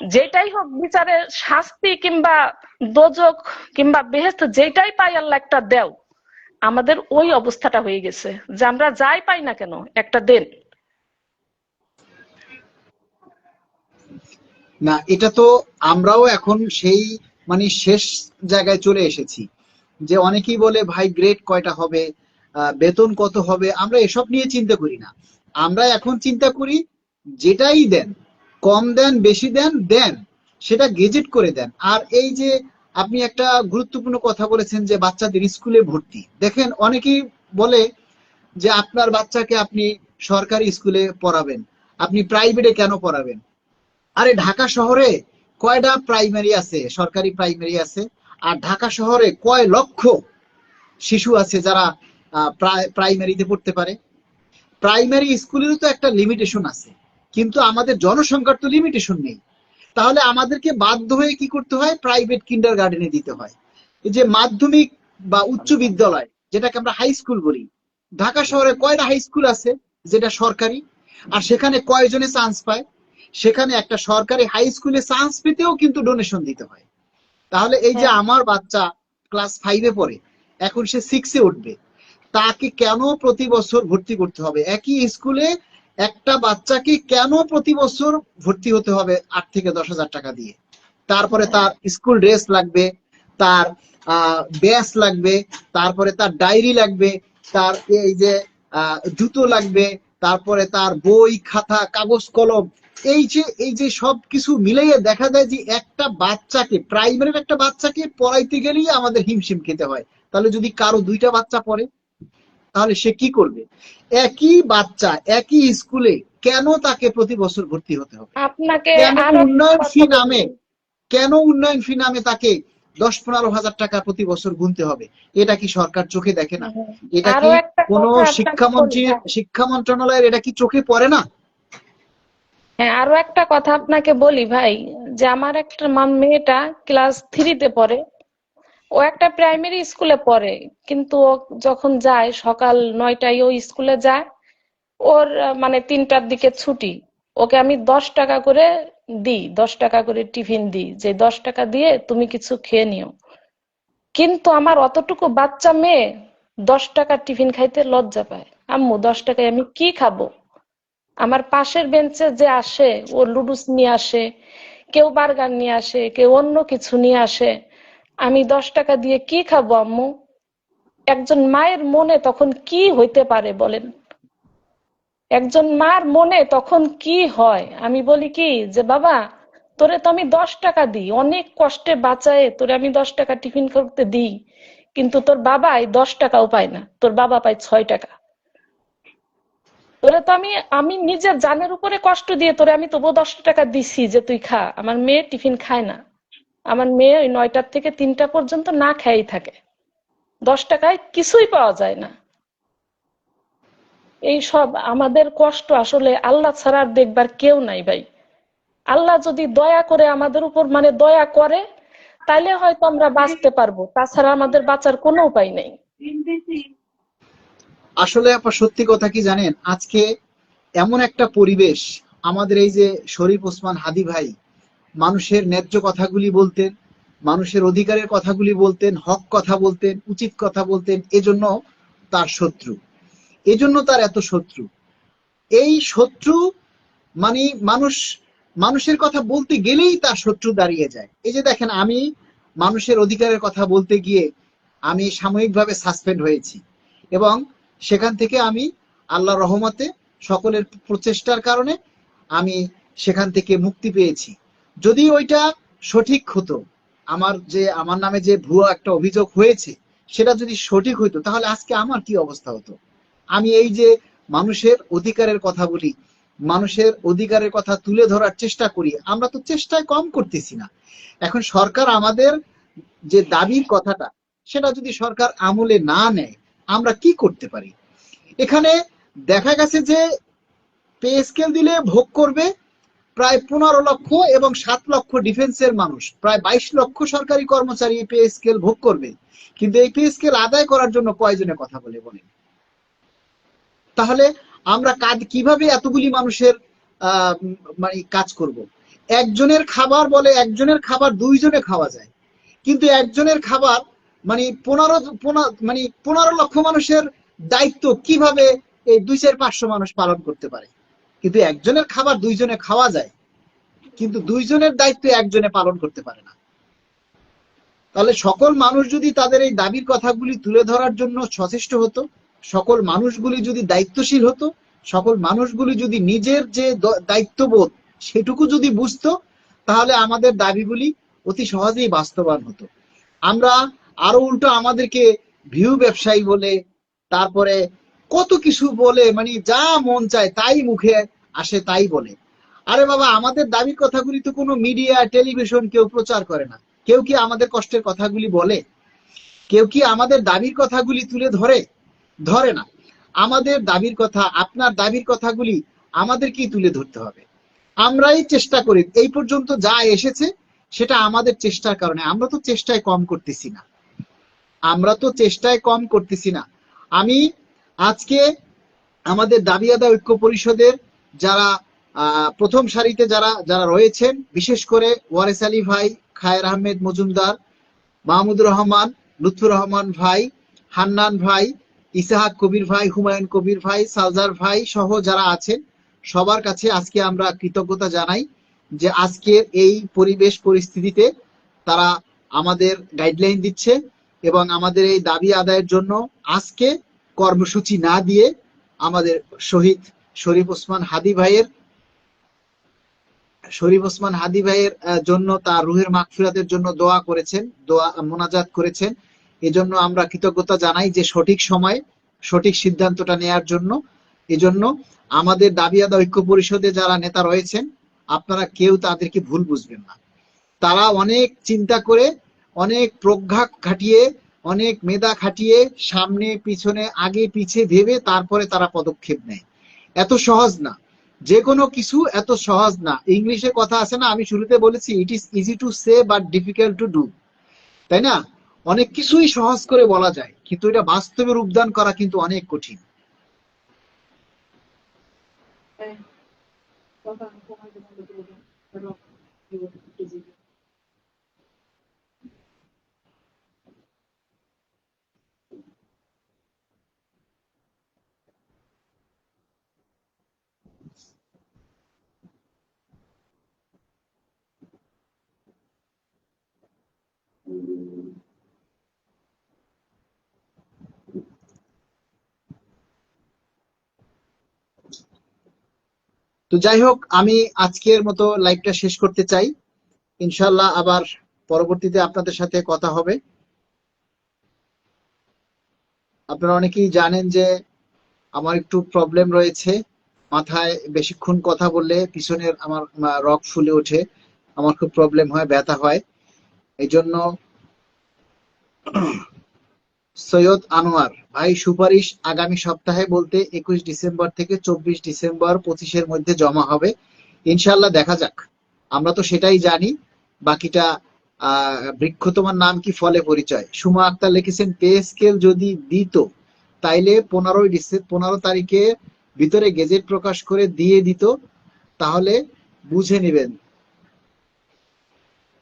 যেটাই হোক বিচারের শাস্তি কিংবা দোজক কিংবা বেহেশত যেটাই পাই আল্লাহ একটা দেও। আমাদের ওই অবস্থাটা হয়ে গেছে যে আমরা যাই পাই না কেন একটা দেন। না, এটা তো আমরাও এখন সেই মানে শেষ জায়গায় চলে এসেছি, যে অনেকেই বলে ভাই গ্রেড কয়টা হবে, বেতন কত হবে, আমরা এসব নিয়ে চিন্তা করি না। আমরা এখন চিন্তা করি যেটাই দেন, কম দেন বেশি দেন, দেন সেটা গেজেট করে দেন। আর এই যে আপনি একটা গুরুত্বপূর্ণ কথা বলেছেন যে বাচ্চাদের স্কুলে ভর্তি, দেখেন অনেকেই বলে যে আপনার বাচ্চাকে আপনি সরকারি স্কুলে পড়াবেন, আপনি প্রাইভেটে কেন পড়াবেন? আরে ঢাকা শহরে কয়টা প্রাইমারি আছে, সরকারি প্রাইমারি আছে? আর ঢাকা শহরে কয় লক্ষ শিশু আছে যারা প্রাইমারিতে পড়তে পারে? প্রাইমারি স্কুলেরও তো একটা লিমিটেশন আছে, কিন্তু আমাদের জনসংখ্যার তো লিমিটেশন নেই। তাহলে আমাদেরকে বাধ্য হয়ে কি করতে হয়? প্রাইভেট কিন্ডার গার্ডেনে দিতে হয়। এই যে মাধ্যমিক বা উচ্চ বিদ্যালয়, যেটাকে আমরা হাই স্কুল বলি, ঢাকা শহরে কয়টা হাই স্কুল আছে যেটা সরকারি? আর সেখানে কয়জনে চান্স পায়? সেখানে একটা সরকারি হাই স্কুলে চান্স পেতেও কিন্তু ডোনেশন দিতে হয়। তাহলে এই যে আমার বাচ্চা ক্লাস 5-এ পড়ে, এখন সে 6-এ উঠবে, তাকে কেন প্রতি বছর ভর্তি করতে হবে একই স্কুলে? একটা বাচ্চাকে কেন প্রতি বছর ভর্তি হতে হবে 8 থেকে 10 হাজার টাকা দিয়ে? তারপরে তার স্কুল ড্রেস লাগবে, তার ব্যাস লাগবে, তারপরে তার ডায়েরি লাগবে, তার এই যে জুতো লাগবে, তারপরে তার বই খাতা কাগজ কলম। এই যে সবকিছু মিলাইয়ে দেখা যায় যে একটা বাচ্চাকে, প্রাইমারির একটা বাচ্চাকে পড়াইতে গেলেই আমাদের হিমশিম খেতে হয়। তাহলে যদি কারো 2টা বাচ্চা পড়ে, তাহলে সে কি করবে? একই বাচ্চা একই স্কুলে কেন তাকে প্রতি বছর ভর্তি হতে হবে? আপনাকে কেন আরো উন্নয়ন কথা ফি বলি। নামে, কেন উন্নয়ন ফি নামে তাকে 10-15 হাজার টাকা প্রতি বছর গুনতে হবে? এটা কি সরকার চোখে দেখে না? এটা আরো কি একটা কোন কথা আপনাকে বলি। শিক্ষা মন্ত্রণালয়ের এটা কি চোখে পড়ে না? হ্যাঁ, আরো একটা কথা আপনাকে বলি ভাই, যে আমার একটা মেয়েটা ক্লাস 3-তে পড়ে। ও একটা প্রাইমারি স্কুলে পড়ে, কিন্তু ও যখন যায় সকাল 9টায় ও স্কুলে যায়। ওর মানে 3টার দিকে ছুটি। ওকে আমি 10 টাকা করে দিই, 10 টাকা করে টিফিন দিই, যে 10 টাকা দিয়ে তুমি কিছু খেয়ে নিও। কিন্তু আমার অতটুকু বাচ্চা মেয়ে 10 টাকা টিফিন খাইতে লজ্জা পায়। আম্মু 10 টাকায় আমি কি খাবো? আমার পাশের বেঞ্চে যে আসে ও লুডুস নিয়ে আসে, কেউ বার্গার নিয়ে আসে, কেউ অন্য কিছু নিয়ে আসে। আমি 10 টাকা দিয়ে কি খাবো আম্মু? একজন মায়ের মনে তখন কি হইতে পারে বলেন? একজন মার মনে তখন কি হয়? আমি বলি কি যে বাবা, তোরে তো আমি 10 টাকা দিই, অনেক কষ্টে বাঁচায় তোরে আমি 10 টাকা টিফিন করতে দিই, কিন্তু তোর বাবাই 10 টাকাও পায় না, তোর বাবা পায় 6 টাকা। তোরে তো আমি আমি নিজের জানের উপরে কষ্ট দিয়ে তোরে আমি তবুও 10 টাকা দিছি যে তুই খা। আমার মেয়ে টিফিন খায় না, আমার মেয়ে ওই 9টার থেকে 3টা পর্যন্ত না খেয়েই থাকে। 10 টাকায় কিছুই পাওয়া যায় না। এই সব আমাদের কষ্ট আসলে আল্লাহ ছাড়া আর দেখবার কেউ নাই ভাই। আল্লাহ যদি দয়া করে আমাদের উপর মানে দয়া করে, তাইলে হয়তো আমরা বাঁচতে পারবো, তাছাড়া আমাদের বাঁচার কোনো উপায় নেই। আসলে আপা সত্যি কথা কি জানেন, আজকে এমন একটা পরিবেশ, আমাদের এই যে শরীফ ওসমান হাদি ভাই মানুষের ন্যায্য কথাগুলি বলতেন, মানুষের অধিকারের কথাগুলি বলতেন, হক কথা বলতেন, উচিত কথা বলতেন, এজন্য তার শত্রু, এজন্য তার এত শত্রু। এই শত্রু মানে মানুষের কথা বলতে গেলেই তার শত্রু দাঁড়িয়ে যায়। এই যে দেখেন, আমি মানুষের অধিকারের কথা বলতে গিয়ে আমি সাময়িকভাবে সাসপেন্ড হয়েছি, এবং সেখান থেকে আমি আল্লাহর রহমতে সকলের প্রচেষ্টার কারণে আমি সেখান থেকে মুক্তি পেয়েছি। যদি ওইটা সঠিক হতো, আমার নামে যে ভুয়া একটা অভিযোগ হয়েছে সেটা যদি সঠিক হইতো, তাহলে আজকে আমার কি অবস্থা হতো? আমি এই যে মানুষের অধিকারের কথা বলি, মানুষের অধিকারের কথা তুলে ধরার চেষ্টা করি, আমরা তো চেষ্টায় কম করতেছি না। এখন সরকার আমাদের যে দাবির কথাটা, সেটা যদি সরকার আমলে না নেয়, আমরা কি করতে পারি? এখানে দেখা গেছে যে পে স্কেল দিলে ভোগ করবে প্রায় 15 লক্ষ, এবং 7 লক্ষ ডিফেন্সের মানুষ, প্রায় 22 লক্ষ সরকারি কর্মচারী পে স্কেল ভোগ করবে। কিন্তু এই পে স্কেল আদায় করার জন্য কয়জনে কথা বলেন? তাহলে আমরা কাজ কিভাবে এতগুলি মানুষের মানে কাজ করব? একজনের খাবার বলে একজনের খাবার 2 জনে খাওয়া যায়, কিন্তু একজনের খাবার মানে 15 লক্ষ মানুষের দায়িত্ব কিভাবে এই 200-500 মানুষ পালন করতে পারে? কিন্তু একজনের খাবার দুইজনে খাওয়া যায়, কিন্তু দুইজনের দায়িত্ব একজনে পালন করতে পারে না। তাহলে সকল মানুষ যদি তাদের এই দাবির কথাগুলি তুলে ধরার জন্য সচেষ্ট হতো, সকল মানুষগুলি যদি দায়িত্বশীল হতো, সকল মানুষগুলি যদি নিজের যে দায়িত্ববোধ সেটুকু যদি বুঝতো, তাহলে আমাদের দাবিগুলি অতি সহজেই বাস্তবায়ন হতো। আমরা আরো উল্টো আমাদেরকে ভিউ ব্যবসায়ী বলে, তারপরে কত কিছু বলে, মানে যা মন চায় তাই মুখে আসে তাই বলে। আরে বাবা, আমাদের দাবির কথাগুলি তো কোনো মিডিয়া টেলিভিশন কেউ প্রচার করে না। কেউ কি আমাদের কষ্টের কথাগুলি বলে? কেউ কি আমাদের দাবির কথাগুলি তুলে ধরে? ধরে না। আমাদের দাবির কথা, আপনার দাবির কথাগুলি আমাদেরকেই তুলে ধরতে হবে। আমরাই চেষ্টা করি, এই পর্যন্ত যা এসেছে সেটা আমাদের চেষ্টার কারণে। আমরা তো চেষ্টায় কম করতেছি না, আমরা তো চেষ্টায় কম করতেছি না। আমি আজকে আমাদের দাবি আদায় ঐক্য পরিষদের যারা প্রথম সারিতে যারা যারা রয়েছেন, বিশেষ করে ওয়ারেস আলী ভাই, খায়ের আহমেদ মজুমদার, মাহমুদুর রহমান, লুৎফুর রহমান ভাই, হান্নান ভাই, ইসাহাক কবির ভাই, হুমায়ুন কবির ভাই, সালজার ভাই সহ যারা আছেন, সবার কাছে আজকে আমরা কৃতজ্ঞতা জানাই যে আজকের এই পরিবেশ পরিস্থিতিতে তারা আমাদের গাইডলাইন দিচ্ছে এবং আমাদের এই দাবি আদায়ের জন্য আজকে কর্মসূচি না দিয়ে আমাদের শহীদ শরীফ ওসমান হাদী ভাইয়ের জন্য, তার রুহের মাগফিরাতের জন্য দোয়া করেছেন, দোয়া মোনাজাত করেছেন। এজন্য আমরা কৃতজ্ঞতা জানাই যে সঠিক সময়ে সঠিক সিদ্ধান্তটা নেয়ার জন্য। এজন্য আমাদের দাবি আদায় ঐক্য পরিষদে যারা নেতা রয়েছেন, আপনারা কেউ তাদেরকে ভুল বুঝবেন না। তারা অনেক চিন্তা করে, অনেক প্রজ্ঞা খাটিয়ে, অনেক মেধা খাটিয়ে, সামনে পিছনে আগে পিছে ভেবে তারপরে তারা পদক্ষেপ নেয়। এত সহজ না, যে কোনো কিছু এত সহজ না। ইংলিশে কথা আছে না, আমি শুরুতে বলেছি, it is easy to say but difficult to do, তাই না? অনেক কিছুই সহজ করে বলা যায়, কিন্তু এটা বাস্তবে রূপদান করা কিন্তু অনেক কঠিন। তো যাই হোক, আমি আজকের মতো লাইভটা শেষ করতে চাই। ইনশাল্লাহ আবার পরবর্তীতে আপনাদের সাথে কথা হবে। আপনারা অনেকেই জানেন যে আমার একটু প্রবলেম রয়েছে, মাথায় বেশিক্ষণ কথা বললে পিছনের আমার রগ ফুলে ওঠে, আমার খুব প্রবলেম হয়, ব্যথা হয়। এই জন্য সৈয়দ আনোয়ার ভাই সুপারিশ আগামী সপ্তাহে বলতে 21 ডিসেম্বর থেকে 24 ডিসেম্বর 25-এর মধ্যে জমা হবে। ইনশাল্লাহ দেখা যাক, আমরা তো সেটাই জানি। বাকিটা বৃক্ষ তোমার নাম কি ফলে পরিচয়। সুমা আক্তার লিখেছেন পে স্কেল যদি দিত তাইলে 15 তারিখে ভিতরে গেজেট প্রকাশ করে দিয়ে দিত, তাহলে বুঝে নেবেন।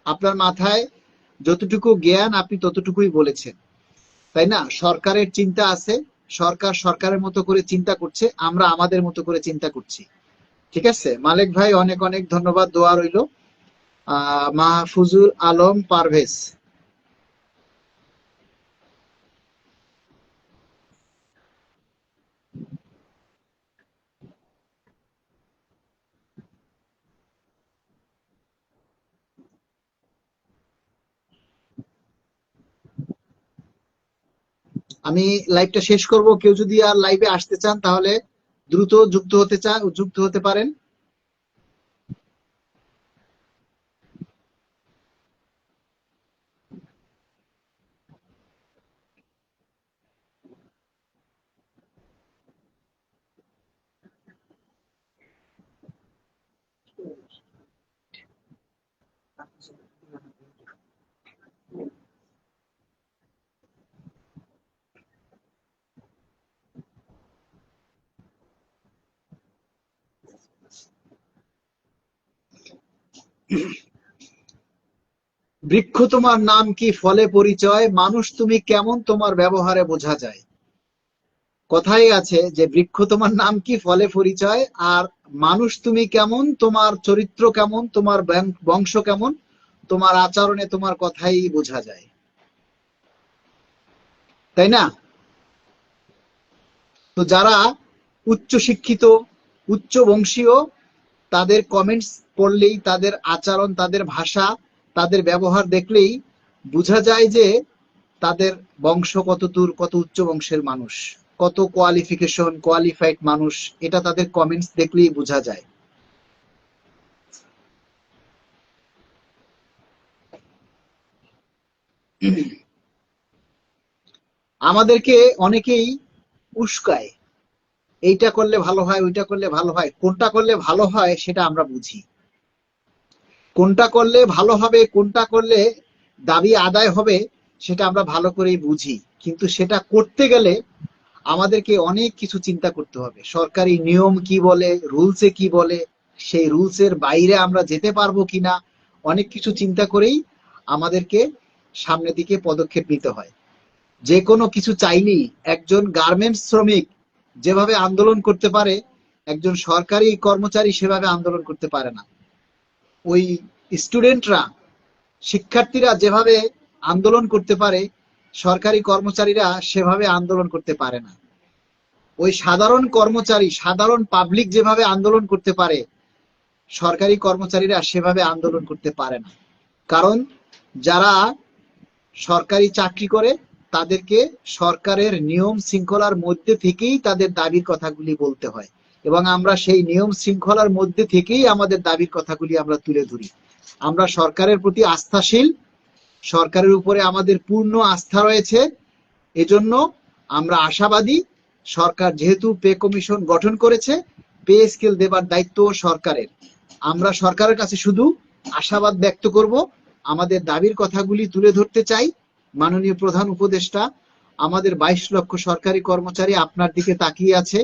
আপনার মাথায় যতটুকু জ্ঞান আপনি ততটুকুই বলেছেন, তাই না? সরকারের চিন্তা আছে, সরকার সরকারের মতো করে চিন্তা করছে, আমরা আমাদের মতো করে চিন্তা করছি। ঠিক আছে মালিক ভাই, অনেক অনেক ধন্যবাদ, দোয়া রইল। মাহফুজুল আলম পারভেজ, আমি লাইভটা শেষ করব। কেউ যদি আর লাইভে আসতে চান তাহলে দ্রুত যুক্ত হতে পারেন। বৃক্ষ তোমার নাম কি ফলে পরিচয়, মানুষ তুমি কেমন তোমার ব্যবহারে বোঝা যায়। কথাই আছে যে বৃক্ষ তোমার নাম কি ফলে পরিচয়, আর মানুষ তুমি কেমন তোমার চরিত্র কেমন, তোমার বংশ কেমন, তোমার আচরণে তোমার কথাই বোঝা যায়, তাই না? তো যারা উচ্চ শিক্ষিত, উচ্চ বংশীয়, তাদের কমেন্টস পড়লেই, তাদের আচরণ, তাদের ভাষা, তাদের ব্যবহার দেখলেই বোঝা যায় যে তাদের বংশ কত দূর, কত উচ্চ বংশের মানুষ, কত কোয়ালিফিকেশন, কোয়ালিফাইড মানুষ, এটা তাদের কমেন্টস দেখলেই বোঝা যায়। আমাদেরকে অনেকেই উস্কায়, এইটা করলে ভালো হয়, ওইটা করলে ভালো হয়। কোনটা করলে ভালো হয় সেটা আমরা বুঝি, কোনটা করলে ভালো হবে, কোনটা করলে দাবি আদায় হবে সেটা আমরা ভালো করেই বুঝি। কিন্তু সেটা করতে গেলে আমাদেরকে অনেক কিছু চিন্তা করতে হবে। সরকারি নিয়ম কি বলে, রুলসে কি বলে, সেই রুলসের বাইরে আমরা যেতে পারবো কিনা, অনেক কিছু চিন্তা করেই আমাদেরকে সামনের দিকে পদক্ষেপ নিতে হয়। যে কোনো কিছু চাইলেই একজন গার্মেন্টস শ্রমিক যেভাবে আন্দোলন করতে পারে, একজন সরকারি কর্মচারী সেভাবে আন্দোলন করতে পারে না। ওই স্টুডেন্টরা, শিক্ষার্থীরা যেভাবে আন্দোলন করতে পারে, সরকারি কর্মচারীরা সেভাবে আন্দোলন করতে পারে না। ওই সাধারণ কর্মচারী, সাধারণ পাবলিক যেভাবে আন্দোলন করতে পারে, সরকারি কর্মচারীরা সেভাবে আন্দোলন করতে পারে না। কারণ যারা সরকারি চাকরি করে তাদেরকে সরকারের নিয়ম শৃঙ্খলার মধ্যে থেকেই তাদের দাবির কথাগুলি বলতে হয়, এবং আমরা সেই নিয়ম শৃঙ্খলার মধ্যে থেকেই আমাদের দাবির কথাগুলি আমরা তুলে ধরি। আমরা সরকারের প্রতি আস্থাশীল, সরকারের উপরে আমাদের পূর্ণ আস্থা রয়েছে, এজন্য আমরা আশাবাদী। সরকার যেহেতু পে কমিশন গঠন করেছে, পে স্কেল দেবার দায়িত্ব সরকারের। আমরা সরকারের কাছে শুধু আশাবাদ ব্যক্ত করব, আমাদের দাবির কথাগুলি তুলে ধরতে চাই। মাননীয় প্রধান উপদেষ্টা, আমাদের 22 লক্ষ সরকারি কর্মচারী আপনার দিকে তাকিয়ে আছে,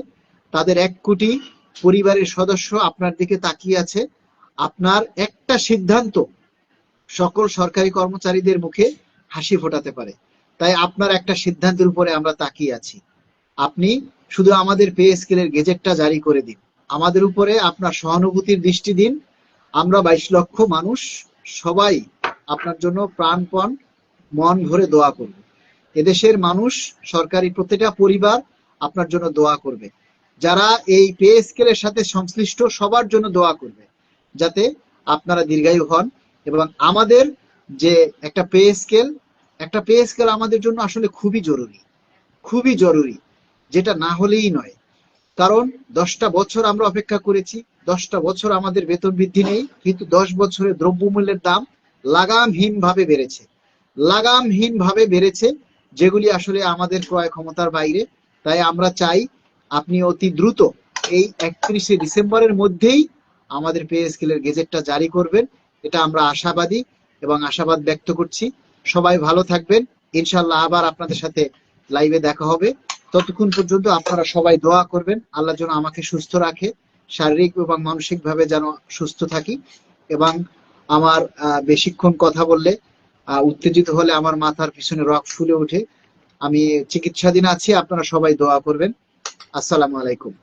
তাদের 1 কোটি পরিবারের সদস্য আপনার দিকে তাকিয়ে আছে। আপনার একটা সিদ্ধান্ত সকল সরকারি কর্মচারীদের মুখে হাসি ফোটাতে পারে, তাই আপনার একটা সিদ্ধান্তের উপরে আমরা তাকিয়ে আছি। আপনি শুধু আমাদের পে স্কেলের গেজেটটা জারি করে দিন, আমাদের উপরে আপনার সহানুভূতির দৃষ্টি দিন। আমরা 22 লক্ষ মানুষ সবাই আপনার জন্য প্রাণপণ মন ভরে দোয়া করব। এদেশের মানুষ, সরকারি প্রতিটা পরিবার আপনার জন্য দোয়া করবে। যারা এই পে স্কেলের সাথে সংশ্লিষ্ট সবার জন্য দোয়া করবে, যাতে আপনারা দীর্ঘায়ু হন। এবং আমাদের যে একটা পে স্কেল আমাদের জন্য আসলে খুবই জরুরি, খুবই জরুরি, যেটা না হলেই নয়। কারণ 10টা বছর আমরা অপেক্ষা করেছি, 10টা বছর আমাদের বেতন বৃদ্ধি নেই, কিন্তু 10 বছরে দ্রব্যমূল্যের দাম লাগামহীন ভাবে বেড়েছে, লাগামহীন ভাবে বেড়েছে, যেগুলি আসলে আমাদের ক্রয় ক্ষমতার বাইরে। তাই আমরা চাই আপনি অতি দ্রুত এই 31শে ডিসেম্বরের মধ্যেই আমাদের পে স্কেলের গেজেটটা জারি করবেন, এটা আমরা আশাবাদী এবং আশাবাদ ব্যক্ত করছি। সবাই ভালো থাকবেন, ইনশাল্লাহ আবার আপনাদের সাথে লাইভে দেখা হবে। ততক্ষণ পর্যন্ত আপনারা সবাই দোয়া করবেন, আল্লাহ যেন আমাকে সুস্থ রাখে, শারীরিক এবং মানসিক ভাবে যেন সুস্থ থাকি। এবং আমার বেশিক্ষণ কথা বললে, উত্তেজিত হলে আমার মাথার পিছনে রক ফুলে ওঠে। আমি চিকিৎসাধীন আছি, আপনারা সবাই দোয়া করবেন। আসসালামু আলাইকুম।